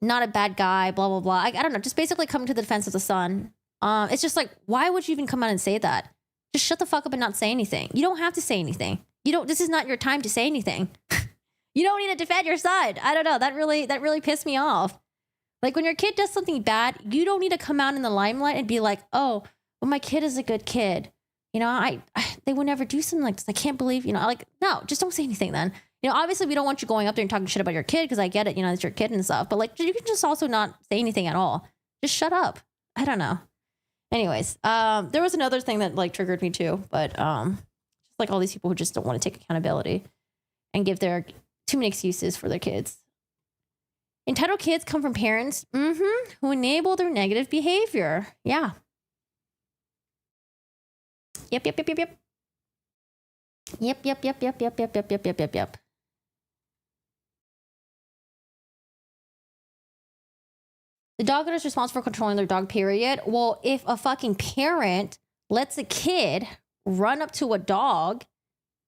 not a bad guy, blah, blah, blah. I don't know. Just basically coming to the defense of the son. It's just like, why would you even come out and say that? Just shut the fuck up and not say anything. You don't have to say anything. This is not your time to say anything. You don't need to defend your son. I don't know. That really pissed me off. Like when your kid does something bad, you don't need to come out in the limelight and be like, oh, well, my kid is a good kid. You know, they would never do something like this. I can't believe, like, no, just don't say anything then. Obviously we don't want you going up there and talking shit about your kid, because I get it, it's your kid and stuff. But like, you can just also not say anything at all. Just shut up. I don't know. Anyways, there was another thing that like triggered me too, but just like all these people who just don't want to take accountability and give their too many excuses for their kids. Entitled kids come from parents who enable their negative behavior. Yeah. Yep. The dog owner is responsible for controlling their dog, period. Well, if a fucking parent lets a kid run up to a dog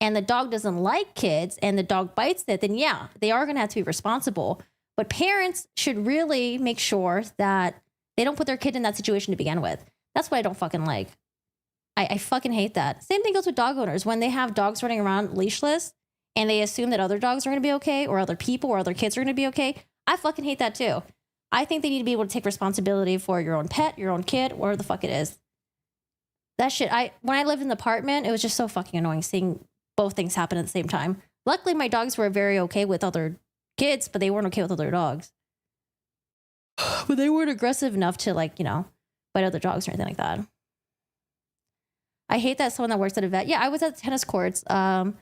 and the dog doesn't like kids and the dog bites it, then yeah, they are going to have to be responsible. But parents should really make sure that they don't put their kid in that situation to begin with. That's what I don't fucking like. I fucking hate that. Same thing goes with dog owners. When they have dogs running around leashless and they assume that other dogs are going to be okay, or other people or other kids are going to be okay, I fucking hate that too. I think they need to be able to take responsibility for your own pet, your own kid, whatever the fuck it is. That shit, when I lived in the apartment, it was just so fucking annoying seeing both things happen at the same time. Luckily, my dogs were very okay with other kids, but they weren't okay with other dogs. But they weren't aggressive enough to like, bite other dogs or anything like that. I hate that someone that works at a vet. Yeah, I was at the tennis courts. I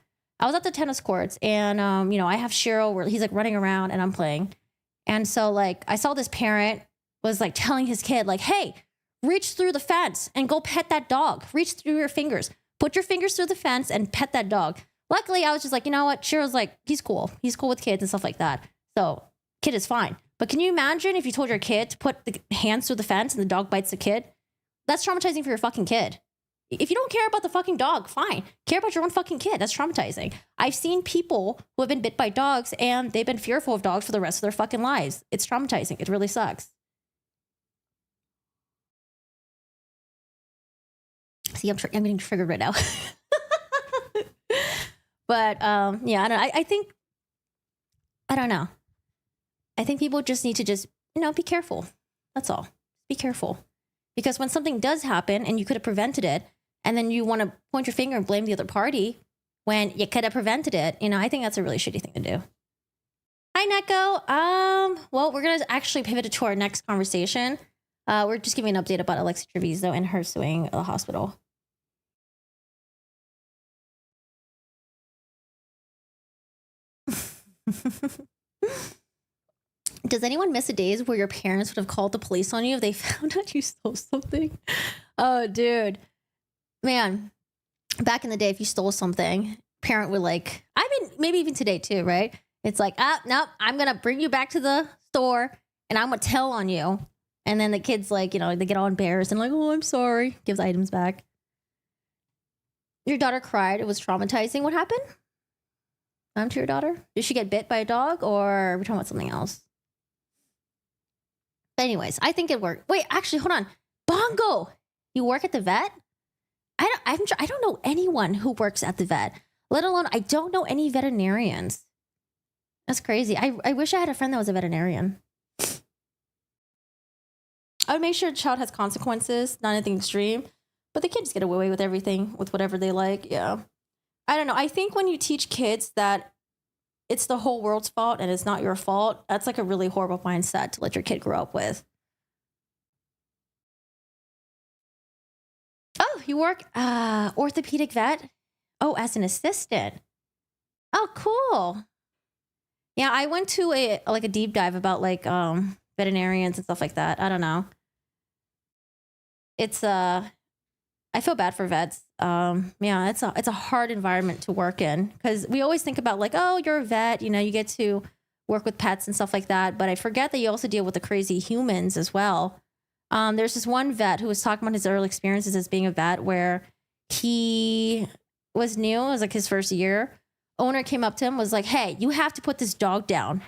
was at the tennis courts and, I have Shiro where he's like running around and I'm playing. And so like, I saw this parent was like telling his kid like, hey, reach through the fence and go pet that dog. Reach through your fingers. Put your fingers through the fence and pet that dog. Luckily, I was just like, you know what? Shiro's like, he's cool. He's cool with kids and stuff like that. So kid is fine. But can you imagine if you told your kid to put the hands through the fence and the dog bites the kid? That's traumatizing for your fucking kid. If you don't care about the fucking dog, fine. Care about your own fucking kid. That's traumatizing. I've seen people who have been bit by dogs and they've been fearful of dogs for the rest of their fucking lives. It's traumatizing. It really sucks. See, I'm getting triggered right now. But yeah, I don't know. I don't know. I think people just need to just, be careful. That's all. Be careful. Because when something does happen and you could have prevented it, and then you want to point your finger and blame the other party when you could have prevented it, I think that's a really shitty thing to do. Hi, Neko. Well, we're going to actually pivot to our next conversation. We're just giving an update about Alexee Trevizo and her suing the hospital. Does anyone miss the days where your parents would have called the police on you if they found out you stole something? Oh, dude. Man, back in the day, if you stole something, parent would like, maybe even today too, right? It's like, nope, I'm going to bring you back to the store and I'm going to tell on you. And then the kids like, they get all embarrassed and like, oh, I'm sorry. Gives items back. Your daughter cried. It was traumatizing. What happened? To your daughter? Did she get bit by a dog or are we talking about something else? But anyways, I think it worked. Wait, actually, hold on. Bongo, you work at the vet? I don't know anyone who works at the vet, let alone I don't know any veterinarians. That's crazy. I wish I had a friend that was a veterinarian. I would make sure the child has consequences, not anything extreme, but the kids get away with everything, with whatever they like. Yeah. I don't know. I think when you teach kids that it's the whole world's fault and it's not your fault. That's like a really horrible mindset to let your kid grow up with. Oh, you work orthopedic vet? Oh, as an assistant. Oh, cool. Yeah, I went to a deep dive about like veterinarians and stuff like that. I don't know. It's I feel bad for vets. Yeah, it's a hard environment to work in because we always think about like, oh, you're a vet, you know, you get to work with pets and stuff like that. But I forget that you also deal with the crazy humans as well. There's this one vet who was talking about his early experiences as being a vet where he was new. It was like his first year. Owner came up to him, was like, hey, you have to put this dog down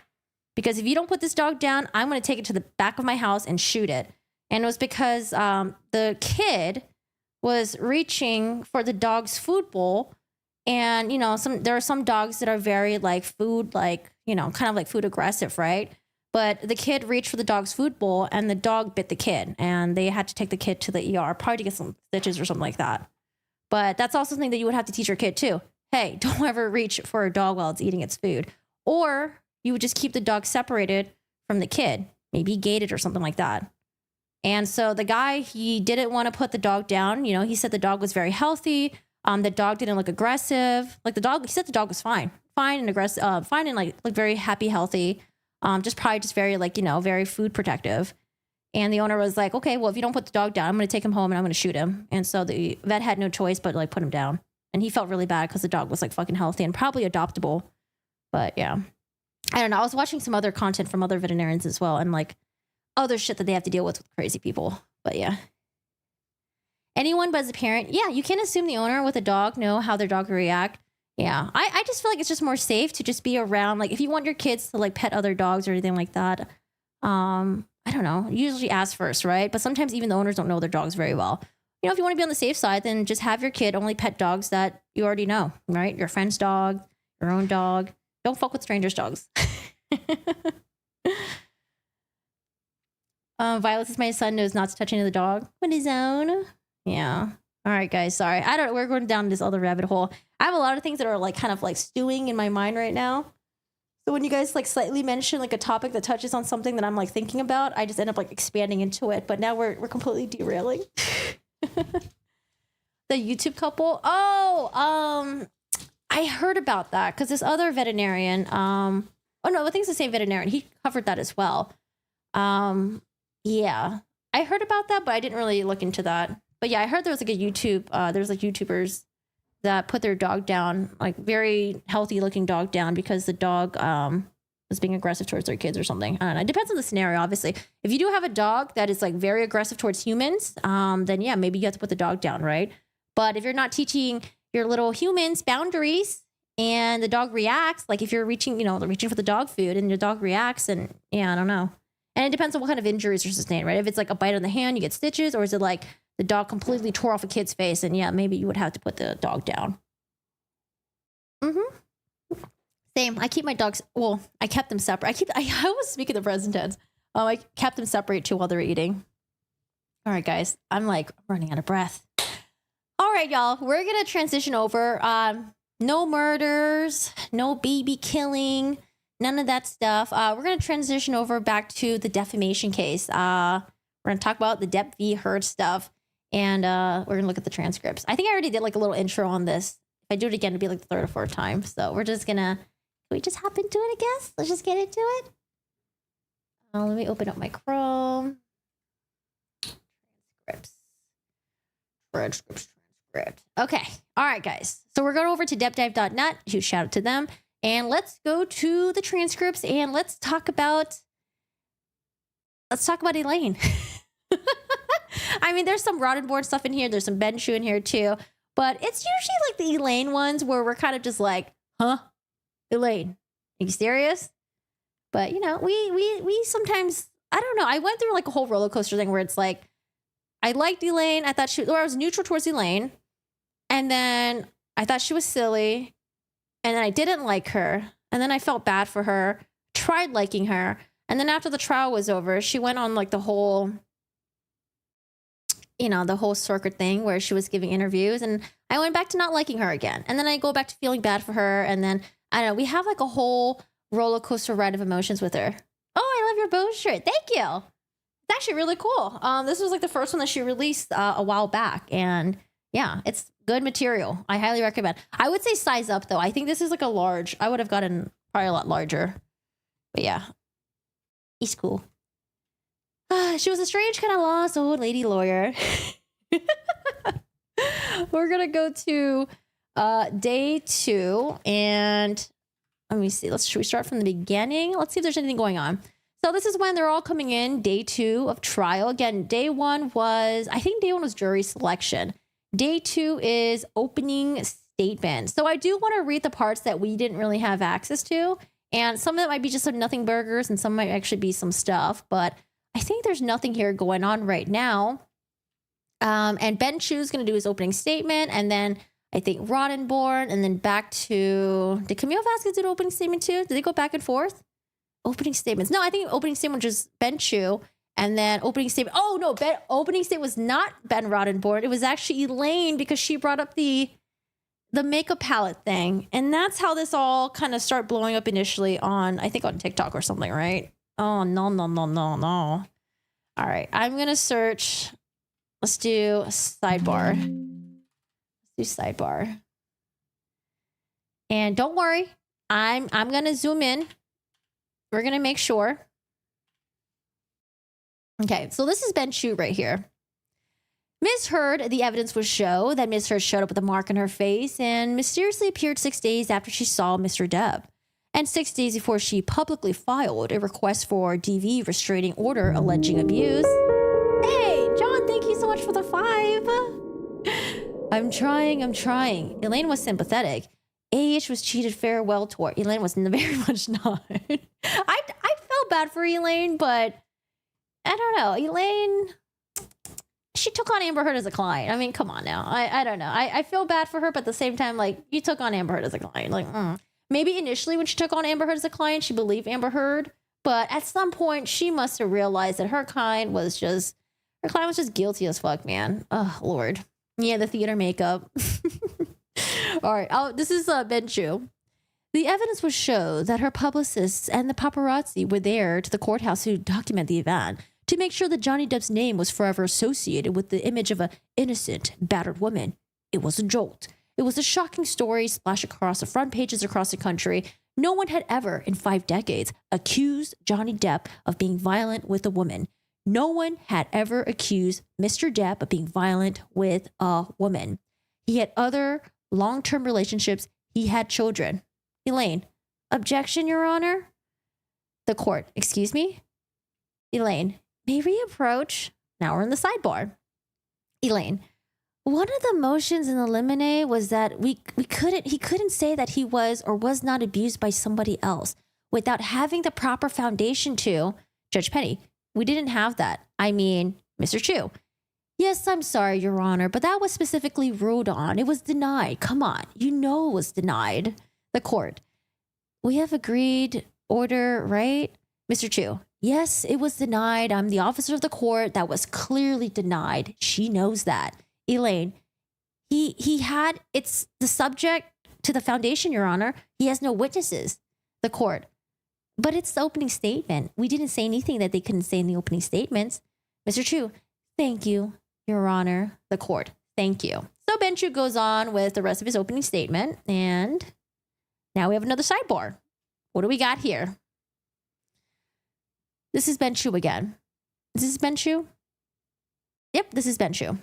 because if you don't put this dog down, I'm going to take it to the back of my house and shoot it. And it was because the kid was reaching for the dog's food bowl. And, you know, there are some dogs that are very like food, like, you know, kind of like food aggressive, right? But the kid reached for the dog's food bowl and the dog bit the kid. And they had to take the kid to the ER, probably to get some stitches or something like that. But that's also something that you would have to teach your kid too. Hey, don't ever reach for a dog while it's eating its food. Or you would just keep the dog separated from the kid, maybe gated or something like that. And so the guy, he didn't want to put the dog down. You know, he said the dog was very healthy. The dog didn't look aggressive. Like he said the dog was fine and aggressive, fine and like very happy, healthy. Just probably just very like, you know, very food protective. And the owner was like, okay, well, if you don't put the dog down, I'm going to take him home and I'm going to shoot him. And so the vet had no choice but like put him down. And he felt really bad because the dog was like fucking healthy and probably adoptable. But yeah, I don't know. I was watching some other content from other veterinarians as well. And like other shit that they have to deal with crazy people. But yeah. Anyone but as a parent, yeah, you can't assume the owner with a dog know how their dog will react. Yeah. I just feel like it's just more safe to just be around. Like if you want your kids to like pet other dogs or anything like that, I don't know, usually ask first, right? But sometimes even the owners don't know their dogs very well. You know, if you want to be on the safe side, then just have your kid only pet dogs that you already know, right? Your friend's dog, your own dog. Don't fuck with strangers' dogs. Violet says my son knows not to touch any of the dog on his own. Yeah. All right, guys. Sorry. We're going down this other rabbit hole. I have a lot of things that are like kind of like stewing in my mind right now. So when you guys like slightly mention like a topic that touches on something that I'm like thinking about, I just end up like expanding into it. But now we're completely derailing. The YouTube couple. Oh, I heard about that because this other veterinarian, oh no, I think it's the same veterinarian. He covered that as well. Yeah, I heard about that, but I didn't really look into that. But yeah, I heard there was like a there's like YouTubers that put their dog down, like very healthy looking dog down because the dog was being aggressive towards their kids or something. I don't know. It depends on the scenario, obviously. If you do have a dog that is like very aggressive towards humans, then yeah, maybe you have to put the dog down, right? But if you're not teaching your little humans boundaries and the dog reacts, like if you're reaching for the dog food and your dog reacts, and yeah, I don't know. And it depends on what kind of injuries are sustained, right? If it's like a bite on the hand, you get stitches, or is it like the dog completely tore off a kid's face? And yeah, maybe you would have to put the dog down. Mm-hmm. Same. I keep my dogs. Well, I kept them separate. I was speaking the present tense. I kept them separate too while they're eating. All right, guys. I'm like running out of breath. All right, y'all. We're gonna transition over. No murders, no baby killing, none of that stuff. We're gonna transition over back to the defamation case. We're gonna talk about the Depp v. Heard stuff, and we're gonna look at the transcripts. I think I already did like a little intro on this. If I do it again, it'd be like the third or fourth time. So we're just gonna. Can we just hop into it, I guess? Let's just get into it. Let me open up my Chrome. Transcripts. Okay. All right, guys. So we're going over to depdive.net. Huge shout out to them. And let's go to the transcripts and let's talk about Elaine. I mean, there's some Rod and Board stuff in here. There's some Ben Shu in here too. But it's usually like the Elaine ones where we're kind of just like, huh? Elaine, are you serious? But you know, we sometimes, I don't know. I went through like a whole roller coaster thing where it's like, I liked Elaine. I was neutral towards Elaine. And then I thought she was silly. And then I didn't like her. And then I felt bad for her, tried liking her. And then after the trial was over, she went on like the whole circuit thing where she was giving interviews. And I went back to not liking her again. And then I go back to feeling bad for her. And then I don't know. We have like a whole roller coaster ride of emotions with her. Oh, I love your bow shirt. Thank you. It's actually really cool. This was like the first one that she released a while back, and yeah, it's good material. I highly recommend. I would say size up though. I think this is like a large. I would have gotten probably a lot larger, but yeah, he's cool. She was a strange kind of lost old lady lawyer. We're gonna go to day 2, and let me see. Should we start from the beginning? Let's see if there's anything going on. So this is when they're all coming in. Day 2 of trial. Again, day 1 was jury selection. Day 2 is opening statement. So I do want to read the parts that we didn't really have access to, and some of it might be just some nothing burgers, and some might actually be some stuff. But I think there's nothing here going on right now. And Ben Chu's going to do his opening statement, and then I think Roddenborn, and then back to... Did Camille Vasquez do the opening statement too? Did they go back and forth? Opening statements. No, I think opening statement was just Ben Chu, and then opening statement... Oh, no, opening statement was not Ben Roddenborn. It was actually Elaine, because she brought up the makeup palette thing. And that's how this all kind of started blowing up initially on, I think on TikTok or something, right? Oh, no. All right, I'm going to search... Let's do a sidebar. And don't worry, I'm gonna zoom in. We're gonna make sure. Okay, so this is Ben Chu right here. Ms. Heard, the evidence would show that Ms. Heard showed up with a mark on her face and mysteriously appeared 6 days after she saw Mr. Depp, and 6 days before she publicly filed a request for DV restraining order alleging abuse. Hey, John, thank you so much for the 5. I'm trying. Elaine was sympathetic. AH was cheated farewell tour. Elaine was very much not. I felt bad for Elaine, but I don't know. Elaine, she took on Amber Heard as a client. I mean, come on now. I don't know. I feel bad for her, but at the same time, like, you took on Amber Heard as a client. Like, maybe initially when she took on Amber Heard as a client, she believed Amber Heard, but at some point she must have realized that her client was just guilty as fuck, man. Oh, Lord. Yeah, the theater makeup. All right. Oh, this is Ben Chu. The evidence would show that her publicists and the paparazzi were there to the courthouse to document the event, to make sure that Johnny Depp's name was forever associated with the image of an innocent, battered woman. It was a jolt. It was a shocking story splashed across the front pages across the country. No one had ever, in 5 decades, accused Johnny Depp of being violent with a woman. No one had ever accused Mr. Depp of being violent with a woman. He had other long-term relationships. He had children. Elaine, objection, Your Honor? The court, excuse me? Elaine, may we approach? Now we're in the sidebar. Elaine, one of the motions in the limine was that he couldn't say that he was or was not abused by somebody else without having the proper foundation to. Judge Penny, we didn't have that. I mean, Mr. Chu. Yes, I'm sorry, Your Honor, but that was specifically ruled on. It was denied. Come on. You know it was denied. The court. We have agreed order, right? Mr. Chu. Yes, it was denied. I'm the officer of the court. That was clearly denied. She knows that. Elaine, it's the subject to the foundation, Your Honor. He has no witnesses. The court. But it's the opening statement. We didn't say anything that they couldn't say in the opening statements. Mr. Chu, thank you, Your Honor. The court, thank you. So Ben Chu goes on with the rest of his opening statement, and now we have another sidebar. What do we got here? This is Ben Chu again. Is this Ben Chu? Yep, this is Ben Chu.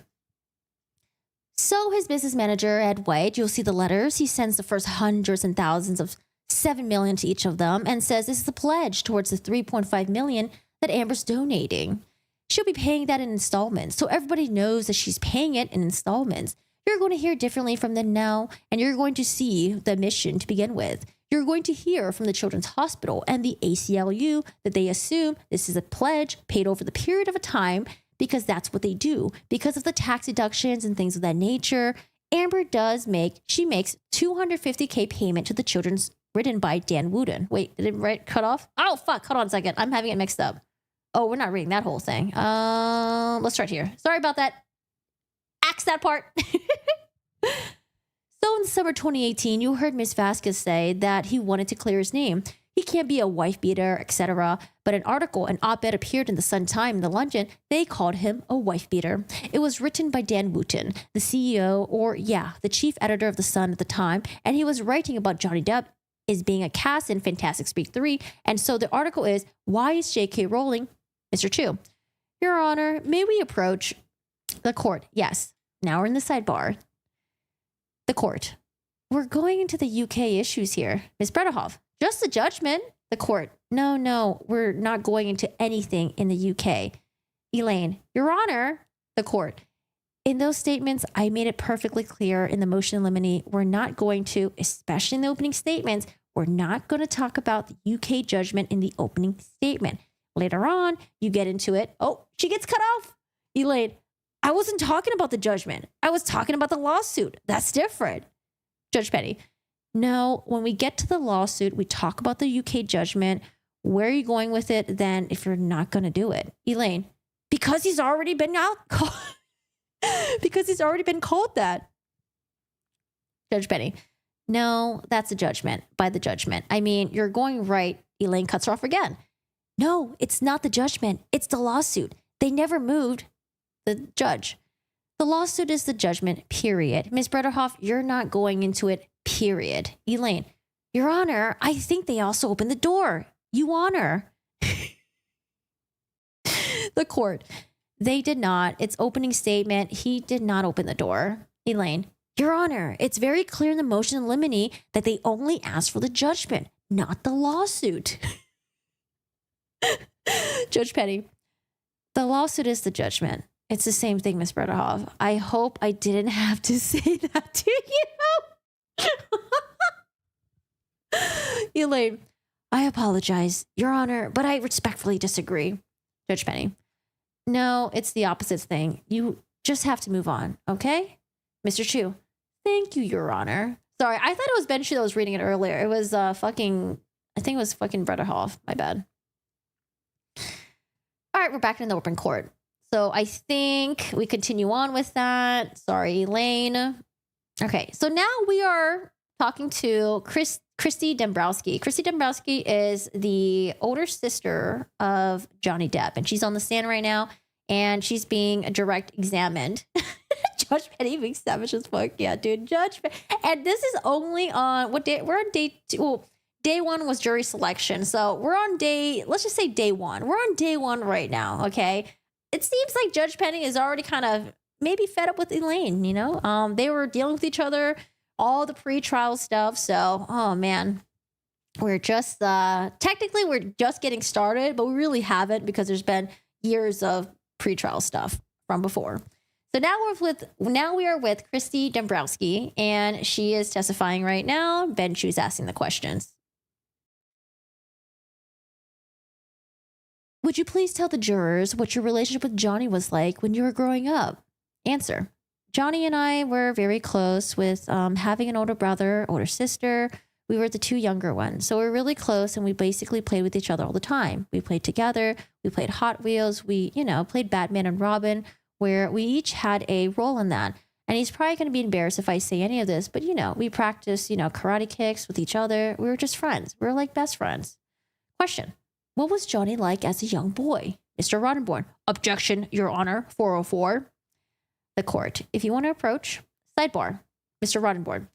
So his business manager, Ed White, you'll see the letters. He sends the first hundreds and thousands of $7 million to each of them and says this is the pledge towards the $3.5 million that Amber's donating. She'll be paying that in installments, so everybody knows that she's paying it in installments. You're going to hear differently from them now, and you're going to see the mission to begin with. You're going to hear from the Children's Hospital and the ACLU that they assume this is a pledge paid over the period of a time because that's what they do. Because of the tax deductions and things of that nature, Amber makes $250K payment to the Children's written by Dan Wooden. Wait, did it cut off? Oh, fuck. Hold on a second. I'm having it mixed up. Oh, we're not reading that whole thing. Let's start here. Sorry about that. Axe that part. So So in December 2018, you heard Ms. Vasquez say that he wanted to clear his name. He can't be a wife beater, etc. But an op-ed appeared in the Sun Times in the London. They called him a wife beater. It was written by Dan Wooten, the CEO, the chief editor of the Sun at the time, and he was writing about Johnny Depp is being a cast in Fantastic Speak 3. And so the article is, why is J.K. Rowling Mr. Chu? Your Honor, may we approach the court? Yes. Now we're in the sidebar. The court. We're going into the UK issues here. Ms. Bredehoft. Just the judgment. The court. No, we're not going into anything in the UK. Elaine, Your Honor, the court. In those statements, I made it perfectly clear in the motion in limine, we're not going to, especially in the opening statements, we're not going to talk about the UK judgment in the opening statement. Later on, you get into it. Oh, she gets cut off. Elaine, I wasn't talking about the judgment. I was talking about the lawsuit. That's different. Judge Penny. No, when we get to the lawsuit, we talk about the UK judgment. Where are you going with it then if you're not going to do it? Elaine, because he's already been out. Because he's already been called that. Judge Penny. No, that's a judgment by the judgment. I mean, you're going right. Elaine cuts her off again. No, it's not the judgment. It's the lawsuit. They never moved the judge. The lawsuit is the judgment, period. Ms. Bredehoft, you're not going into it, period. Elaine, Your Honor, I think they also opened the door. You honor. The court. They did not. It's opening statement. He did not open the door. Elaine, Your Honor, it's very clear in the motion in limine that they only asked for the judgment, not the lawsuit. Judge Penny, the lawsuit is the judgment. It's the same thing, Ms. Bredehoft. I hope I didn't have to say that to you. Elaine, I apologize, Your Honor, but I respectfully disagree. Judge Penny, no, it's the opposite thing. You just have to move on, okay? Mr. Chu, thank you, Your Honor. Sorry, I thought it was Ben Chu that was reading it earlier. It was I think it was fucking Bredehoft. My bad. All right, we're back in the open court. So I think we continue on with that. Sorry, Elaine. Okay, so now we are talking to Christy Dombrowski. Christy Dombrowski is the older sister of Johnny Depp, and she's on the stand right now, and she's being direct examined. Judge Penny being savage as fuck. Yeah, dude, Judge Penny. And this is only on, what day? We're on day 2. Well, day 1 was jury selection. So we're on let's just say day 1. We're on day 1 right now, okay? It seems like Judge Penny is already kind of maybe fed up with Elaine, you know? They were dealing with each other, all the pre-trial stuff. So, oh man, we're just, technically we're just getting started, but we really haven't because there's been years of pre-trial stuff from before. So now we are with Christy Dombrowski, and she is testifying right now. Ben Chu's asking the questions. Would you please tell the jurors what your relationship with Johnny was like when you were growing up? Answer. Johnny and I were very close with having an older brother, older sister. We were the 2 younger ones. So we were really close, and we basically played with each other all the time. We played together. We played Hot Wheels. We, played Batman and Robin, where we each had a role in that. And he's probably going to be embarrassed if I say any of this, but, we practiced, karate kicks with each other. We were just friends. We were like best friends. Question. What was Johnny like as a young boy? Mr. Roddenborn. Objection, Your Honor, 404. The court. If you want to approach, sidebar. Mr. Roddenborn.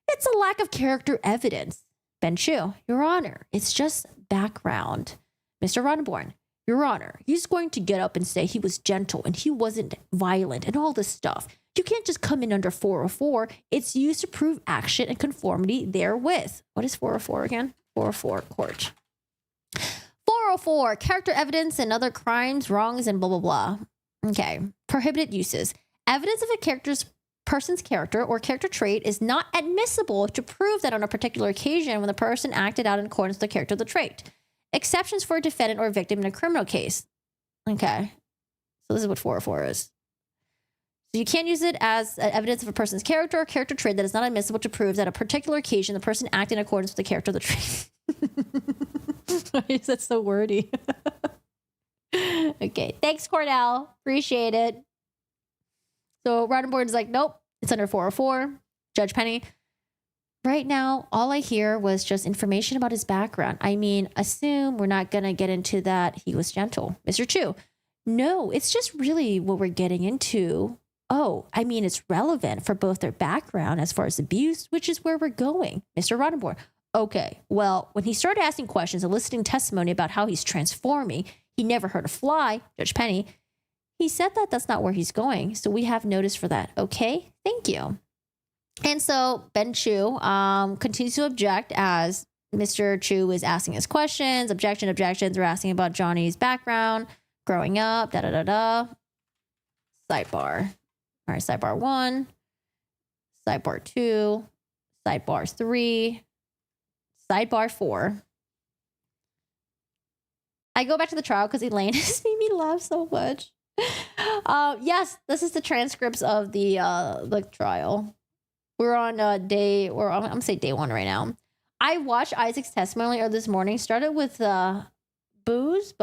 It's a lack of character evidence. Ben Chu. Your Honor, it's just background. Mr. Roddenborn. Your Honor, he's going to get up and say he was gentle and he wasn't violent and all this stuff. You can't just come in under 404. It's used to prove action and conformity therewith. What is 404 again? 404 court. 404, character evidence and other crimes, wrongs, and blah, blah, blah. Okay. Prohibited uses. Evidence of a person's character or character trait is not admissible to prove that on a particular occasion when the person acted out in accordance with the character of the trait. Exceptions for a defendant or a victim in a criminal case. Okay. So this is what 404 is. So you can't use it as evidence of a person's character or character trait that is not admissible to prove that on a particular occasion the person acted in accordance with the character of the trait. Why is that so wordy? Okay. Thanks, Cornell. Appreciate it. So Roddenborn is like, nope, it's under 404. Judge Penny. Right now, all I hear was just information about his background. I mean, assume we're not going to get into that he was gentle. Mr. Chu, no, it's just really what we're getting into. Oh, I mean, it's relevant for both their background as far as abuse, which is where we're going. Mr. Rottenborn, okay, well, when he started asking questions, eliciting testimony about how he's transforming, he never heard a fly, Judge Penny, he said that that's not where he's going. So we have notice for that. Okay, thank you. And so Ben Chu continues to object as Mr. Chu is asking his questions. Objections. We're asking about Johnny's background, growing up, da-da-da-da. Sidebar. All right, sidebar 1, sidebar 2, sidebar 3, sidebar 4. I go back to the trial because Elaine has made me laugh so much. Yes, this is the transcripts of the trial. We're on I'm gonna say day 1 right now. I watched Isaac's testimony earlier this morning. Started with Bose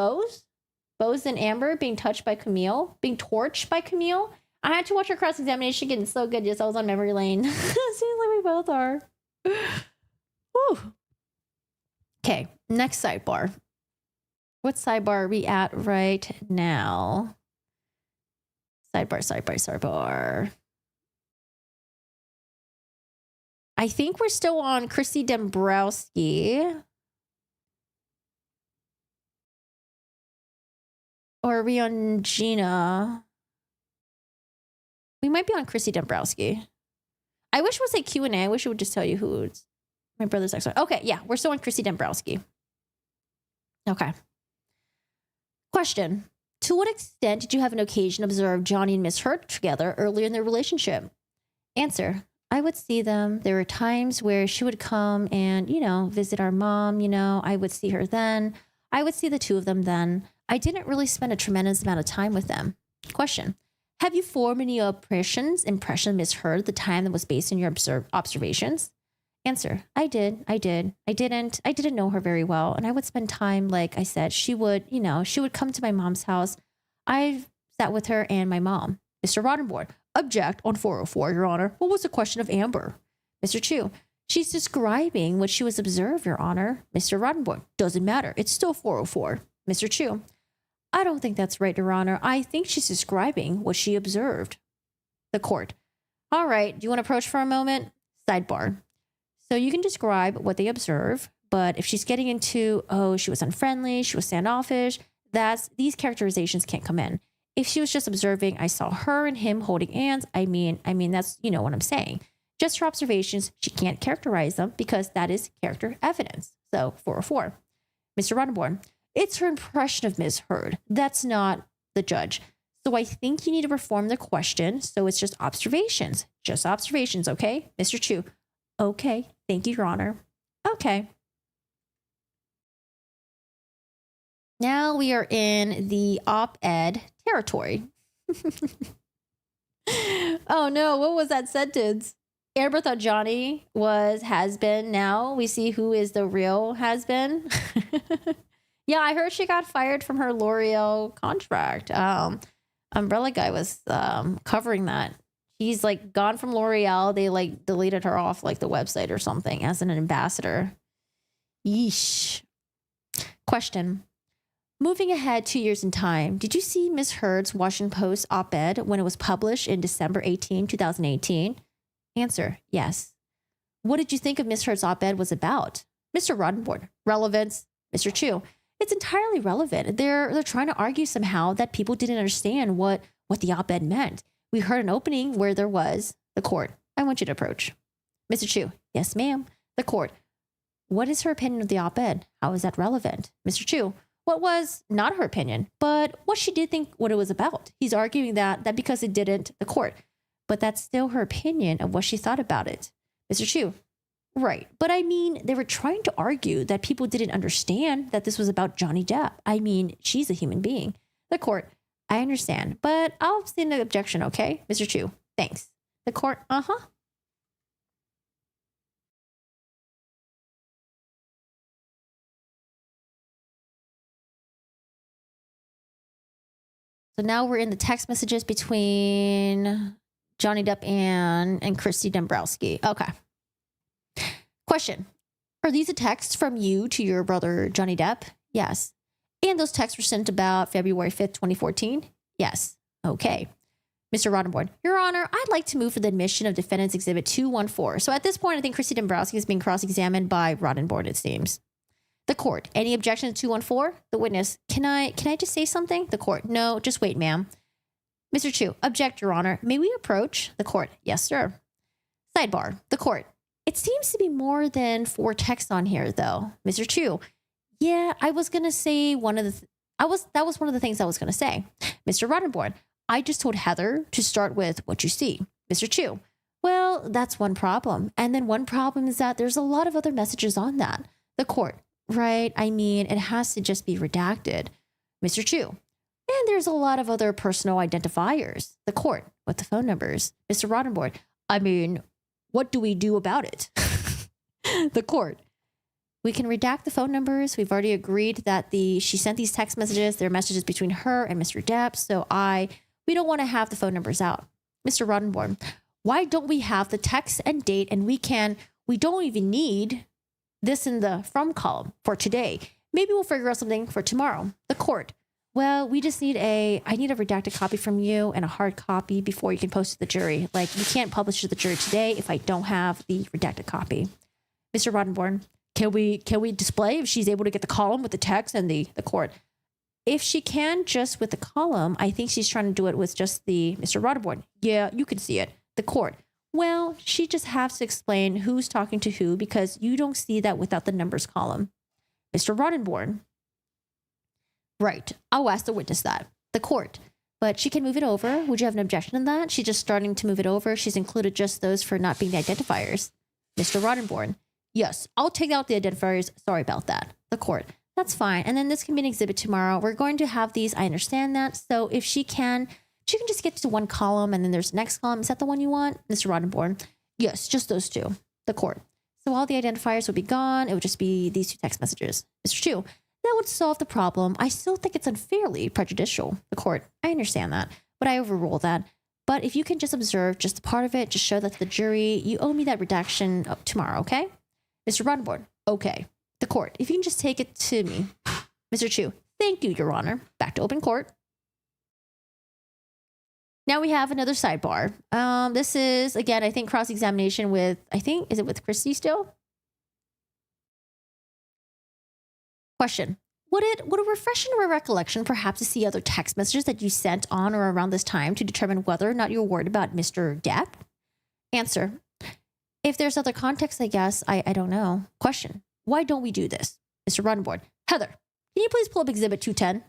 and Amber being torched by Camille. I had to watch her cross-examination getting so good. Yes, I was on memory lane. Seems like we both are. Whew. Okay, next sidebar. What sidebar are we at right now? Sidebar. I think we're still on Christy Dombrowski. Or are we on Gina? We might be on Christy Dombrowski. I wish it was like Q&A. I wish it would just tell you who it's my brother's ex. Okay, yeah, we're still on Christy Dombrowski. Okay. Question. To what extent did you have an occasion to observe Johnny and Miss Hurt together earlier in their relationship? Answer. I would see them. There were times where she would come and, visit our mom. I would see her then. I would see the two of them then. I didn't really spend a tremendous amount of time with them. Question. Have you formed any impression of Miss Hurt at the time that was based on your observations? Answer. I did. I didn't know her very well. And I would spend time, like I said, she would come to my mom's house. I sat with her and my mom. Mr. Rottenborn. Object on 404, Your Honor. What was the question of Amber? Mr. Chu. She's describing what she was observed, Your Honor. Mr. Rottenborn. Doesn't matter. It's still 404. Mr. Chu. I don't think that's right, Your Honor. I think she's describing what she observed. The court. All right. Do you want to approach for a moment? Sidebar. So you can describe what they observe, but if she's getting into, she was unfriendly, she was standoffish, these characterizations can't come in. If she was just observing, I saw her and him holding hands, I mean, that's, what I'm saying. Just her observations, she can't characterize them because that is character evidence. So 404. Mr. Rottenborn. It's her impression of Ms. Hurd. That's not the judge. So I think you need to reform the question. So it's just observations. Just observations, okay? Mr. Chu. Okay. Thank you, Your Honor. Okay. Now we are in the op-ed territory. Oh no, what was that sentence? Amber thought Johnny has been. Now we see who is the real has been. Yeah, I heard she got fired from her L'Oreal contract. Umbrella Guy was covering that. He's like gone from L'Oreal. They like deleted her off like the website or something as an ambassador. Yeesh. Question. Moving ahead 2 years in time, did you see Miss Hurd's Washington Post op-ed when it was published in December 18, 2018? Answer. Yes. What did you think of Miss Hurd's op-ed was about? Mr. Rottenborn. Relevance. Mr. Chu. It's entirely relevant. They're trying to argue somehow that people didn't understand what the op-ed meant. We heard an opening where there was the court. I want you to approach. Mr. Chu. Yes, ma'am. The court. What is her opinion of the op-ed? How is that relevant? Mr. Chu. What was not her opinion, but what she did think what it was about. He's arguing that because it didn't, the court. But that's still her opinion of what she thought about it. Mr. Chu. Right. But I mean, they were trying to argue that people didn't understand that this was about Johnny Depp. I mean, she's a human being. The court. I understand, but I'll send an objection, okay? Mr. Chu. Thanks. The court. Uh-huh. So now we're in the text messages between Johnny Depp and Christy Dombrowski. Okay. Question. Are these a text from you to your brother, Johnny Depp? Yes. And those texts were sent about February 5th, 2014? Yes. Okay. Mr. Roddenborn, Your Honor, I'd like to move for the admission of Defendant's Exhibit 214. So at this point, I think Christy Dombrowski is being cross-examined by Roddenborn, it seems. The court, any objection to 214? The witness, can I just say something? The court, no, just wait, ma'am. Mr. Chu, object, Your Honor. May we approach? The court, yes, sir. Sidebar, the court. It seems to be more than 4 texts on here, though. Mr. Chu, yeah, I was going to say that was one of the things I was going to say. Mr. Roddenborn, I just told Heather to start with what you see. Mr. Chu, well, that's one problem. And then one problem is that there's a lot of other messages on that. The court, right? I mean, it has to just be redacted. Mr. Chu, and there's a lot of other personal identifiers. The court, with the phone numbers. Mr. Roddenborn, I mean, what do we do about it? The court, we can redact the phone numbers. We've already agreed that she sent these text messages. They're messages between her and Mr. Depp. So we don't want to have the phone numbers out. Mr. Roddenborn, why don't we have the text and date, and we don't even need this in the from column for today. Maybe we'll figure out something for tomorrow. The court, well, we just I need a redacted copy from you and a hard copy before you can post to the jury. Like, you can't publish to the jury today if I don't have the redacted copy. Mr. Roddenborn, can we display if she's able to get the column with the text and the court? If she can just with the column, I think she's trying to do it with just the Mr. Roddenborn. Yeah, you can see it. The court, well, she just has to explain who's talking to who because you don't see that without the numbers column. Mr. Roddenborn, right, I'll ask the witness that. The court, but she can move it over. Would you have an objection to that? She's just starting to move it over. She's included just those for not being the identifiers. Mr. Roddenborn, yes, I'll take out the identifiers. Sorry about that. The court, that's fine. And then this can be an exhibit tomorrow. We're going to have these. I understand that. So if she can just get to one column and then there's the next column. Is that the one you want? Mr. Roddenborn, yes, just those two. The court. So all the identifiers will be gone. It would just be these 2 text messages. Mr. Chu, that would solve the problem. I still think it's unfairly prejudicial. The court, I understand that, but I overrule that. But if you can just observe just a part of it, just show that to the jury, you owe me that redaction tomorrow, okay? Mr. Roddenborn, okay. The court, if you can just take it to me. Mr. Chu, thank you, Your Honor. Back to open court. Now we have another sidebar. This is, again, I think cross-examination with, is it with Christy still? Question. Would it refresh your recollection perhaps to see other text messages that you sent on or around this time to determine whether or not you're worried about Mr. Depp? Answer. If there's other context, I guess, I don't know. Question. Why don't we do this? Mr. Roddenborn. Heather, can you please pull up Exhibit 210?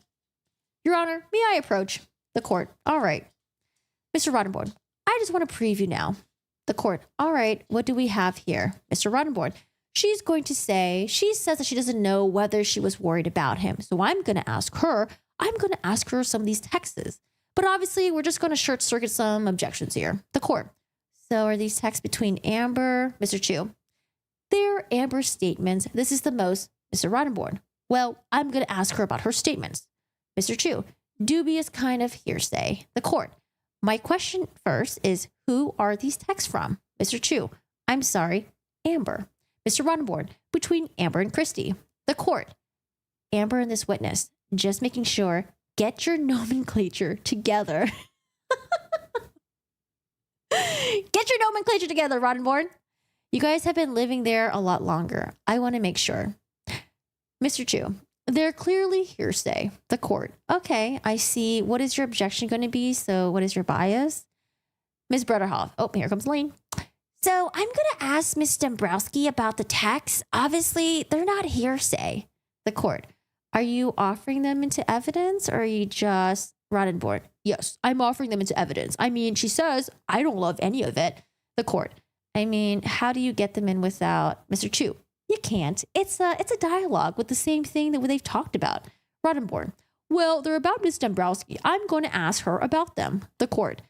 Your Honor, may I approach? The court. All right. Mr. Roddenborn, I just want to preview now. The court. All right. What do we have here? Mr. Roddenborn. She says that she doesn't know whether she was worried about him. So I'm going to ask her some of these texts. But obviously, we're just going to short circuit some objections here. The court. So are these texts between Amber, Mr. Chu? They're Amber's statements. This is the most, Mr. Roddenborn. Well, I'm going to ask her about her statements. Mr. Chu. Dubious kind of hearsay. The court. My question first is, who are these texts from? Mr. Chu. I'm sorry, Amber. Mr. Roddenborn, between Amber and Christy. The court. Amber and this witness. Just making sure. Get your nomenclature together. Get your nomenclature together, Roddenborn. You guys have been living there a lot longer. I want to make sure. Mr. Chu. They're clearly hearsay. The court. Okay, I see. What is your objection going to be? So what is your bias? Ms. Bredehoft. Oh, here comes Elaine. So I'm going to ask Ms. Dombrowski about the texts. Obviously, they're not hearsay. The court. Are you offering them into evidence or are you just Roddenborn? Yes, I'm offering them into evidence. I mean, she says, I don't love any of it. The court. I mean, how do you get them in without Mr. Chu? You can't. It's a dialogue with the same thing that they've talked about. Roddenborn. Well, they're about Ms. Dombrowski. I'm going to ask her about them. The court.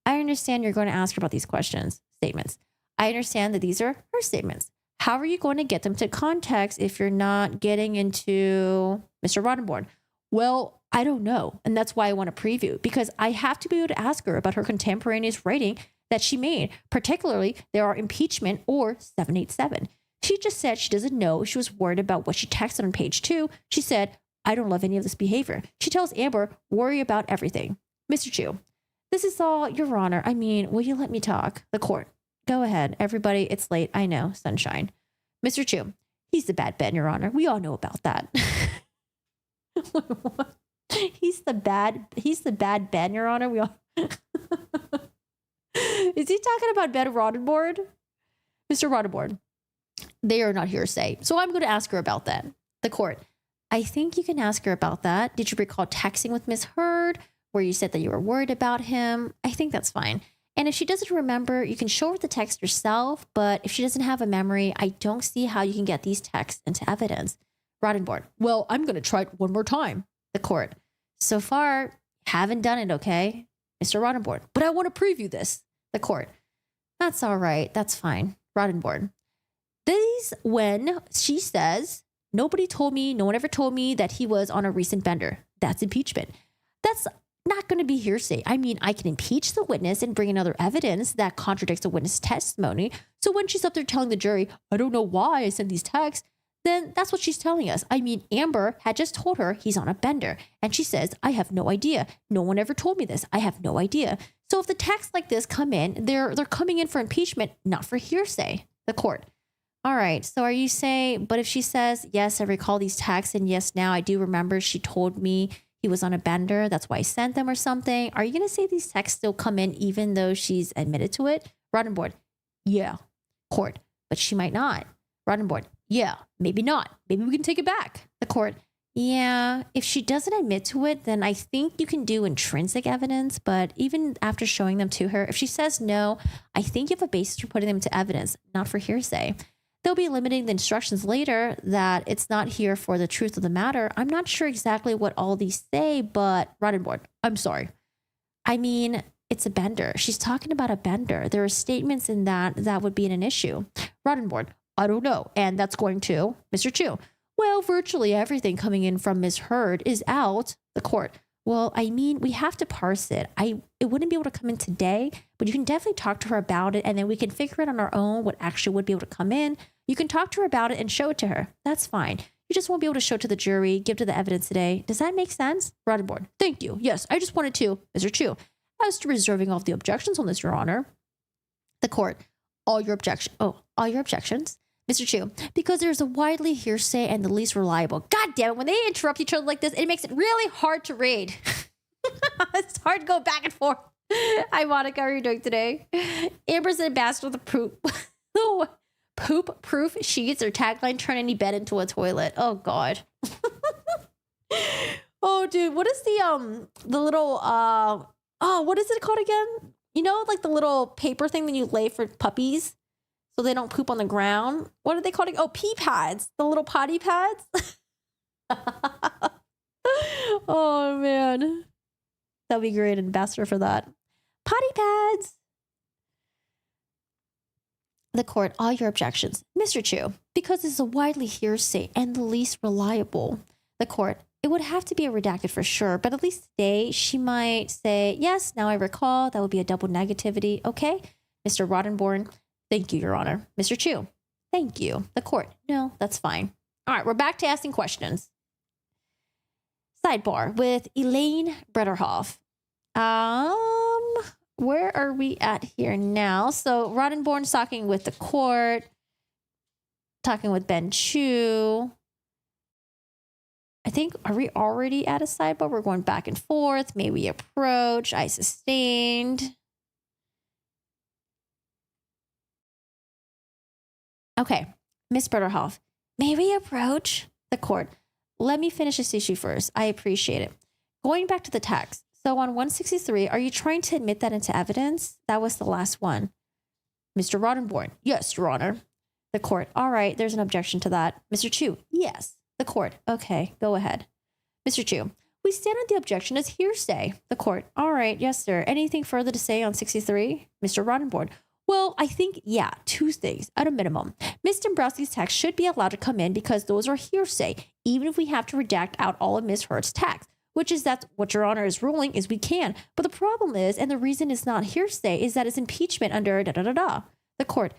I understand you're going to ask her about these statements. I understand that these are her statements. How are you going to get them to context if you're not getting into Mr. Roddenborn? Well, I don't know. And that's why I want to preview, because I have to be able to ask her about her contemporaneous writing that she made. Particularly, there are impeachment or 787. She just said she doesn't know. She was worried about what she texted on page 2. She said, I don't love any of this behavior. She tells Amber, worry about everything. Mr. Chu, this is all, Your Honor. I mean, will you let me talk? The court. Go ahead. Everybody, it's late. I know. Sunshine. Mr. Chu, he's the bad Ben, Your Honor. We all know about that. He's the bad Ben, Your Honor. We all. Is he talking about Ben Roddenborn? Mr. Roddenborn, they are not hearsay. So I'm going to ask her about that. The court. I think you can ask her about that. Did you recall texting with Miss Heard where you said that you were worried about him? I think that's fine. And if she doesn't remember, you can show her the text yourself. But if she doesn't have a memory, I don't see how you can get these texts into evidence. Roddenborn. Well, I'm going to try it one more time. The court. So far, haven't done it, okay? Mr. Roddenborn. But I want to preview this. The court. That's all right. That's fine. Roddenborn. This when she says, nobody told me, no one ever told me that he was on a recent bender. That's impeachment. That's not going to be hearsay. I mean, I can impeach the witness and bring in other evidence that contradicts the witness testimony. So when she's up there telling the jury, I don't know why I sent these texts, then that's what she's telling us. I mean, Amber had just told her he's on a bender. And she says, I have no idea. No one ever told me this. I have no idea. So if the texts like this come in, they're coming in for impeachment, not for hearsay. The court. All right. So are you saying, but if she says, yes, I recall these texts, and yes, now I do remember she told me he was on a bender, that's why I sent them or something. Are you going to say these texts still come in even though she's admitted to it? Roddenborn. Yeah. Court. But she might not. Roddenborn. Yeah, maybe not. Maybe we can take it back. The court. Yeah, if she doesn't admit to it, then I think you can do intrinsic evidence. But even after showing them to her, if she says no, I think you have a basis for putting them to evidence, not for hearsay. They'll be limiting the instructions later that it's not here for the truth of the matter. I'm not sure exactly what all these say, but Roddenborn, I'm sorry. I mean, it's a bender. She's talking about a bender. There are statements in that would be an issue. Roddenborn, I don't know. And that's going to Mr. Chu. Well, virtually everything coming in from Ms. Heard is out. The court. Well, I mean, we have to parse it. It wouldn't be able to come in today, but you can definitely talk to her about it, and then we can figure it on our own what actually would be able to come in. You can talk to her about it and show it to her. That's fine. You just won't be able to show it to the jury, give to the evidence today. Does that make sense? Roddenborn. Thank you. Yes, I just wanted to, Mr. Chu. As to reserving all of the objections on this, Your Honor. The court. All your objections. Mr. Chu, because there's a widely hearsay and the least reliable. God damn it, when they interrupt each other like this, it makes it really hard to read. It's hard to go back and forth. Hi, Monica, how are you doing today? Amber's an ambassador of the poop-proof sheets or tagline, turn any bed into a toilet. Oh, God. Oh, dude, what is the little, what is it called again? You know, like the little paper thing that you lay for puppies so they don't poop on the ground. What are they called? Oh, pee pads. The little potty pads. Oh, man. That'd be great. Ambassador for that. Potty pads. The court, all your objections. Mr. Chu, because it's a widely hearsay and the least reliable. The court, it would have to be a redacted for sure, but at least today she might say, yes, now I recall. That would be a double negativity. Okay. Mr. Roddenborn, thank you, Your Honor. Mr. Chu, thank you. The court, no, that's fine. All right, we're back to asking questions. Sidebar with Elaine Bredehoft. Where are we at here now? So Roddenborn's talking with the court, talking with Ben Chu. I think, are we already at a sidebar? We're going back and forth. May we approach? I sustained. Okay, Miss Bredehoft, may we approach? The court. Let me finish this issue first. I appreciate it. Going back to the text. So on 163, are you trying to admit that into evidence? That was the last one. Mr. Roddenborn. Yes, Your Honor. The court. All right, there's an objection to that. Mr. Chu. Yes. The court. Okay, go ahead. Mr. Chu. We stand on the objection as hearsay. The court. All right, yes, sir. Anything further to say on 63? Mr. Roddenborn. Well, I think, yeah, two things at a minimum. Ms. Dombrowski's text should be allowed to come in because those are hearsay, even if we have to redact out all of Ms. Heard's text. Which is that's what Your Honor is ruling is we can. But the problem is, and the reason it's not hearsay, is that it's impeachment under da-da-da-da. The court,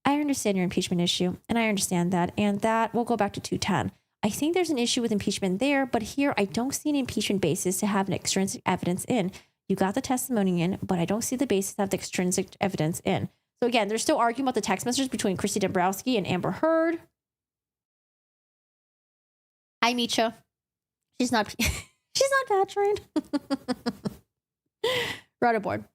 I understand your impeachment issue, and I understand that. And that will go back to 210. I think there's an issue with impeachment there, but here I don't see an impeachment basis to have an extrinsic evidence in. You got the testimony in, but I don't see the basis to have the extrinsic evidence in. So again, they're still arguing about the text messages between Christy Dombrowski and Amber Heard. Hi, Misha. She's not bad trained. Right aboard.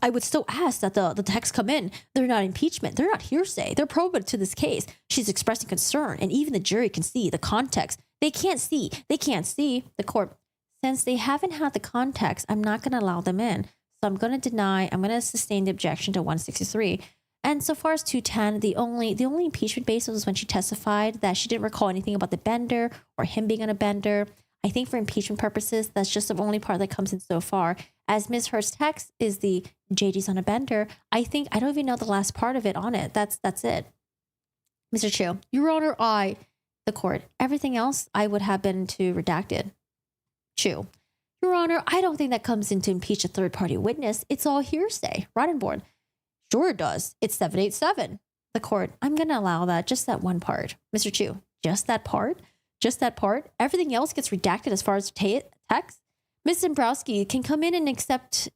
I would still ask that the texts come in. They're not impeachment. They're not hearsay. They're probative to this case. She's expressing concern, and even the jury can see the context. They can't see the court. Since they haven't had the context, I'm not going to allow them in. So I'm going to sustain the objection to 163. And so far as 210, the only impeachment basis was when she testified that she didn't recall anything about the bender or him being on a bender. I think for impeachment purposes, that's just the only part that comes in so far. As Ms. Heard's text is the JD's on a bender, I don't even know the last part of it on it. That's it. Mr. Chu, Your Honor, the court. Everything else I would have been to redacted. Chu, Your Honor, I don't think that comes in to impeach a third-party witness. It's all hearsay. Roddenborn. Sure it does. It's 787. The court, I'm going to allow that, just that one part. Mr. Chu, just that part? Just that part? Everything else gets redacted as far as text? Ms. Dombrowski can come in, except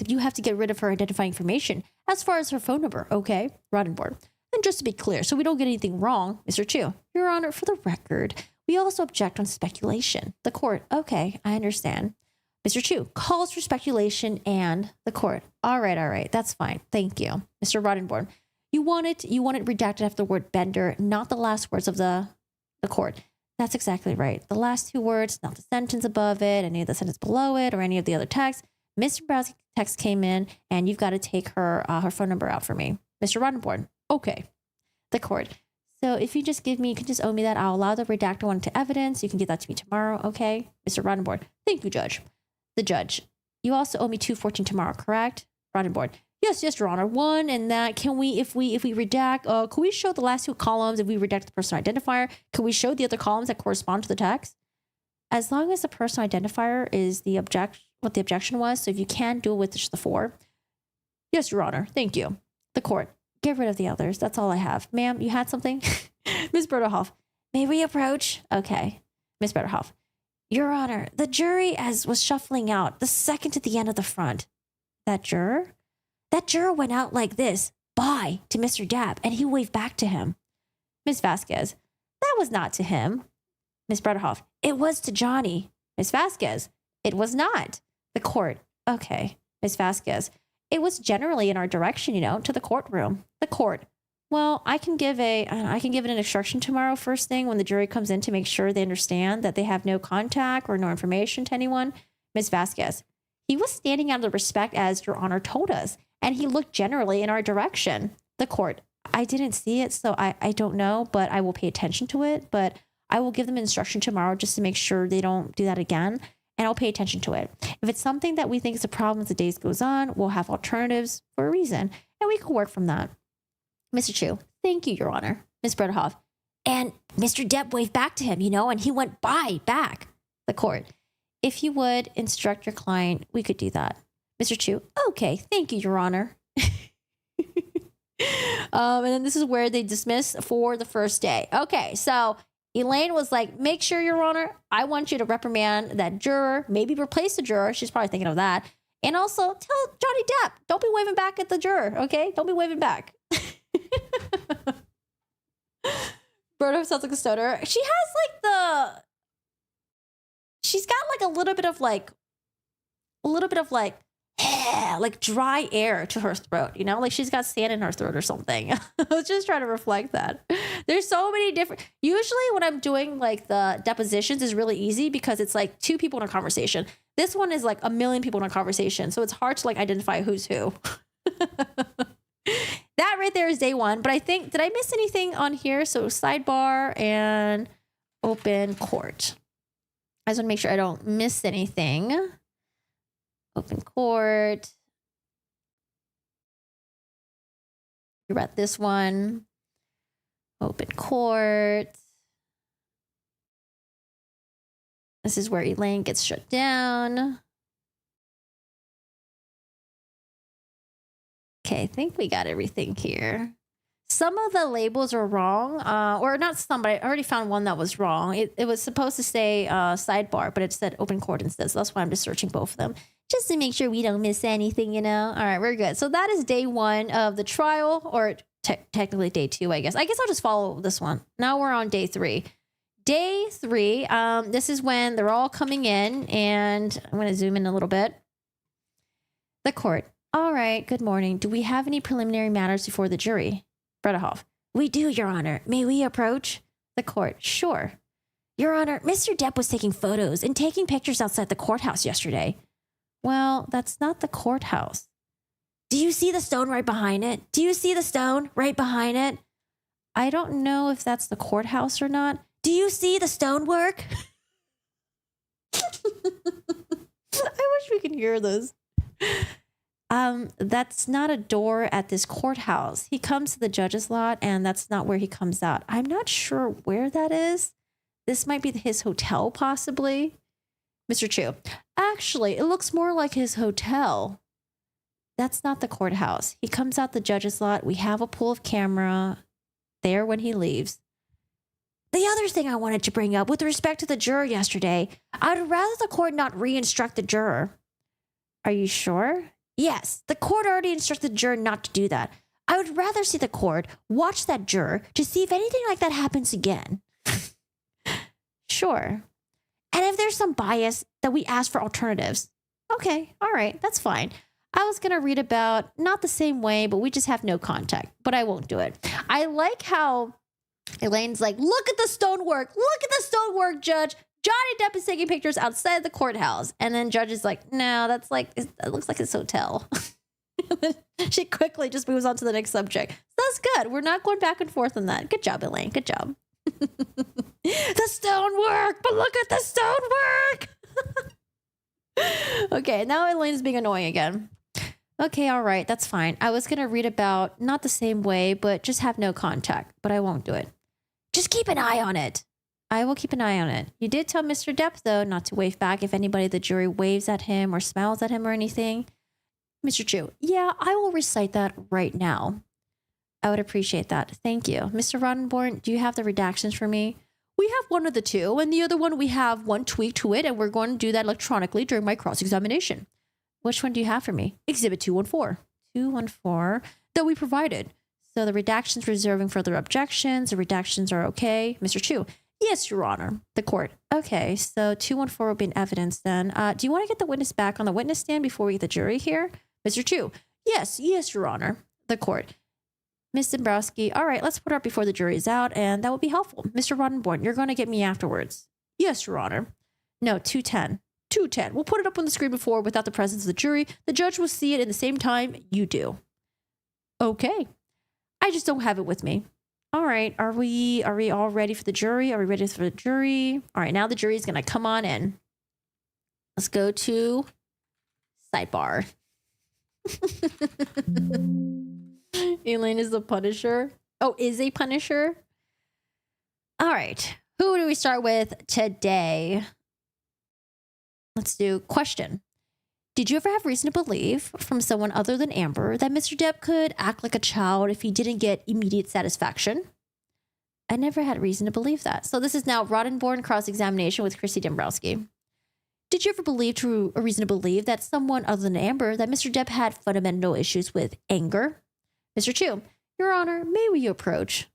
you have to get rid of her identifying information as far as her phone number, okay? Roddenborn. And just to be clear, so we don't get anything wrong, Mr. Chu, Your Honor, for the record, we also object on speculation. The court, okay, I understand. Mr. Chu calls for speculation and the court. All right, that's fine. Thank you. Mr. Roddenborn, you want it redacted after the word bender, not the last words of the court. That's exactly right. The last two words, not the sentence above it, any of the sentence below it, or any of the other text. Mr. Brow's text came in, and you've got to take her phone number out for me. Mr. Roddenborn, okay. The court. So if you can just owe me that. I'll allow the redacted one to evidence. You can give that to me tomorrow, okay? Mr. Roddenborn, thank you, Judge. The judge, you also owe me 214 tomorrow, correct? Roddenborn, yes, Your Honor. One, and that, can we, if we redact, can we show the last two columns if we redact the personal identifier? Can we show the other columns that correspond to the text? As long as the personal identifier is what the objection was, so if you can do it with just the 4. Yes, Your Honor. Thank you. The court, get rid of the others. That's all I have. Ma'am, you had something? Ms. Bredehoft, may we approach? Okay. Ms. Bredehoft, Your Honor, the jury was shuffling out the second to the end of the front. That juror went out like this, bye, to Mr. Dapp, and he waved back to him. Ms. Vasquez, that was not to him. Ms. Bredehoft, it was to Johnny. Ms. Vasquez, it was not. The court, okay. Ms. Vasquez, it was generally in our direction, to the courtroom. The court, well, I can give an instruction tomorrow first thing when the jury comes in to make sure they understand that they have no contact or no information to anyone. Ms. Vasquez, he was standing out of respect as Your Honor told us, and he looked generally in our direction. The court, I didn't see it, so I don't know, but I will pay attention to it. But I will give them instruction tomorrow just to make sure they don't do that again, and I'll pay attention to it. If it's something that we think is a problem as the days goes on, we'll have alternatives for a reason, and we can work from that. Mr. Chu, thank you, Your Honor. Ms. Bredehoft, and Mr. Depp waved back to him, and he went back. The court, if you would instruct your client, we could do that. Mr. Chu, okay, thank you, Your Honor. And then this is where they dismiss for the first day. Okay, so Elaine was like, make sure, Your Honor, I want you to reprimand that juror, maybe replace the juror. She's probably thinking of that. And also tell Johnny Depp, don't be waving back at the juror, okay? Don't be waving back. Brodo sounds like a stoner. She's got like a little bit of dry air to her throat, like she's got sand in her throat or something. I was just trying to reflect that. There's so many different, usually when I'm doing like the depositions is really easy because it's like 2 people in a conversation. This one is like 1 million people in a conversation. So it's hard to like identify who's who. That right there is day 1. But I think, did I miss anything on here? So sidebar and open court. I just want to make sure I don't miss anything. Open court. You're at this one. Open court. This is where Elaine gets shut down. Okay, I think we got everything here. some of the labels are wrong, or not some, but I already found one that was wrong. It was supposed to say sidebar, but it said open court instead. So that's why I'm just searching both of them, just to make sure we don't miss anything, you know? All right, we're good. So that is day 1 of the trial, or technically day 2, I guess. I guess I'll just follow this one. Now we're on day 3. Day 3, this is when they're all coming in, and I'm going to zoom in a little bit. The court. All right, good morning. Do we have any preliminary matters before the jury? Bredehoft. We do, Your Honor. May we approach? The court. Sure. Your Honor, Mr. Depp was taking photos and taking pictures outside the courthouse yesterday. Well, that's not the courthouse. Do you see the stone right behind it? Do you see the stone right behind it? I don't know if that's the courthouse or not. Do you see the stonework? I wish we could hear this. That's not a door at this courthouse. He comes to the judge's lot, and that's not where he comes out. I'm not sure where that is. This might be his hotel, possibly. Mr. Chu. Actually, it looks more like his hotel. That's not the courthouse. He comes out the judge's lot. We have a pool of camera there when he leaves. The other thing I wanted to bring up with respect to the juror yesterday, I'd rather the court not re-instruct the juror. Are you sure? Yes, the court already instructed the juror not to do that. I would rather see the court watch that juror to see if anything like that happens again. Sure. And if there's some bias, that we ask for alternatives. Okay, all right, that's fine. I was going to read about not the same way, but we just have no contact, but I won't do it. I like how Elaine's like, look at the stonework. Look at the stonework, Judge. Johnny Depp is taking pictures outside the courthouse. And then Judge is like, no, that's like, it looks like his hotel. She quickly just moves on to the next subject. So that's good. We're not going back and forth on that. Good job, Elaine. Good job. The stonework, but look at the stonework. Okay, now Elaine's being annoying again. Okay, all right, that's fine. I was going to read about not the same way, but just have no contact, but I won't do it. Just keep an eye on it. I will keep an eye on it. You did tell Mr. Depp, though, not to wave back if anybody at the jury waves at him or smiles at him or anything. Mr. Chu, yeah, I will recite that right now. I would appreciate that. Thank you. Mr. Roddenborn, do you have the redactions for me? We have one of the two, and the other one we have one tweak to it, and we're going to do that electronically during my cross-examination. Which one do you have for me? Exhibit 214. 214 that we provided. So the redactions reserving further objections. The redactions are okay. Mr. Chu. Yes, Your Honor. The court. Okay, so 214 will be in evidence then. Do you want to get the witness back on the witness stand before we get the jury here? Mr. Chu. Yes, Your Honor. The court. Ms. Dombrowski. All right, let's put her up before the jury is out, and that will be helpful. Mr. Roddenborn, you're going to get me afterwards. Yes, Your Honor. No, 210. 210. We'll put it up on the screen before without the presence of the jury. The judge will see it in the same time you do. Okay. I just don't have it with me. All right. Are we all ready for the jury? Are we ready for the jury? All right. Now the jury is going to come on in. Let's go to sidebar. Elaine is the Punisher. Oh, is a Punisher? All right. Who do we start with today? Let's do question. Did you ever have reason to believe from someone other than Amber that Mr. Depp could act like a child if he didn't get immediate satisfaction? I never had reason to believe that. So this is now Roddenborn cross-examination with Chrissy Dombrowski. Did you ever believe to a reason to believe that someone other than Amber that Mr. Depp had fundamental issues with anger? Mr. Chu, Your Honor, may we approach?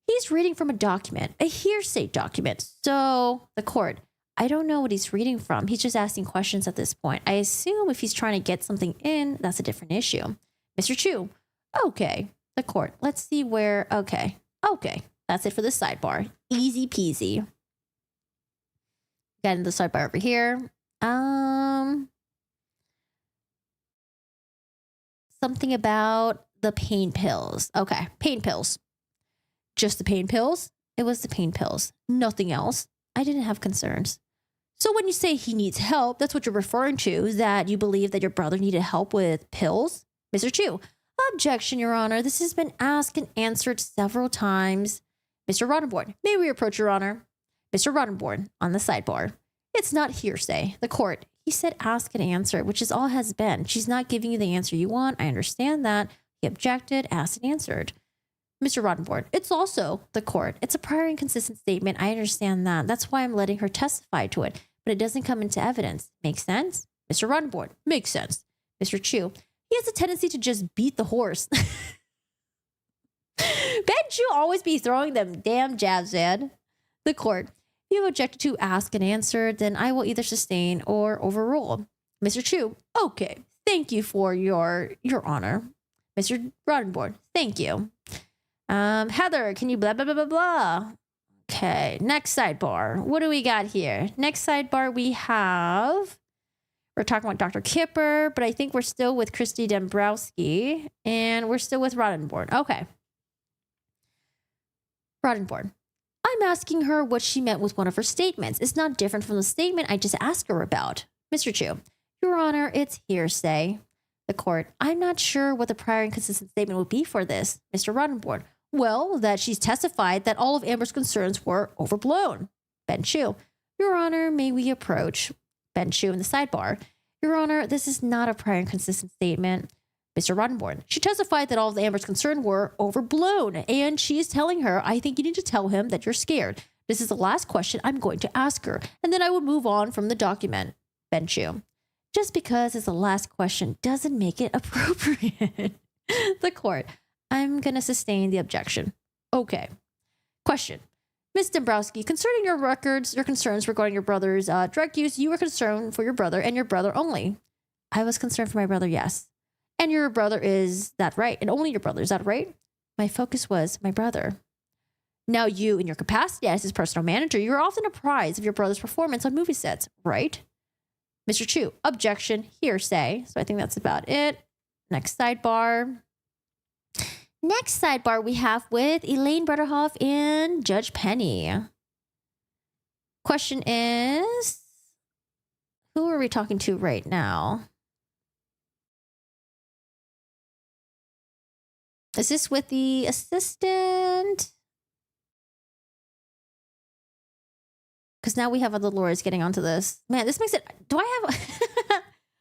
He's reading from a document, a hearsay document. So the court, I don't know what he's reading from. He's just asking questions at this point. I assume if he's trying to get something in, that's a different issue. Mr. Chu, okay. The court, let's see where, okay. That's it for this sidebar. Easy peasy. Got into the sidebar over here. Something about the pain pills. Okay, pain pills. Just the pain pills? It was the pain pills. Nothing else. I didn't have concerns. So when you say he needs help, that's what you're referring to, that you believe that your brother needed help with pills? Mr. Chu, objection, Your Honor. This has been asked and answered several times. Mr. Roddenborn, may we approach, Your Honor? Mr. Roddenborn, on the sidebar. It's not hearsay. The court, he said ask and answer, which is all has been. She's not giving you the answer you want. I understand that. He objected, asked and answered. Mr. Rottenborn, it's also the court. It's a prior inconsistent statement. I understand that. That's why I'm letting her testify to it, but it doesn't come into evidence. Makes sense? Mr. Rottenborn, makes sense. Mr. Chu, he has a tendency to just beat the horse. Ben Chu always be throwing them damn jabs, man. The court, if you have objected to, ask and answer, then I will either sustain or overrule. Mr. Chu, okay. Thank you for your honor. Mr. Rottenborn, thank you. Heather, can you blah, blah, blah, blah, blah? Okay, next sidebar. What do we got here? Next sidebar we have, we're talking about Dr. Kipper, but I think we're still with Christy Dombrowski, and we're still with Rottenborn. Okay. Rottenborn, I'm asking her what she meant with one of her statements. It's not different from the statement I just asked her about. Mr. Chu, Your Honor, it's hearsay. The court, I'm not sure what the prior inconsistent statement would be for this. Mr. Rottenborn, well, that she's testified that all of Amber's concerns were overblown. Ben Chu, Your Honor, may we approach? Ben Chu in the sidebar, Your Honor, this is not a prior inconsistent statement. Mr. Rottenborn, she testified that all of Amber's concerns were overblown, and she is telling her, I think you need to tell him that you're scared. This is the last question I'm going to ask her, and then I would move on from the document. Ben Chu, just because it's the last question doesn't make it appropriate. The court, I'm going to sustain the objection. Okay. Question. Ms. Dombrowski, concerning your records, your concerns regarding your brother's drug use, you were concerned for your brother and your brother only. I was concerned for my brother, yes. And your brother, is that right? And only your brother, is that right? My focus was my brother. Now you, in your capacity as his personal manager, you're often apprised of your brother's performance on movie sets, right? Mr. Chu, objection, hearsay. So I think that's about it. Next sidebar. Next sidebar we have with Elaine Bredehoft and Judge Penny. Question is, who are we talking to right now? Is this with the assistant? Because now we have other lawyers getting onto this. Man, this makes it... Do I have...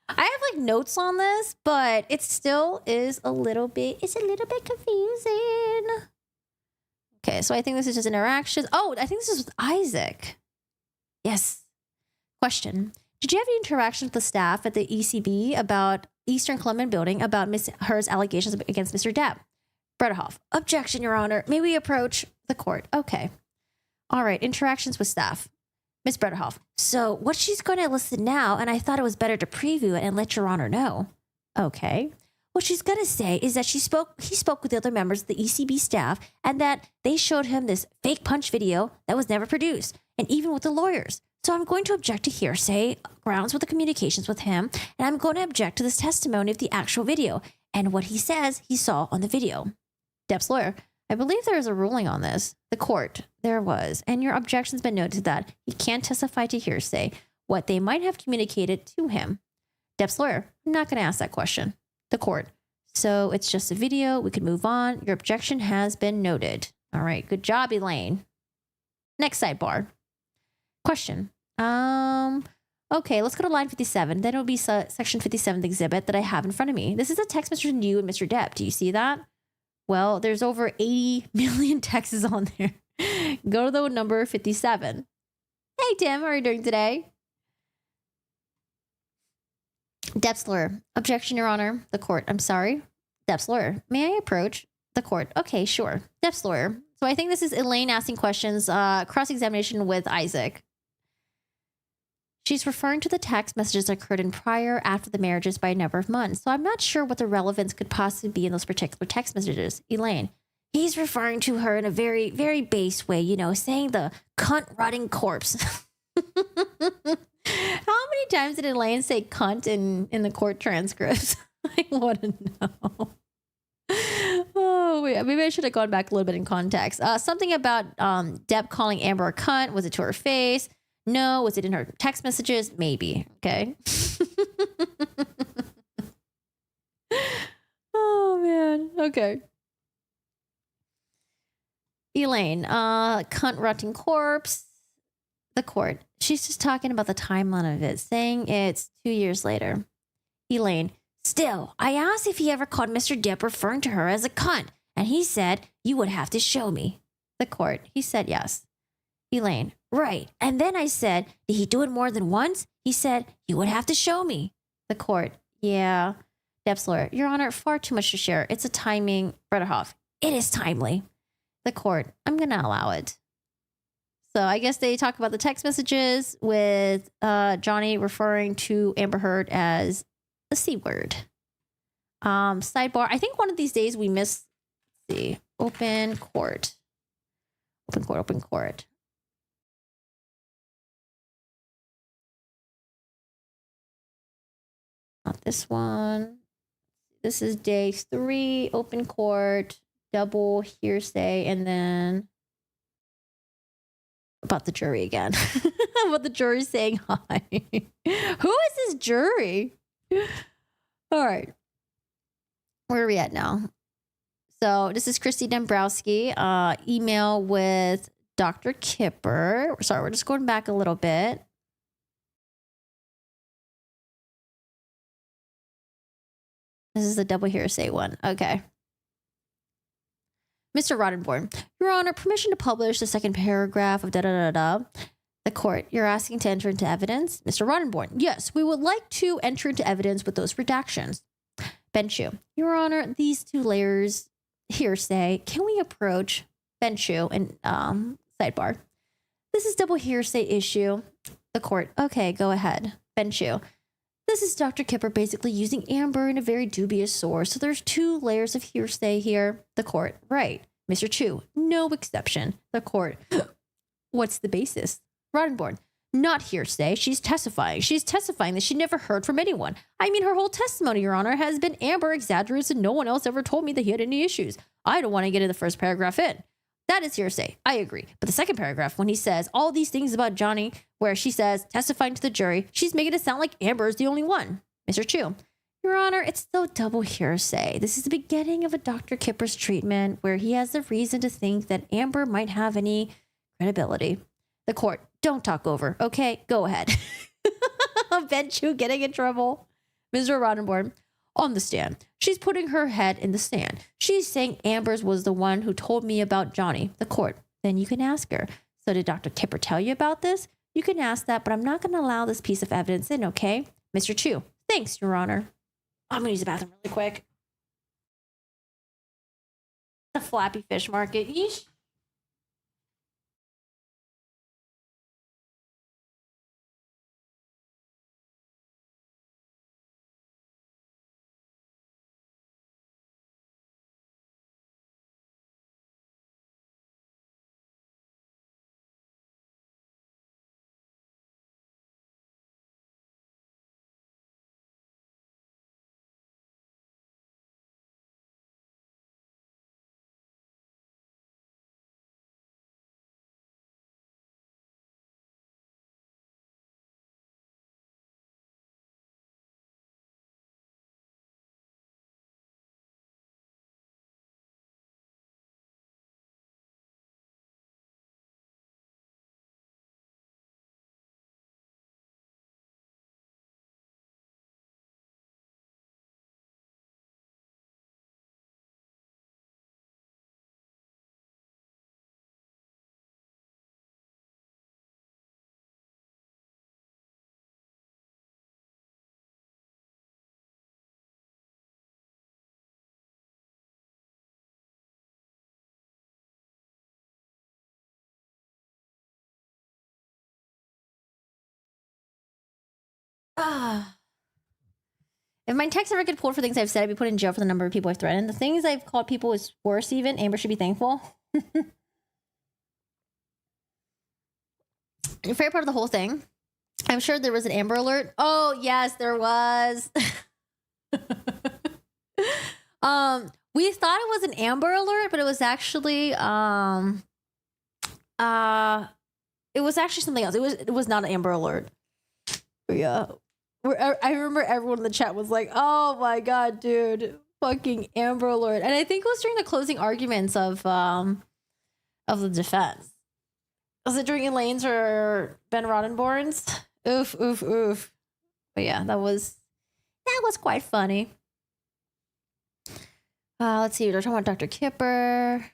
I have like notes on this, but it still is a little bit... It's a little bit confusing. Okay, so I think this is just interactions. Oh, I think this is with Isaac. Yes. Question. Did you have any interaction with the staff at the ECB about Eastern Clement Building about Miss Hur's allegations against Mr. Depp? Bredehoft. Objection, Your Honor. May we approach the court? Okay. All right. Interactions with staff. Miss Bredehoft. So what she's going to elicit now, and I thought it was better to preview it and let Your Honor know. Okay. What she's going to say is that he spoke with the other members of the ECB staff and that they showed him this fake punch video that was never produced, and even with the lawyers. So I'm going to object to hearsay grounds with the communications with him, and I'm going to object to this testimony of the actual video and what he says he saw on the video. Depp's lawyer, I believe there is a ruling on this. The court, there was, and your objection's been noted to that. He can't testify to hearsay, what they might have communicated to him. Depp's lawyer, I'm not going to ask that question. The court, so it's just a video. We could move on. Your objection has been noted. All right, good job, Elaine. Next sidebar. Question. Okay, let's go to line 57. Then it'll be section 57th exhibit that I have in front of me. This is a text message from you and Mr. Depp. Do you see that? Well, there's over 80 million texts on there. Go to the number 57. Hey, Tim, how are you doing today? Depp's lawyer. Objection, Your Honor. The court. I'm sorry. Depp's lawyer. May I approach the court? Okay, sure. Depp's lawyer. So I think this is Elaine asking questions, cross-examination with Isaac. She's referring to the text messages that occurred in prior, after the marriages by a number of months. So I'm not sure what the relevance could possibly be in those particular text messages. Elaine, he's referring to her in a very, very base way, you know, saying the cunt rotting corpse. How many times did Elaine say cunt in the court transcripts? I want to know. Oh, wait, maybe I should have gone back a little bit in context. Something about Depp calling Amber a cunt. Was it to her face? No. Was it in her text messages? Maybe. Okay. Oh, man. Okay. Elaine, cunt rotting corpse. The court. She's just talking about the timeline of it, saying it's 2 years later. Elaine, still, I asked if he ever caught Mr. Depp referring to her as a cunt, And he said, you would have to show me. The court, he said yes. Elaine, right. And then I said, did he do it more than once? He said, you would have to show me. The court, yeah. Depp's lawyer, Your Honor, far too much to share. It's a timing. Bredehoft, it is timely. The court, I'm going to allow it. So I guess they talk about the text messages with Johnny referring to Amber Heard as the C word. Sidebar, I think one of these days we miss the open court. Open court. Not this one. This is day 3, open court, double hearsay, and then about the jury again. About the jury saying hi. Who is this jury? All right. Where are we at now? So this is Christy Dombrowski, email with Dr. Kipper. Sorry, we're just going back a little bit. This is the double hearsay one. Okay. Mr. Roddenborn, Your Honor, permission to publish the second paragraph of da-da-da-da. The court, you're asking to enter into evidence? Mr. Roddenborn, yes, we would like to enter into evidence with those redactions. Benchu, Your Honor, these 2 layers hearsay, can we approach Benchu and sidebar? This is double hearsay issue. The court, okay, go ahead. Benchu, this is Dr. Kipper basically using Amber in a very dubious source. So there's 2 layers of hearsay here. The court, right. Mr. Chu, no exception. The court, what's the basis? Roddenborn, not hearsay. She's testifying. She's testifying that she never heard from anyone. I mean, her whole testimony, Your Honor, has been Amber exaggerates and no one else ever told me that he had any issues. I don't want to get in the first paragraph in. That is hearsay. I agree. But the second paragraph, when he says all these things about Johnny, where she says, testifying to the jury, she's making it sound like Amber is the only one. Mr. Chu, Your Honor, it's still double hearsay. This is the beginning of a Dr. Kipper's treatment where he has the reason to think that Amber might have any credibility. The court, don't talk over. Okay, go ahead. Benchu getting in trouble. Mr. Roddenborn, on the stand. She's putting her head in the sand. She's saying Amber's was the one who told me about Johnny. The court, then you can ask her. So did Dr. Kipper tell you about this? You can ask that, but I'm not going to allow this piece of evidence in, okay? Mr. Chu, thanks, Your Honor. I'm going to use the bathroom really quick. The Flappy Fish Market. Yeesh. Ah. If my texts ever get pulled for things I've said, I'd be put in jail for the number of people I've threatened. The things I've called people is worse even. Amber should be thankful. Your favorite part of the whole thing? I'm sure there was an Amber alert. Oh, yes, there was. We thought it was an Amber alert, but it was actually something else. It was not an Amber alert. But yeah. I remember everyone in the chat was like, oh my God, dude, fucking Amber alert. And I think it was during the closing arguments of the defense. Was it during Elaine's or Ben Roddenborn's? Oof, oof, oof. But yeah, that was quite funny. Let's see. They're talking about Dr. Kipper.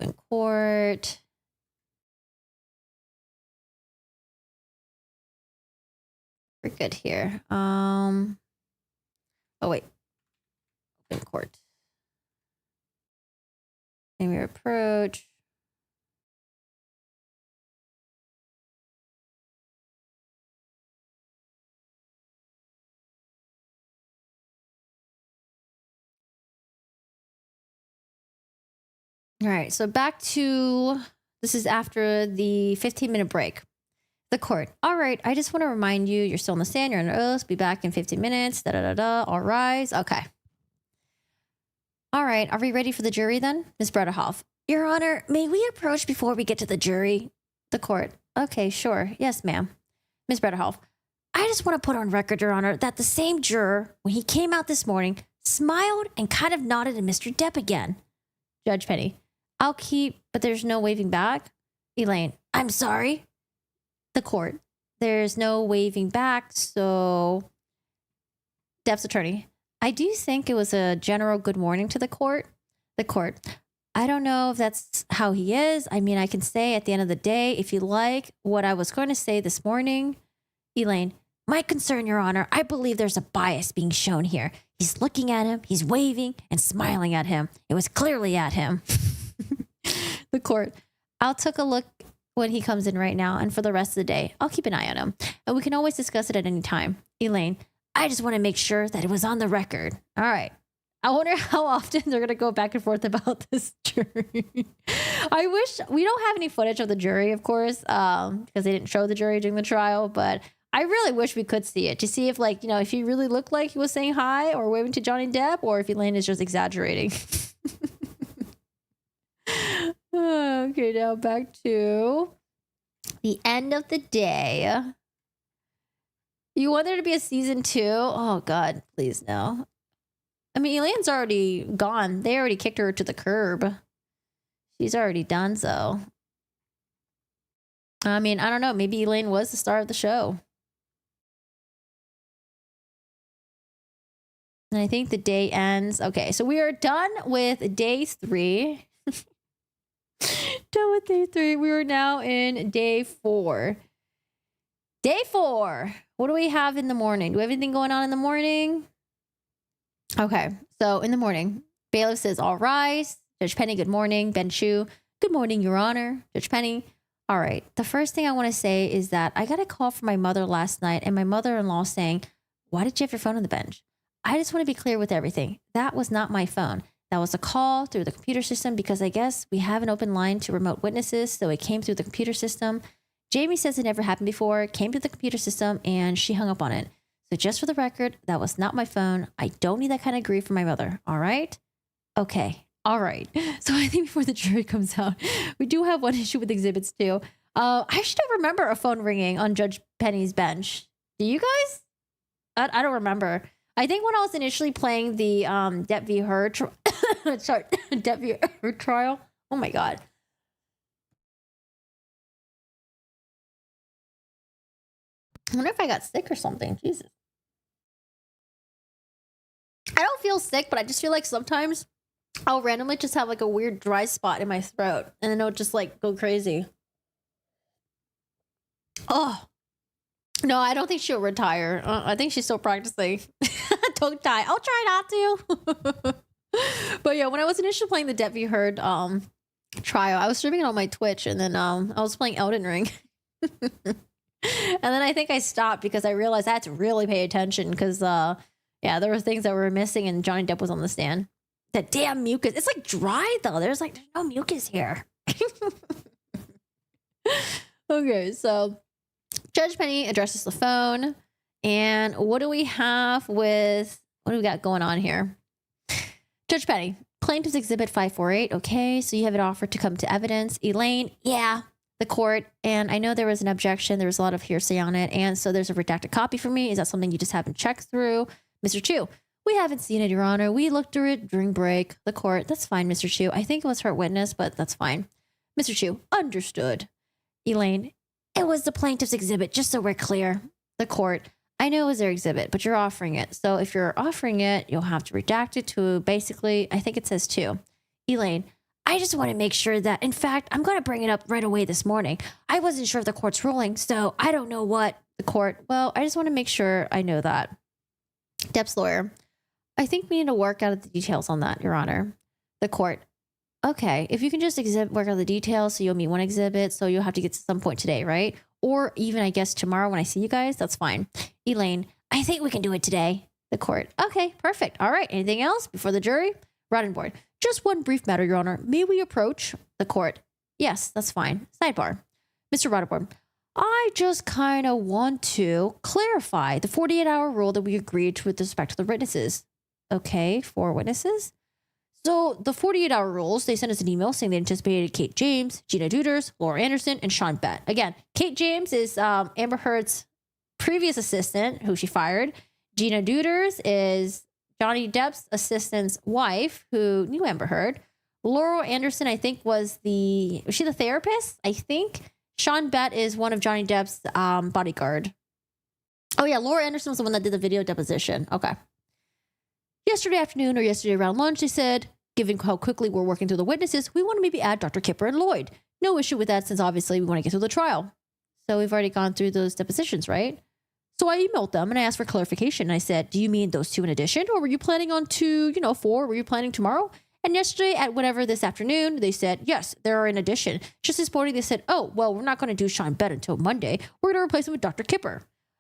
Open court. We're good here. Oh wait. Open court. Name your approach. All right, so back to, this is after the 15-minute break. The court. All right, I just want to remind you, you're still on the stand, you're under oath, be back in 15 minutes, da-da-da-da, all rise. Okay. All right, are we ready for the jury then? Ms. Bredehoft. Your Honor, may we approach before we get to the jury? The court. Okay, sure. Yes, ma'am. Ms. Bredehoft. I just want to put on record, Your Honor, that the same juror, when he came out this morning, smiled and kind of nodded at Mr. Depp again. Judge Penny. I'll keep, but there's no waving back. Elaine. I'm sorry. The court. There's no waving back, so Depp's attorney. I do think it was a general good morning to the court. The court. I don't know if that's how he is. I mean, I can say at the end of the day, if you like, what I was going to say this morning. Elaine. My concern, Your Honor, I believe there's a bias being shown here. He's looking at him, he's waving and smiling at him. It was clearly at him. The court. I'll take a look when he comes in right now, and for the rest of the day, I'll keep an eye on him. And we can always discuss it at any time. Elaine, I just want to make sure that it was on the record. All right. I wonder how often they're going to go back and forth about this jury. I wish, we don't have any footage of the jury, of course, because they didn't show the jury during the trial, but I really wish we could see it to see if, like, you know, if he really looked like he was saying hi or waving to Johnny Depp, or if Elaine is just exaggerating. Okay, now back to the end of the day. You want there to be a season 2? Oh, God, please no. I mean, Elaine's already gone. They already kicked her to the curb. She's already done so. I mean, I don't know. Maybe Elaine was the star of the show. And I think the day ends. Okay, so we are done with day 3. Done with day 3. We are now in day 4. Day 4. What do we have in the morning? Do we have anything going on in the morning? Okay, so in the morning, bailiff says, all rise. Judge Penny, good morning. Ben Chu, good morning, Your Honor. Judge Penny. All right, the first thing I want to say is that I got a call from my mother last night, and my mother-in-law saying, why did you have your phone on the bench? I just want to be clear with everything. That was not my phone. That was a call through the computer system because I guess we have an open line to remote witnesses, so it came through the computer system. Jamie says it never happened before, came through the computer system, and she hung up on it. So just for the record, that was not my phone. I don't need that kind of grief from my mother. All right? Okay. All right. So I think before the jury comes out, we do have one issue with exhibits too. I still remember a phone ringing on Judge Penny's bench. Do you guys? I don't remember. I think when I was initially playing the Depp v. Heard Depp v. Heard trial. Oh my God. I wonder if I got sick or something. Jesus. I don't feel sick, but I just feel like sometimes I'll randomly just have like a weird dry spot in my throat, and then it'll just like go crazy. Oh. No, I don't think she'll retire. I think she's still practicing. Don't die. I'll try not to. But yeah, when I was initially playing the Depp v. Heard trial, I was streaming it on my Twitch, and then I was playing Elden Ring. And then I think I stopped because I realized I had to really pay attention because, yeah, there were things that were missing and Johnny Depp was on the stand. That damn mucus. It's like dry, though. There's no mucus here. Okay, so Judge Penny addresses the phone. And what do we have with, what do we got going on here? Judge Penny, plaintiff's exhibit 548. Okay, so you have it offered to come to evidence. Elaine, yeah. The court, and I know there was an objection. There was a lot of hearsay on it, and so there's a redacted copy for me. Is that something you just haven't checked through? Mr. Chu, we haven't seen it, Your Honor. We looked through it during break. The court, that's fine, Mr. Chu. I think it was her witness, but that's fine. Mr. Chu, understood. Elaine, it was the plaintiff's exhibit, just so we're clear. The court, I know it was their exhibit, but you're offering it. So if you're offering it, you'll have to redact it to basically, I think it says 2. Elaine, I just want to make sure that, in fact, I'm going to bring it up right away this morning. I wasn't sure of the court's ruling, so I don't know what the court, well, I just want to make sure I know that. Depp's lawyer, I think we need to work out the details on that, Your Honor. The court, okay, if you can just work out the details, so you'll meet one exhibit, so you'll have to get to some point today, right? Or even, I guess, tomorrow when I see you guys, that's fine. Elaine, I think we can do it today. The court, okay, perfect. All right, anything else before the jury? Roddenborn, just one brief matter, Your Honor. May we approach? The court, yes, that's fine. Sidebar. Mr. Roddenborn, I just kind of want to clarify the 48-hour rule that we agreed to with respect to the witnesses. Okay, 4 witnesses. So the 48-hour rules, they sent us an email saying they anticipated Kate James, Gina Duders, Laura Anderson, and Sean Bett. Again, Kate James is Amber Heard's previous assistant, who she fired. Gina Duders is Johnny Depp's assistant's wife, who knew Amber Heard. Laura Anderson, I think, was she the therapist? I think. Sean Bett is one of Johnny Depp's bodyguard. Oh yeah, Laura Anderson was the one that did the video deposition. Okay. Yesterday afternoon or yesterday around lunch, they said, given how quickly we're working through the witnesses, we want to maybe add Dr. Kipper and Lloyd. No issue with that since obviously we want to get through the trial. So we've already gone through those depositions, right? So I emailed them and I asked for clarification. I said, do you mean those 2 in addition? Or were you planning on 2, 4? Were you planning tomorrow? And yesterday at whatever this afternoon, they said, yes, there are in addition. Just this morning, they said, oh, well, we're not going to do Sean Bett until Monday. We're going to replace him with Dr. Kipper.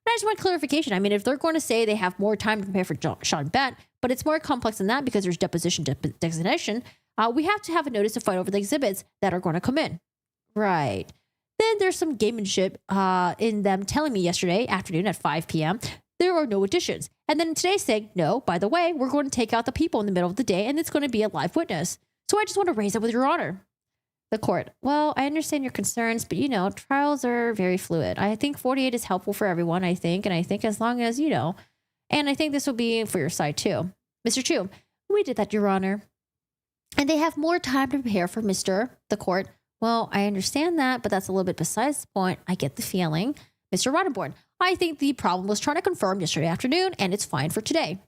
And I just want clarification. I mean, if they're going to say they have more time to prepare for Sean Bett, but it's more complex than that because there's deposition designation, we have to have a notice to fight over the exhibits that are going to come in. Right. Then there's some gamemanship in them telling me yesterday afternoon at 5 p.m. there are no additions. And then today saying, no, by the way, we're going to take out the people in the middle of the day and it's going to be a live witness. So I just want to raise it with Your Honor. The court, well, I understand your concerns, but trials are very fluid. I think 48 is helpful for everyone, I think. And I think as long as, and I think this will be for your side too. Mr. Chu, we did that, Your Honor. And they have more time to prepare for the court. Well, I understand that, but that's a little bit besides the point. I get the feeling. Mr. Roddenborn, I think the problem was trying to confirm yesterday afternoon, and it's fine for today.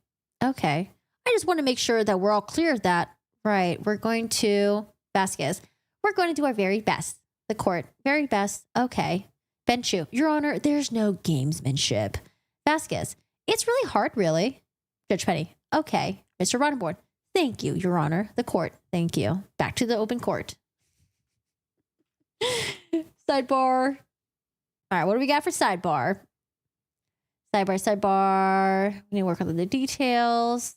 Okay. I just want to make sure that we're all clear of that. Right. We're going to, Vasquez, we're going to do our very best. The court, very best. Okay. Benchu, Your Honor, there's no gamesmanship. Vasquez, it's really hard, really. Judge Penny, okay. Mr. Roddenborn, thank you, Your Honor. The court, thank you. Back to the open court. Sidebar. All right, what do we got for sidebar? Sidebar. We need to work on the details.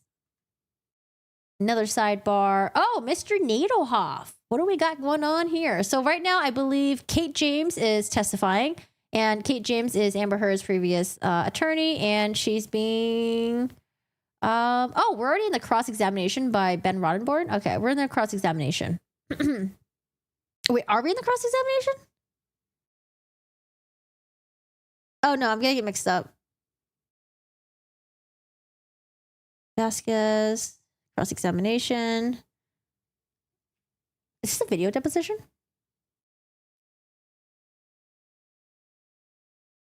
Another sidebar. Oh, Mr. Nadelhoff. What do we got going on here? So right now, I believe Kate James is testifying. And Kate James is Amber Heard's previous attorney. And she's being... we're already in the cross-examination by Ben Roddenborn. Okay, we're in the cross-examination. Wait, are we in the cross-examination? Oh, no, I'm going to get mixed up. Vasquez, cross-examination. Is this a video deposition?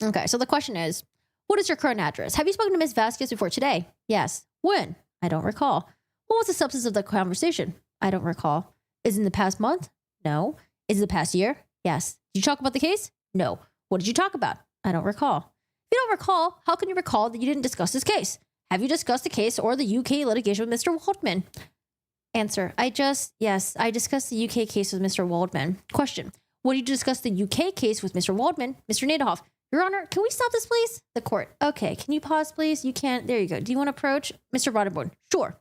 Okay, so the question is, what is your current address? Have you spoken to Ms. Vasquez before today? Yes. When? I don't recall. What was the substance of the conversation? I don't recall. Is it in the past month? No. Is it the past year? Yes. Did you talk about the case? No. What did you talk about? I don't recall. If you don't recall, how can you recall that you didn't discuss this case? Have you discussed the case or the UK litigation with Mr. Waldman? Answer. Yes, I discussed the UK case with Mr. Waldman. Question. What did you discuss the UK case with Mr. Waldman? Mr. Nadelhoff. Your Honor, can we stop this, please? The court. Okay, can you pause, please? You can't. There you go. Do you want to approach? Mr. Roddenborn. Sure.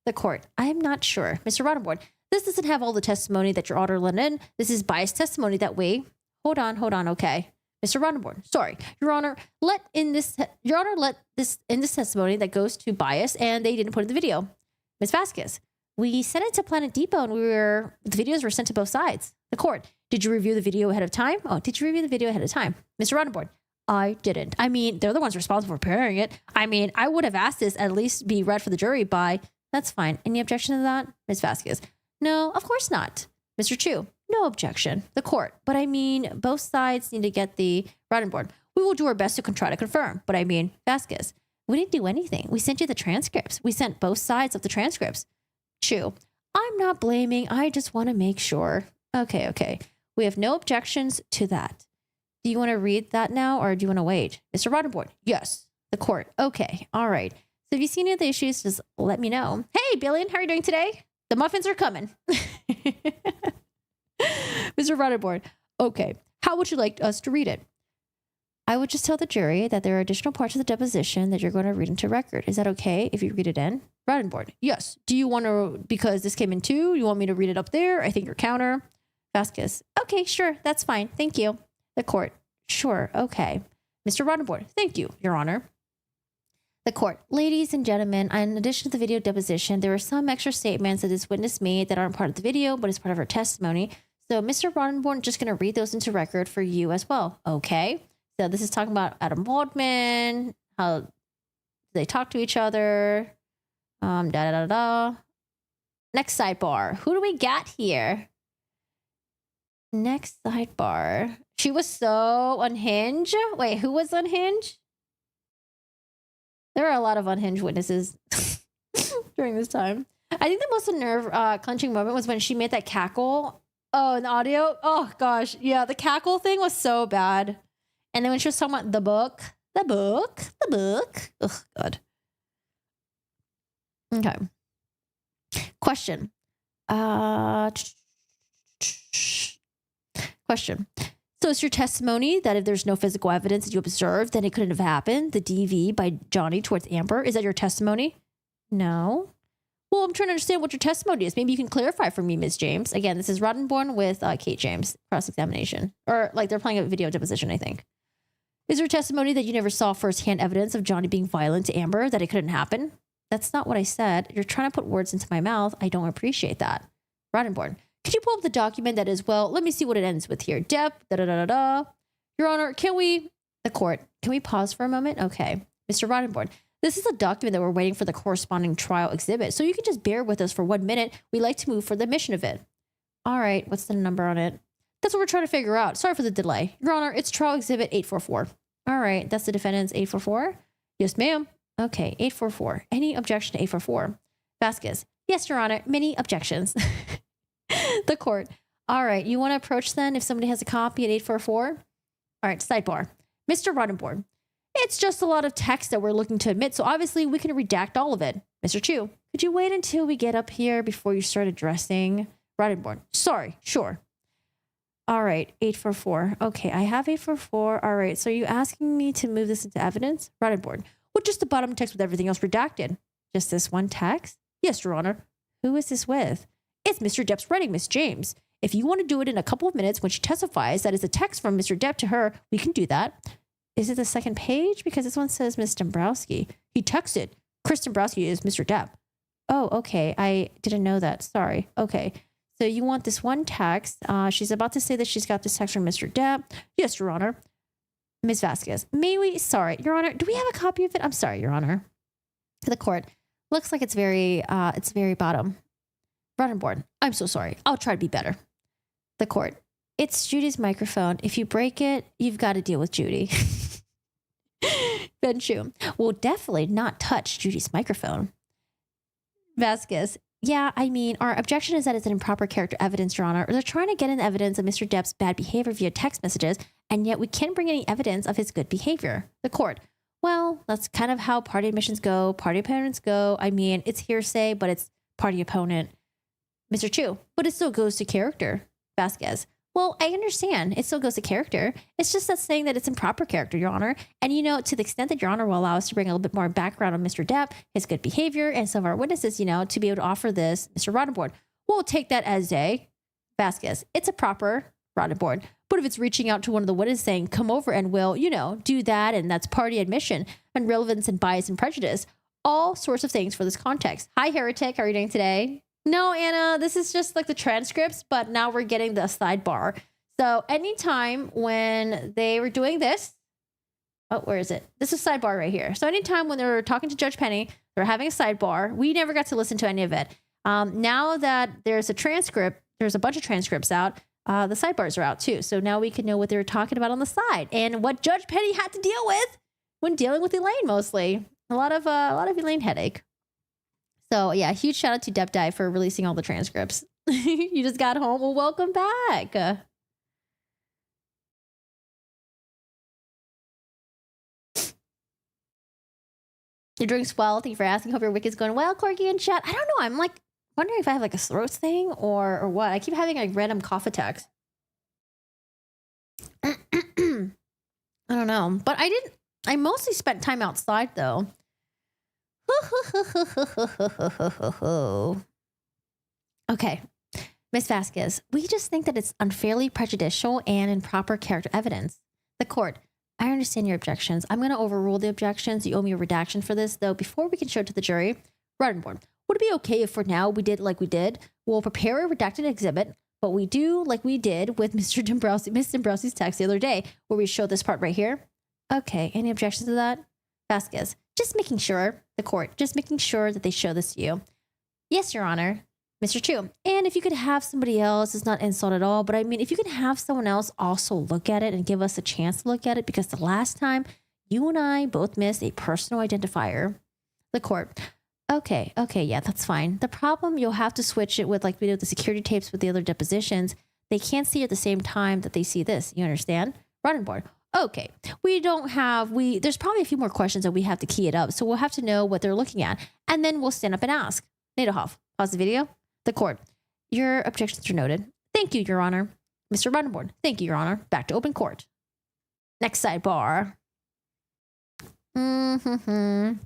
The court. I am not sure. Mr. Roddenborn. This doesn't have all the testimony that your Honor let in. This is biased testimony that way. Hold on. Okay. Mr. Roddenborn. Sorry. Your Honor, let this in this testimony that goes to bias and they didn't put it in the video. Ms. Vasquez. We sent it to Planet Depot and the videos were sent to both sides. The court. Did you review the video ahead of time? Oh, did you review the video ahead of time? Mr. Roddenborn. I didn't. I mean, they're the ones responsible for preparing it. I mean, I would have asked this at least be read for the jury by, that's fine. Any objection to that? Ms. Vasquez. No, of course not. Mr. Chu. No objection. The court. But I mean, both sides need to get the Roddenborn. We will do our best to try to confirm. But I mean, Vasquez, we didn't do anything. We sent you the transcripts. We sent both sides of the transcripts. Chu, I'm not blaming. I just want to make sure. Okay. We have no objections to that. Do you want to read that now or do you want to wait? Mr. Rottenborn, yes. The court, okay. All right. So if you see any of the issues, just let me know. Hey, Billion, how are you doing today? The muffins are coming. Mr. Rottenborn, okay. How would you like us to read it? I would just tell the jury that there are additional parts of the deposition that you're going to read into record. Is that okay if you read it in? Rottenborn, yes. Do you want to, because this came in two, you want me to read it up there? I think your counter. Vasquez, okay, sure. That's fine. Thank you. The court, sure. Okay. Mr. Rottenborn, thank you, Your Honor. The court, ladies and gentlemen, in addition to the video deposition, there are some extra statements that this witness made that aren't part of the video, but is part of her testimony. So Mr. Rottenborn just going to read those into record for you as well. Okay. So this is talking about Adam Waldman, how they talk to each other. Next sidebar. Who do we got here? Next sidebar. She was so unhinged. Wait, who was unhinged? There are a lot of unhinged witnesses during this time. I think the most nerve-clenching moment was when she made that cackle. Oh, in the audio? Oh, gosh. Yeah, the cackle thing was so bad. And then when she was talking about the book. Oh, God. Okay. Question. Question. So it's your testimony that if there's no physical evidence that you observed, then it couldn't have happened? The DV by Johnny towards Amber. Is that your testimony? No. Well, I'm trying to understand what your testimony is. Maybe you can clarify for me, Ms. James. Again, this is Rottenborn with Kate James, cross-examination. Or like they're playing a video deposition, I think. Is your testimony that you never saw firsthand evidence of Johnny being violent to Amber, that it couldn't happen? That's not what I said. You're trying to put words into my mouth. I don't appreciate that. Rottenborn. Could you pull up the document that is, well, let me see what it ends with here. Dep, Your Honor, the court, can we pause for a moment? Okay. Mr. Rottenborn, this is a document that we're waiting for the corresponding trial exhibit. So you can just bear with us for 1 minute. We like to move for the admission of it. All right. What's the number on it? That's what we're trying to figure out. Sorry for the delay. Your Honor, it's trial exhibit 844. All right. That's the defendant's 844? Yes, ma'am. Okay. 844. Any objection to 844? Vasquez. Yes, Your Honor. Many objections. The court. All right. You want to approach then if somebody has a copy at 844? All right. Sidebar. Mr. Rottenborn. It's just a lot of text that we're looking to admit, so obviously we can redact all of it. Mr. Chu, could you wait until we get up here before you start addressing Rottenborn? Sorry. Sure. All right. 844. Okay. I have 844. All right. So are you asking me to move this into evidence? Rottenborn. Well, just the bottom text with everything else redacted. Just this one text? Yes, Your Honor. Who is this with? It's Mr. Depp's writing, Miss James. If you want to do it in a couple of minutes when she testifies that is a text from Mr. Depp to her, we can do that. Is it the second page? Because this one says Miss Dombrowski. He texted. Chris Dombrowski is Mr. Depp. Oh, okay. I didn't know that. Sorry. Okay. So you want this one text. She's about to say that she's got this text from Mr. Depp. Yes, Your Honor. Ms. Vasquez. May we? Sorry, Your Honor. Do we have a copy of it? I'm sorry, Your Honor. The court. Looks like it's very bottom. Rottenborn, I'm so sorry. I'll try to be better. The court. It's Judy's microphone. If you break it, you've got to deal with Judy. Ben Chu. We'll definitely not touch Judy's microphone. Vasquez. Yeah, I mean, our objection is that it's an improper character evidence, Your Honor. They're trying to get in evidence of Mr. Depp's bad behavior via text messages, and yet we can't bring any evidence of his good behavior. The court. Well, that's kind of how party admissions go. Party opponents go. I mean, it's hearsay, but it's party opponent. Mr. Chu, but it still goes to character. Vasquez. Well, I understand. It still goes to character. It's just that saying that it's improper character, Your Honor. And, to the extent that Your Honor will allow us to bring a little bit more background on Mr. Depp, his good behavior, and some of our witnesses, to be able to offer this, Mr. Rottenborn, we'll take that as a Vasquez. It's a proper Rottenborn. But if it's reaching out to one of the witnesses saying, come over and we'll, do that, and that's party admission and relevance and bias and prejudice, all sorts of things for this context. Hi, Heretic. How are you doing today? No, Anna, this is just like the transcripts, but now we're getting the sidebar. So anytime when they were doing this, where is it? This is sidebar right here. So anytime when they were talking to Judge Penny, they're having a sidebar. We never got to listen to any of it. Now that there's a transcript, there's a bunch of transcripts out. the sidebars are out too. So now we can know what they were talking about on the side and what Judge Penny had to deal with when dealing with Elaine mostly. A lot of Elaine headache. So yeah, huge shout out to Dep Dive for releasing all the transcripts. You just got home. Well, welcome back. You're doing swell. Thank you for asking. Hope your week is going well, Corgi and chat. I don't know. I'm like wondering if I have like a throat thing or what. I keep having like random cough attacks. I don't know. But I mostly spent time outside though. Okay. Miss Vasquez, we just think that it's unfairly prejudicial and improper character evidence. The court, I understand your objections. I'm going to overrule the objections. You owe me a redaction for this, though. Before we can show it to the jury, Roddenborn, would it be okay if for now we did like we did? We'll prepare a redacted exhibit, but we do like we did with Miss Dombrowski's text the other day, where we show this part right here. Okay, any objections to that? Vasquez, just making sure, the court, just making sure that they show this to you. Yes, Your Honor. Mr. Chu, and if you could have somebody else, it's not insult at all, but I mean, if you could have someone else also look at it and give us a chance to look at it, because the last time you and I both missed a personal identifier. The court, okay, yeah, that's fine. The problem, you'll have to switch it with like we did with the security tapes with the other depositions. They can't see at the same time that they see this. You understand? Roddenborn, okay, there's probably a few more questions that we have to key it up, so we'll have to know what they're looking at, and then we'll stand up and ask. Bredehoft, pause the video. The court, your objections are noted. Thank you, Your Honor. Mr. Roddenborn, thank you, Your Honor. Back to open court. Next sidebar. All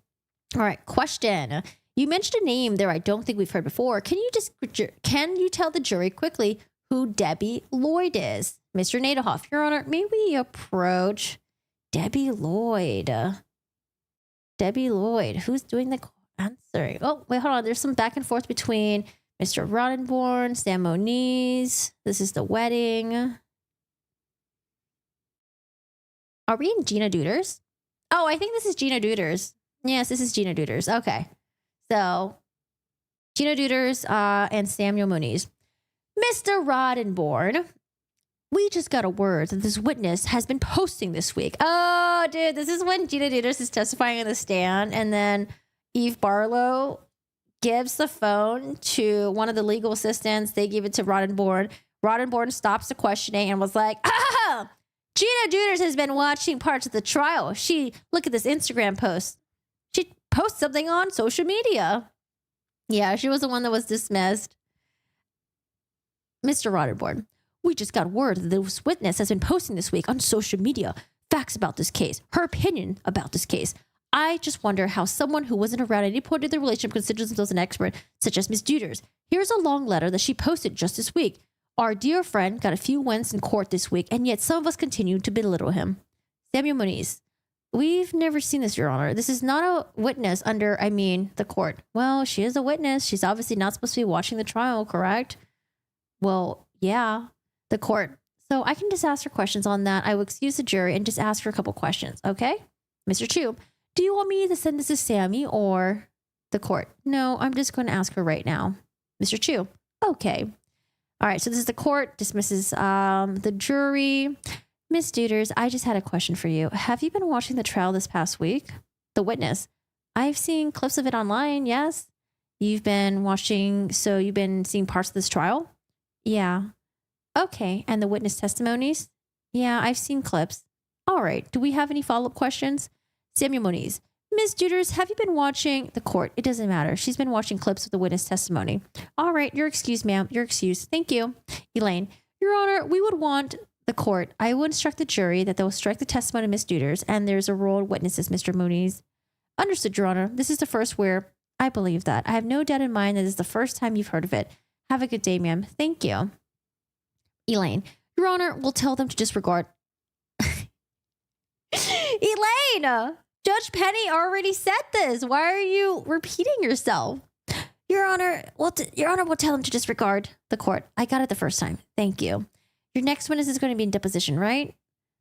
right, question. You mentioned a name there I don't think we've heard before. Can you tell the jury quickly who Debbie Lloyd is? Mr. Bredehoft, Your Honor, may we approach Debbie Lloyd? Debbie Lloyd, who's doing the answering? Oh, wait, hold on. There's some back and forth between Mr. Roddenborn, Sam Moniz. This is the wedding. Are we in Gina Duders? Oh, I think this is Gina Duders. Yes, this is Gina Duders. Okay. So, Gina Duders and Samuel Moniz. Mr. Roddenborn, we just got a word that this witness has been posting this week. Oh, dude, this is when Gina Duders is testifying in the stand, and then Eve Barlow gives the phone to one of the legal assistants. They give it to Roddenborn. Roddenborn stops the questioning and was like, Gina Duders has been watching parts of the trial. Look at this Instagram post. She posts something on social media. Yeah, she was the one that was dismissed. Mr. Roddenborn, we just got word that this witness has been posting this week on social media facts about this case, her opinion about this case. I just wonder how someone who wasn't around at any point in the relationship considers themselves an expert, such as Ms. Duders. Here's a long letter that she posted just this week. Our dear friend got a few wins in court this week, and yet some of us continue to belittle him. Samuel Moniz, we've never seen this, Your Honor. This is not a witness under, the court. Well, she is a witness. She's obviously not supposed to be watching the trial, correct? Well, yeah, the court. So I can just ask her questions on that. I will excuse the jury and just ask her a couple questions, okay? Mr. Chu, do you want me to send this to Sammy or the court? No, I'm just going to ask her right now. Mr. Chu, okay. All right, so this is the court, dismisses the jury. Miss Duders, I just had a question for you. Have you been watching the trial this past week? The witness, I've seen clips of it online, yes. You've been seeing parts of this trial? Yeah. Okay, and the witness testimonies? Yeah, I've seen clips. All right, do we have any follow-up questions? Samuel Moniz, Ms. Duders, have you been watching the court? It doesn't matter. She's been watching clips of the witness testimony. All right, you're excused, ma'am. You're excused. Thank you. Elaine, Your Honor, we would want the court. I will instruct the jury that they'll strike the testimony of Ms. Duders, and there's a role of witnesses, Mr. Moniz. Understood, Your Honor. This is the first where I believe that. I have no doubt in mind that this is the first time you've heard of it. Have a good day, ma'am. Thank you. Elaine, Your Honor, we'll tell them to disregard. Elaine! Judge Penny already said this. Why are you repeating yourself? Your Honor, we'll tell him to disregard the court. I got it the first time. Thank you. Your next witness is going to be in deposition, right?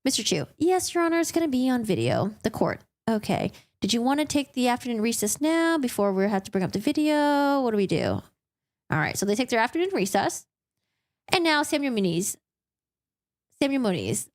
Mr. Chu, yes, Your Honor, it's going to be on video. The court. Okay. Did you want to take the afternoon recess now before we have to bring up the video? What do we do? All right. So they take their afternoon recess. And now Samuel Moniz. Samuel Moniz.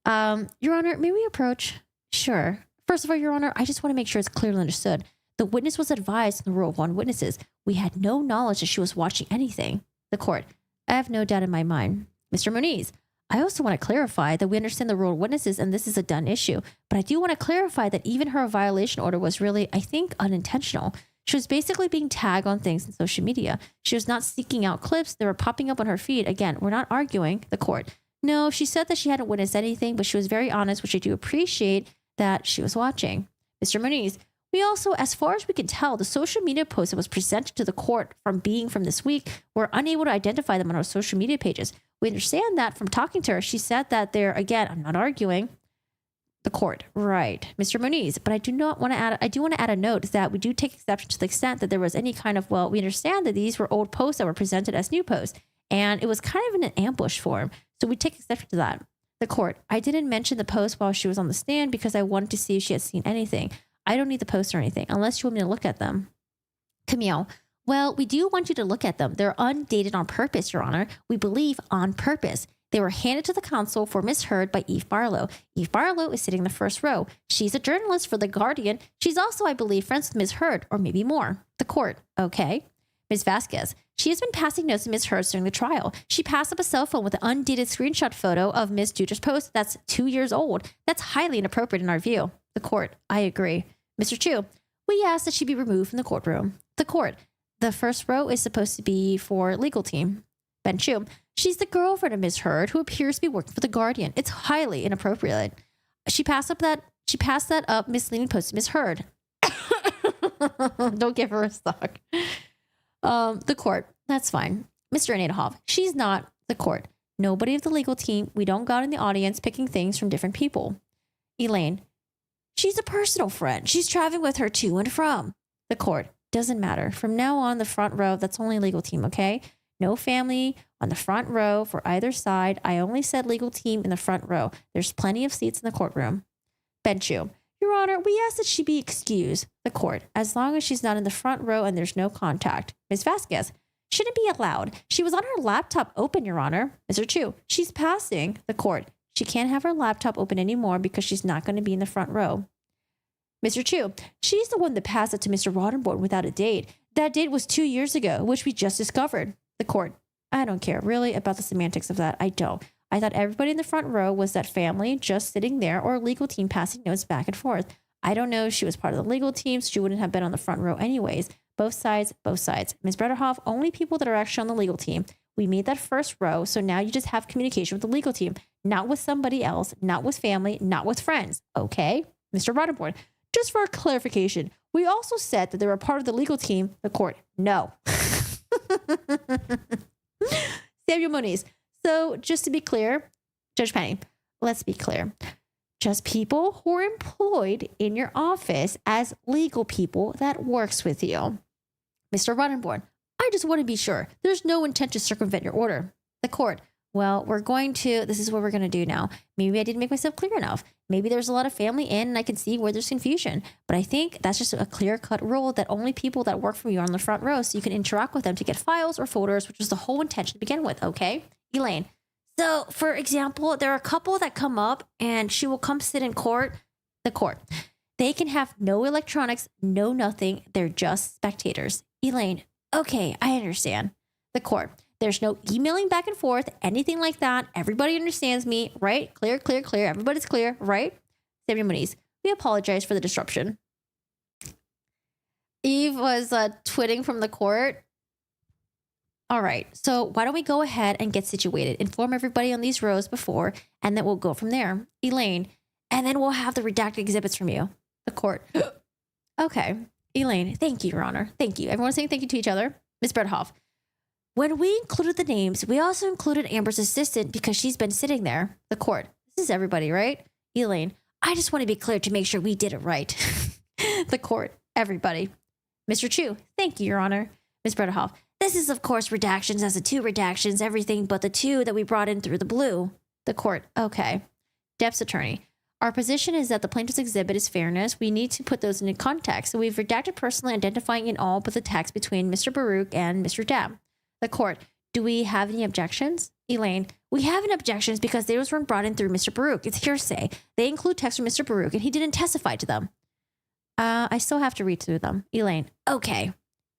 Your Honor, may we approach? Sure. First of all, Your Honor, I just want to make sure it's clearly understood. The witness was advised in the rule of one witnesses. We had no knowledge that she was watching anything. The court. I have no doubt in my mind. Mr. Moniz. I also want to clarify that we understand the rule of witnesses and this is a done issue. But I do want to clarify that even her violation order was really, I think, unintentional. She was basically being tagged on things in social media. She was not seeking out clips. They were popping up on her feed. Again, we're not arguing. The court. No, she said that she hadn't witnessed anything, but she was very honest, which I do appreciate that she was watching. Mr. Moniz, we also, as far as we can tell, the social media posts that was presented to the court from this week, were unable to identify them on our social media pages. We understand that from talking to her. She said that they're, again, I'm not arguing. The court. Right. Mr. Moniz, but I do want to add a note that we do take exception to the extent that there was any kind of, we understand that these were old posts that were presented as new posts, and it was kind of in an ambush form. So we take exception to that. The court. I didn't mention the post while she was on the stand because I wanted to see if she had seen anything. I don't need the posts or anything unless you want me to look at them. Camille. Well, we do want you to look at them. They're undated on purpose, Your Honor. We believe on purpose. They were handed to the counsel for misheard by Eve Barlow. Eve Barlow is sitting in the first row. She's a journalist for The Guardian. She's also, I believe, friends with Ms. Heard, or maybe more. The court. Okay. Ms. Vasquez. She has been passing notes to Ms. Heard during the trial. She passed up a cell phone with an undated screenshot photo of Ms. Dutra's post that's 2 years old. That's highly inappropriate in our view. The court. I agree. Mr. Chu. We ask that she be removed from the courtroom. The court. The first row is supposed to be for legal team. Ben Chu. She's the girlfriend of Ms. Heard, who appears to be working for The Guardian. It's highly inappropriate. She passed that up misleading post to Ms. Heard. Don't give her a stock. The court. That's fine. Mr. Bredehoft. She's not the court. Nobody of the legal team. We don't got in the audience picking things from different people. Elaine. She's a personal friend. She's traveling with her to and from. The court. Doesn't matter. From now on, the front row, that's only legal team, okay? No family on the front row for either side. I only said legal team in the front row. There's plenty of seats in the courtroom. Ben Chu. Your Honor, we ask that she be excused. The court. As long as she's not in the front row and there's no contact. Ms. Vasquez. Shouldn't be allowed. She was on her laptop open, Your Honor. Mr. Chu. She's passing. The court. She can't have her laptop open anymore because she's not going to be in the front row. Mr. Chu. She's the one that passed it to Mr. Rottenborn without a date. That date was 2 years ago, which we just discovered. The court. I don't care really about the semantics of that. I don't. I thought everybody in the front row was that family just sitting there or a legal team passing notes back and forth. I don't know if she was part of the legal team, so she wouldn't have been on the front row anyways. Both sides, both sides. Ms. Bredehoft, only people that are actually on the legal team. We made that first row, so now you just have communication with the legal team, not with somebody else, not with family, not with friends. Okay? Mr. Rottenborn, just for clarification, we also said that they were part of the legal team. The court, no. Samuel Moniz. So just to be clear, Judge Penny, let's be clear. Just people who are employed in your office as legal people that works with you. Mr. Rottenborn, I just want to be sure. There's no intent to circumvent your order. The court, well, this is what we're going to do now. Maybe I didn't make myself clear enough. Maybe there's a lot of family in and I can see where there's confusion. But I think that's just a clear-cut rule that only people that work for you are on the front row so you can interact with them to get files or folders, which was the whole intention to begin with, okay? Elaine. So, for example, there are a couple that come up and she will come sit in court. The court. They can have no electronics, no nothing. They're just spectators. Elaine. Okay, I understand. The court. There's no emailing back and forth, anything like that. Everybody understands me, right? Clear, clear, clear. Everybody's clear, right? Samuel Moniz. We apologize for the disruption. Eve was twitting from the court. All right, so why don't we go ahead and get situated, inform everybody on these rows before, and then we'll go from there. Elaine, and then we'll have the redacted exhibits from you. The court. Okay. Elaine, thank you, Your Honor. Thank you. Everyone saying thank you to each other. Ms. Bredehoft. When we included the names, we also included Amber's assistant because she's been sitting there. The court. This is everybody, right? Elaine, I just want to be clear to make sure we did it right. The court. Everybody. Mr. Chu. Thank you, Your Honor. Ms. Bredehoft. This is, of course, redactions as the 2 redactions, everything but the 2 that we brought in through the blue. The court. Okay. Depp's attorney. Our position is that the plaintiff's exhibit is fairness. We need to put those into context. So we've redacted personally identifying in all but the text between Mr. Baruch and Mr. Depp. The court. Do we have any objections? Elaine. We have an objections because those weren't brought in through Mr. Baruch. It's hearsay. They include text from Mr. Baruch, and he didn't testify to them. I still have to read through them. Elaine, okay.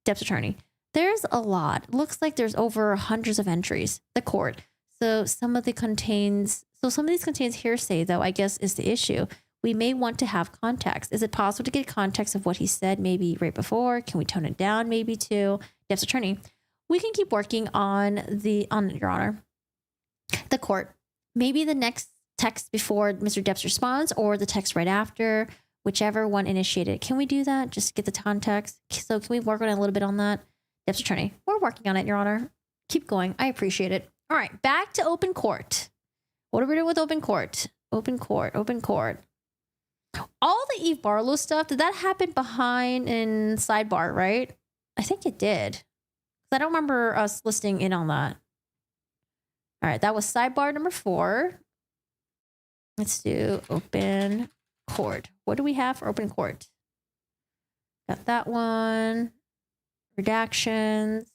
Depp's attorney. There's a lot. Looks like there's over hundreds of entries. The court. So some of these contains hearsay, though, I guess is the issue. We may want to have context. Is it possible to get context of what he said maybe right before? Can we tone it down maybe to Depp's attorney? We can keep working on Your Honor. The court. Maybe the next text before Mr. Depp's response or the text right after, whichever one initiated. Can we do that? Just get the context. So can we work on it a little bit on that? Depp's attorney. We're working on it, Your Honor. Keep going. I appreciate it. All right. Back to open court. What are we doing with open court? Open court. Open court. All the Eve Barlow stuff, did that happen behind in sidebar, right? I think it did. I don't remember us listening in on that. All right. That was sidebar number 4. Let's do open court. What do we have for open court? Got that one. Redactions.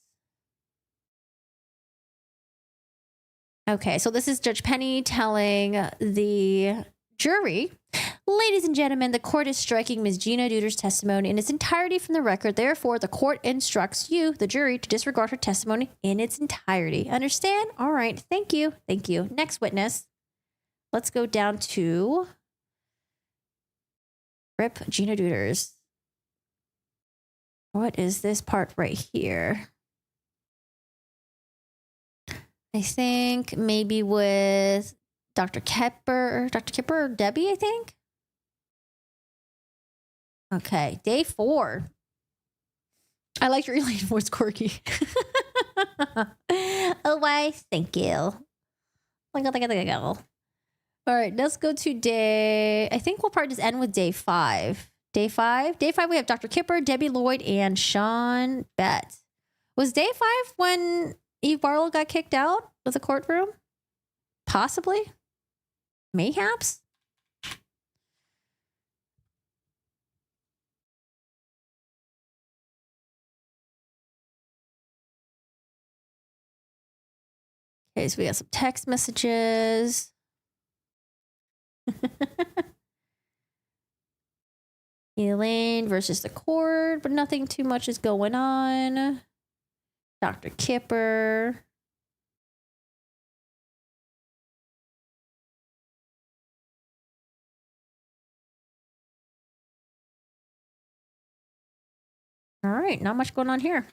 Okay, so this is Judge Penny telling the jury, ladies and gentlemen, the court is striking Ms. Gina Duder's testimony in its entirety from the record. Therefore, the court instructs you, the jury, to disregard her testimony in its entirety. Understand? All right. Thank you. Thank you. Next witness. Let's go down to Rip Gina Duders. What is this part right here? I think maybe with Dr. Kipper or Debbie, I think. Okay, day 4. I like your Elaine voice, quirky. Oh, why? Thank you. All right, let's go to day. I think we'll probably just end with day 5. Day 5, we have Dr. Kipper, Debbie Lloyd, and Sean Bett. Was day 5 when Eve Barlow got kicked out of the courtroom? Possibly. Mayhaps. Okay, so we got some text messages. Elaine versus the court, but nothing too much is going on. Dr. Kipper. All right, not much going on here.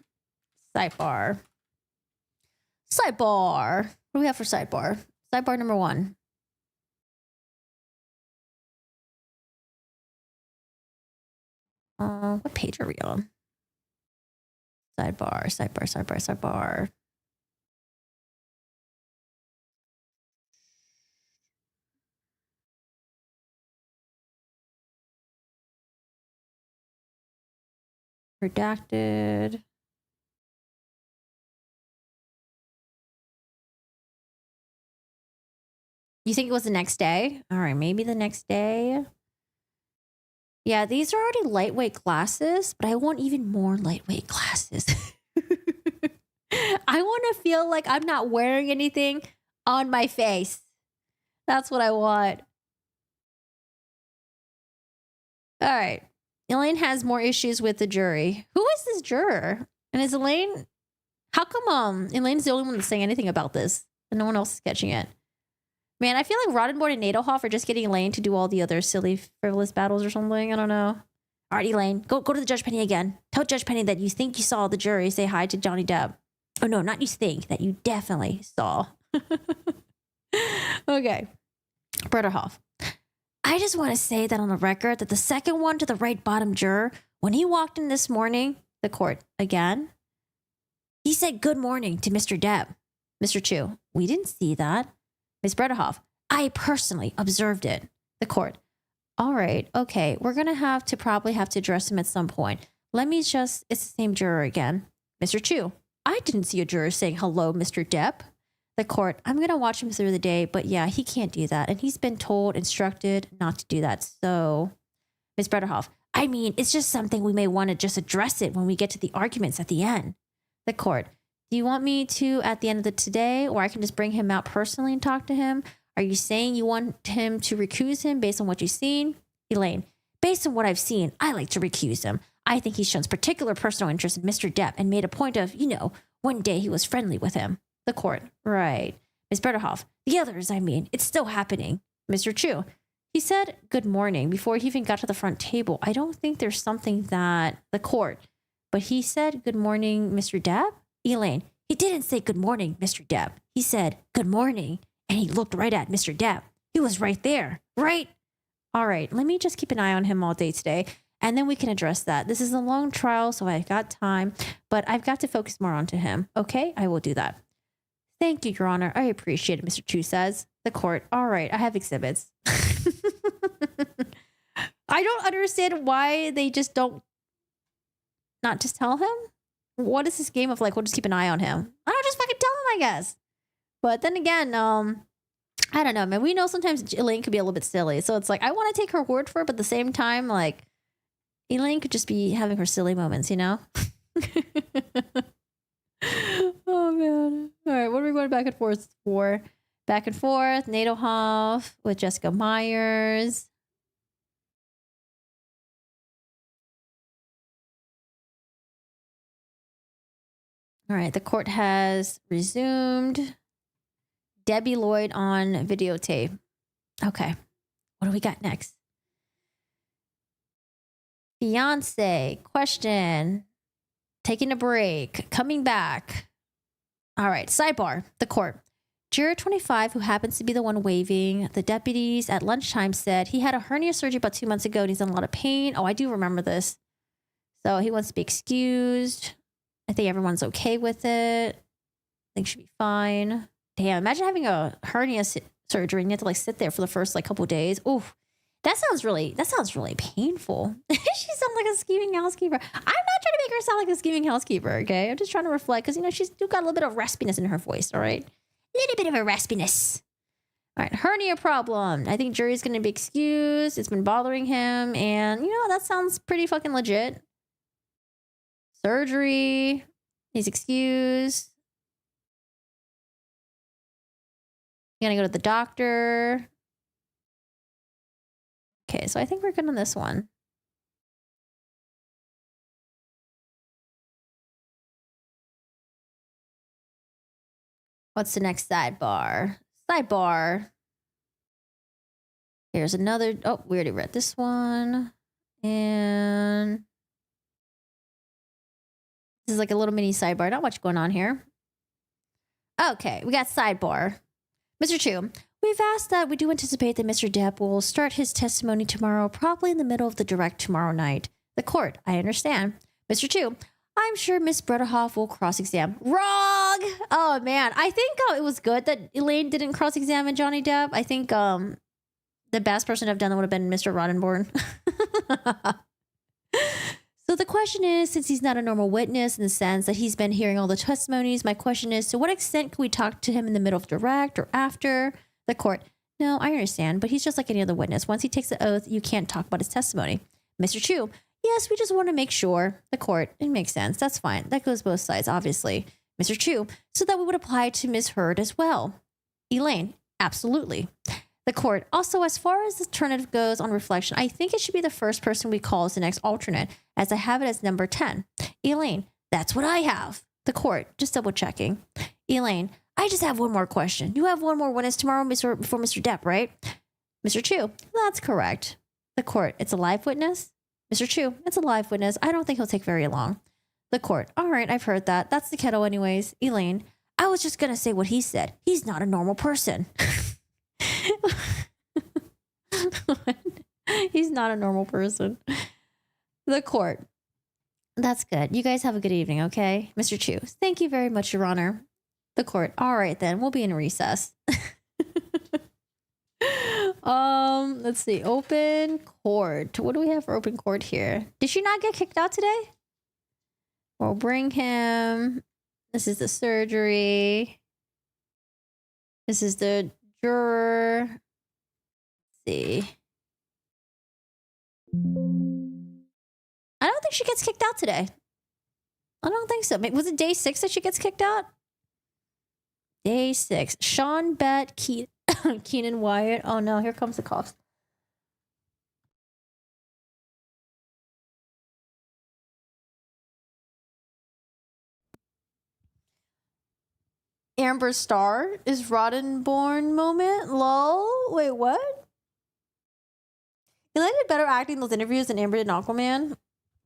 Sidebar. What do we have for sidebar? Sidebar number 1. What page are we on? Sidebar. Redacted. You think it was the next day? All right, maybe the next day. Yeah, these are already lightweight glasses, but I want even more lightweight glasses. I want to feel like I'm not wearing anything on my face. That's what I want. All right. Elaine has more issues with the jury. Who is this juror? And is Elaine... How come Elaine's the only one that's saying anything about this and no one else is catching it? Man, I feel like Roddenborn and Nadelhoff are just getting Elaine to do all the other silly, frivolous battles or something. I don't know. All right, Elaine, go to the Judge Penny again. Tell Judge Penny that you think you saw the jury say hi to Johnny Depp. Oh, no, not you think. That you definitely saw. Okay. Bredehoft. I just want to say that on the record that the second one to the right bottom juror, when he walked in this morning, the court again, he said good morning to Mr. Depp. Mr. Chu, we didn't see that. Ms. Bredehoft, I personally observed it. The court. All right. Okay. We're going to probably have to address him at some point. It's the same juror again. Mr. Chu, I didn't see a juror saying hello, Mr. Depp. The court, I'm going to watch him through the day, but yeah, he can't do that. And he's been instructed not to do that. So, Ms. Bredehoft, I mean, it's just something we may want to just address it when we get to the arguments at the end. The court, Do you want me to at the end of the today, or I can just bring him out personally and talk to him? Are you saying you want him to recuse him based on what you've seen? Elaine, based on what I've seen, I like to recuse him. I think he's shown particular personal interest in Mr. Depp and made a point of, one day he was friendly with him. The court, right. Ms. Bredehoft, the others, it's still happening. Mr. Chu, he said good morning before he even got to the front table. I don't think there's something that the court, but he said good morning, Mr. Depp? Elaine, he didn't say good morning, Mr. Depp. He said good morning, and he looked right at Mr. Depp. He was right there, right? All right, let me just keep an eye on him all day today, and then we can address that. This is a long trial, so I've got time, but I've got to focus more onto him. Okay, I will do that. Thank you, Your Honor. I appreciate it, Mr. Chu says. The court, all right, I have exhibits. I don't understand why they just don't not just tell him. What is this game of like, we'll just keep an eye on him? I don't just fucking tell him, I guess. But then again, I don't know, man. We know sometimes Elaine could be a little bit silly. So it's like, I want to take her word for it, but at the same time, like, Elaine could just be having her silly moments, Oh, man. All right, what are we going back and forth for? Back and forth, Nadelhoff with Jessica Myers. All right, the court has resumed. Debbie Lloyd on videotape. Okay, what do we got next? Fiance, question. Taking a break, coming back. All right, sidebar, the court. Juror 25, who happens to be the one waving, the deputies at lunchtime said he had a hernia surgery about 2 months ago and he's in a lot of pain. Oh, I do remember this. So he wants to be excused. I think everyone's okay with it. I think should be fine. Damn, imagine having a hernia surgery and you have to like sit there for the first like couple of days. Oof, that sounds really painful. She sounds like a scheming housekeeper. I'm not trying to make her sound like a scheming housekeeper, okay? I'm just trying to reflect because she's still got a little bit of raspiness in her voice, all right? A little bit of a raspiness. All right, hernia problem. I think jury's going to be excused. It's been bothering him. And, that sounds pretty fucking legit. Surgery. He's excused. You're going to go to the doctor. Okay, so I think we're good on this one. What's the next sidebar? Sidebar. Here's another. Oh, we already read this one. And this is like a little mini sidebar. Not much going on here. Okay, we got sidebar. Mr. Chu, we've asked that we do anticipate that Mr. Depp will start his testimony tomorrow, probably in the middle of the direct tomorrow night. The court, I understand. Mr. Chu, I'm sure Miss Bredehoft will cross-examine. Wrong! Oh, man. I think it was good that Elaine didn't cross-examine Johnny Depp. I think the best person to have done that would have been Mr. Roddenborn. So the question is, since he's not a normal witness in the sense that he's been hearing all the testimonies, my question is, to what extent can we talk to him in the middle of direct or after? The court, no, I understand, but he's just like any other witness. Once he takes the oath, you can't talk about his testimony. Mr. Chu, yes, we just want to make sure. The court, it makes sense. That's fine. That goes both sides, obviously. Mr. Chu, so that we would apply to Ms. Heard as well. Elaine, absolutely. The court, also, as far as the alternative goes on reflection, I think it should be the first person we call as the next alternate, as I have it as number 10. Elaine, that's what I have. The court, just double checking. Elaine, I just have one more question. You have one more witness tomorrow before Mr. Depp, right? Mr. Chu, that's correct. The court, it's a live witness? Mr. Chu, it's a live witness. I don't think he'll take very long. The court, all right, I've heard that. That's the kettle anyways. Elaine, I was just going to say what he said. He's not a normal person. He's not a normal person. The court. That's good. You guys have a good evening, okay? Mr. Chu, thank you very much, Your Honor. The court. All right, then. We'll be in recess. Let's see. Open court. What do we have for open court here? Did she not get kicked out today? We'll bring him. This is the surgery. This is the juror. Let's see. I don't think she gets kicked out today. I don't think so. Was it day 6 that she gets kicked out? Day 6. Sean, Bet, Keenan, Wyatt. Oh no, here comes the coughs. Amber Star is Roddenborn moment. Lol. Wait, what? Elaine did better acting in those interviews than Amber did in Aquaman.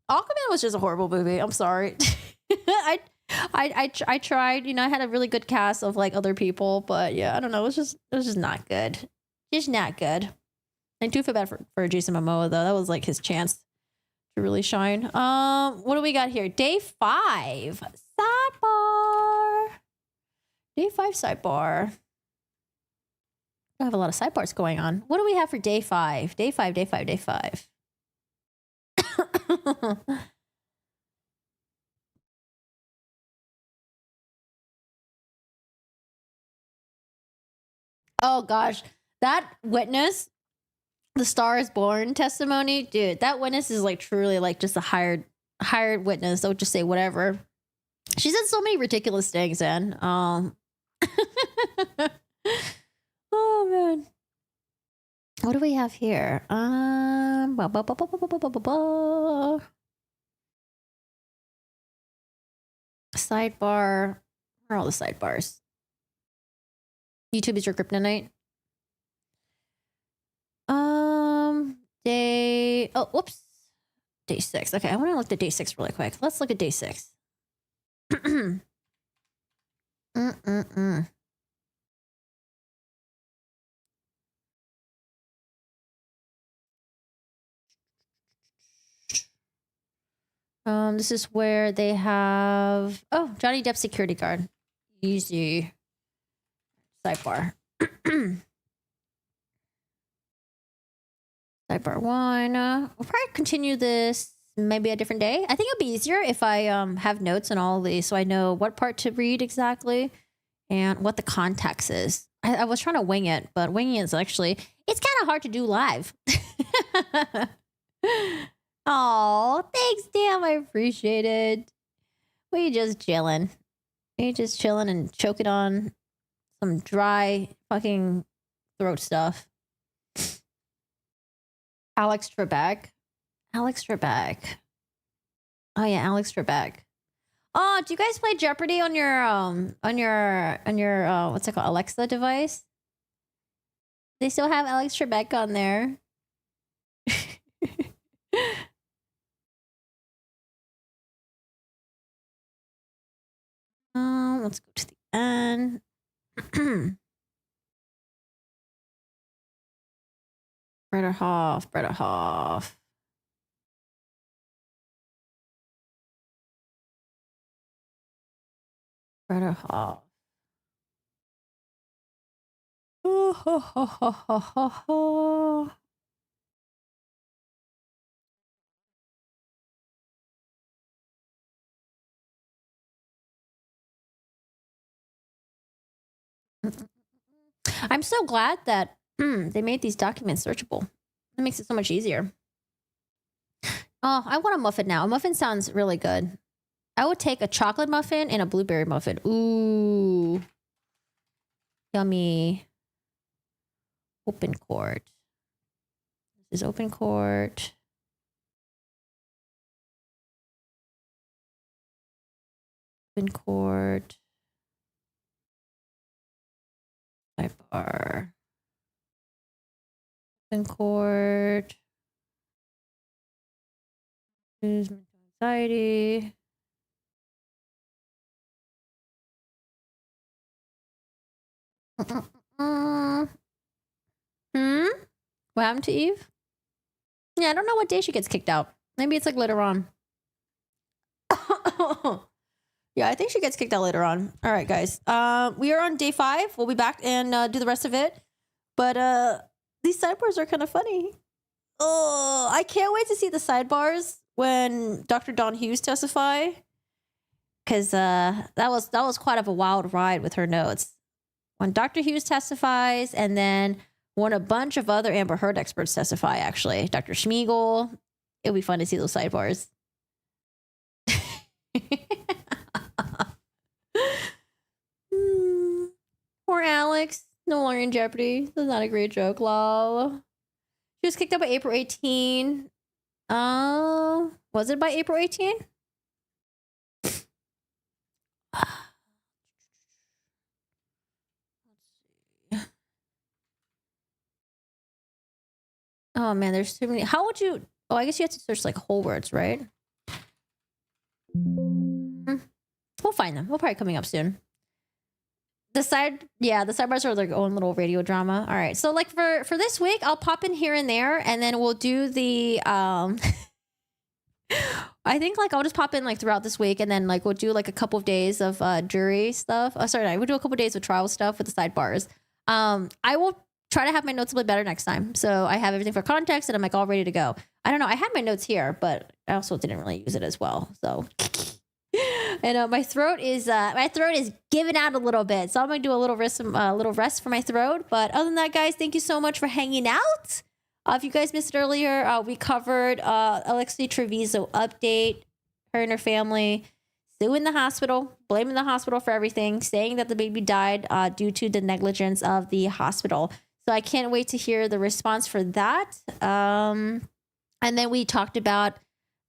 Aquaman was just a horrible movie. I'm sorry. I tried. You know, I had a really good cast of like other people, but yeah, I don't know. It was just not good. Just not good. I do feel bad for Jason Momoa though. That was like his chance to really shine. What do we got here? Day 5 sidebar. Day 5 sidebar. I have a lot of sidebars going on. What do we have for day 5? Day 5, day 5, day 5. Oh gosh, that witness, the Star is Born testimony, dude, that witness is like truly like just a hired witness. They'll just say whatever. She said so many ridiculous things, and oh man. What do we have here? Sidebar. Where are all the sidebars? YouTube is your kryptonite. Whoops. Day 6. Okay, I want to look at day 6 really quick. Let's look at day 6. This is where they have Johnny Depp security guard. Easy. Sidebar. Sidebar 1. We'll probably continue this maybe a different day. I think it'll be easier if I have notes on all of these so I know what part to read exactly and what the context is. I was trying to wing it, but winging it is actually, it's kind of hard to do live. Oh, thanks, damn. I appreciate it. We just chilling. We just chilling and choking on some dry fucking throat stuff. Alex Trebek. Oh yeah, Alex Trebek. Oh, do you guys play Jeopardy on your what's it called, Alexa device? They still have Alex Trebek on there. Let's go to the end. Bredehoft. Bredehoft. Oh, ho, ho, ho, ho, ho, ho. I'm so glad that they made these documents searchable. It makes it so much easier. Oh, I want a muffin now. A muffin sounds really good. I would take a chocolate muffin and a blueberry muffin. Ooh. Yummy. Open court. This is open court. Open court. Sidebar. Open court. Mental anxiety. What happened to Eve? Yeah, I don't know what day she gets kicked out. Maybe it's like later on. Yeah, I think she gets kicked out later on. All right, guys. We are on day 5. We'll be back and do the rest of it. But these sidebars are kind of funny. Oh, I can't wait to see the sidebars when Dr. Dawn Hughes testify, because that was quite of a wild ride with her notes. When Dr. Hughes testifies, and then when a bunch of other Amber Heard experts testify, actually, Dr. Schmiegel, it'll be fun to see those sidebars. Alex. No longer in jeopardy. That's not a great joke, lol. She was kicked out by April 18. Was it by April 18? Oh man, there's too many. How would you? Oh, I guess you have to search like whole words, right? We'll find them. We'll probably coming up soon. The sidebars are their own little radio drama. All right, so like for this week, I'll pop in here and there, and then we'll do the I think like I'll just pop in like throughout this week, and then like we'll do like a couple of days of jury stuff. We'll do a couple of days of trial stuff with the sidebars. I will try to have my notes a little better next time, so I have everything for context, and I'm like all ready to go. I don't know. I had my notes here, but I also didn't really use it as well. So, and my throat is giving out a little bit, so I'm gonna do a little rest for my throat. But other than that, guys, thank you so much for hanging out. If you guys missed it earlier, we covered Alexee Trevizo update. Her and her family suing the hospital, blaming the hospital for everything, saying that the baby died due to the negligence of the hospital. So I can't wait to hear the response for that. And then we talked about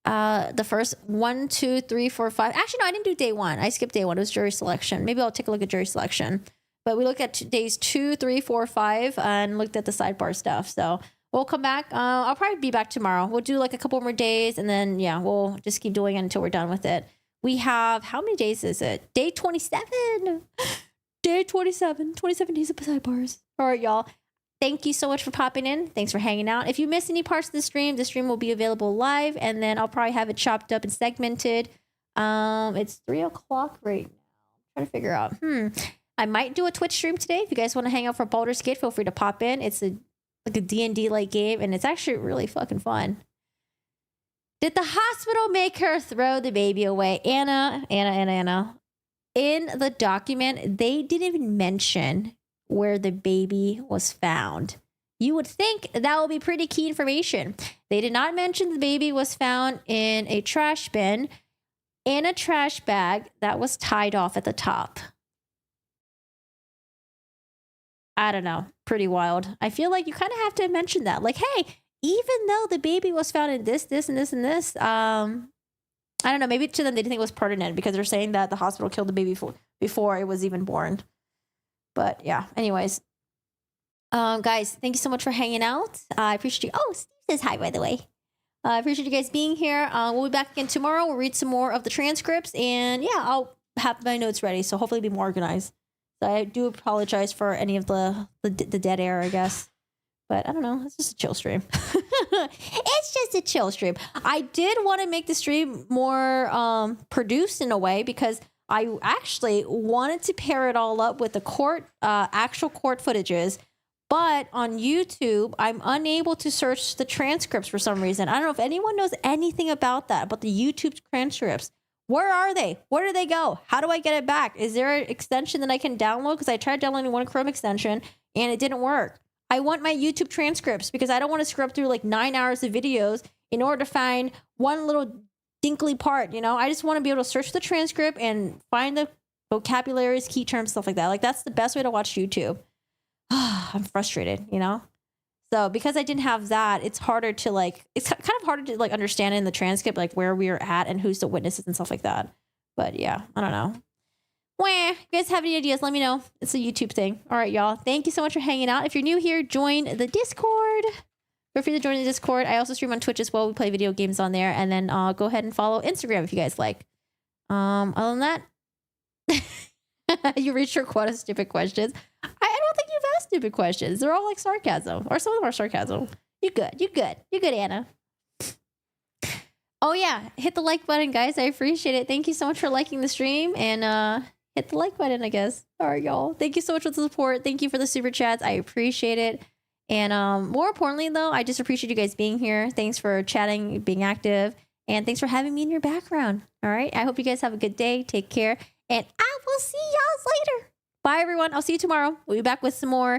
the first 1, 2, 3, 4, 5. Actually, no, I didn't do day 1. I skipped day 1. It was jury selection. Maybe I'll take a look at jury selection. But we looked at days 2, 3, 4, 5, and looked at the sidebar stuff. So we'll come back. I'll probably be back tomorrow. We'll do like a couple more days, and then we'll just keep doing it until we're done with it. We have, how many days is it? Day 27. Day 27. 27 days of sidebars. All right, y'all. Thank you so much for popping in. Thanks for hanging out. If you missed any parts of the stream will be available live, and then I'll probably have it chopped up and segmented. It's 3:00 right now. I'm trying to figure out. I might do a Twitch stream today. If you guys want to hang out for Baldur's Gate, feel free to pop in. It's like a D&D like game, and it's actually really fucking fun. Did the hospital make her throw the baby away? Anna. In the document, they didn't even mention where the baby was found. You would think that would be pretty key information. They did not mention the baby was found in a trash bin, in a trash bag that was tied off at the top. I don't know. Pretty wild. I feel like you kind of have to mention that. Like, hey, even though the baby was found in this, and this, I don't know. Maybe to them, they didn't think it was pertinent because they're saying that the hospital killed the baby before it was even born. But yeah, anyways. Guys, thank you so much for hanging out. I appreciate you. Oh, Steve says hi, by the way. I appreciate you guys being here. We'll be back again tomorrow. We'll read some more of the transcripts, and I'll have my notes ready. So hopefully it'll be more organized. So I do apologize for any of the dead air, I guess. But I don't know. It's just a chill stream. It's just a chill stream. I did want to make the stream more produced in a way because I actually wanted to pair it all up with the actual court footages. But on YouTube, I'm unable to search the transcripts for some reason. I don't know if anyone knows anything about that, about the YouTube transcripts. Where are they? Where do they go? How do I get it back? Is there an extension that I can download? Because I tried downloading one Chrome extension and it didn't work. I want my YouTube transcripts because I don't want to scrub through like 9 hours of videos in order to find one little dinkly part, I just want to be able to search the transcript and find the vocabularies, key terms, stuff like that. Like that's the best way to watch YouTube. I'm frustrated, So because I didn't have that, it's harder to it's kind of harder to understand in the transcript, like where we are at and who's the witnesses and stuff like that. But yeah, I don't know. If you guys have any ideas, let me know. It's a YouTube thing. All right, y'all. Thank you so much for hanging out. If you're new here, join the Discord. Feel free to join the Discord. I also stream on Twitch as well. We play video games on there. And then go ahead and follow Instagram if you guys like. Other than that, you reached your quota of stupid questions. I don't think you've asked stupid questions. They're all like sarcasm. Or some of them are sarcasm. You're good, Anna. Oh, yeah. Hit the like button, guys. I appreciate it. Thank you so much for liking the stream. And hit the like button, I guess. All right, y'all. Thank you so much for the support. Thank you for the super chats. I appreciate it. And more importantly, though, I just appreciate you guys being here. Thanks for chatting, being active, and thanks for having me in your background. All right. I hope you guys have a good day. Take care. And I will see y'all later. Bye, everyone. I'll see you tomorrow. We'll be back with some more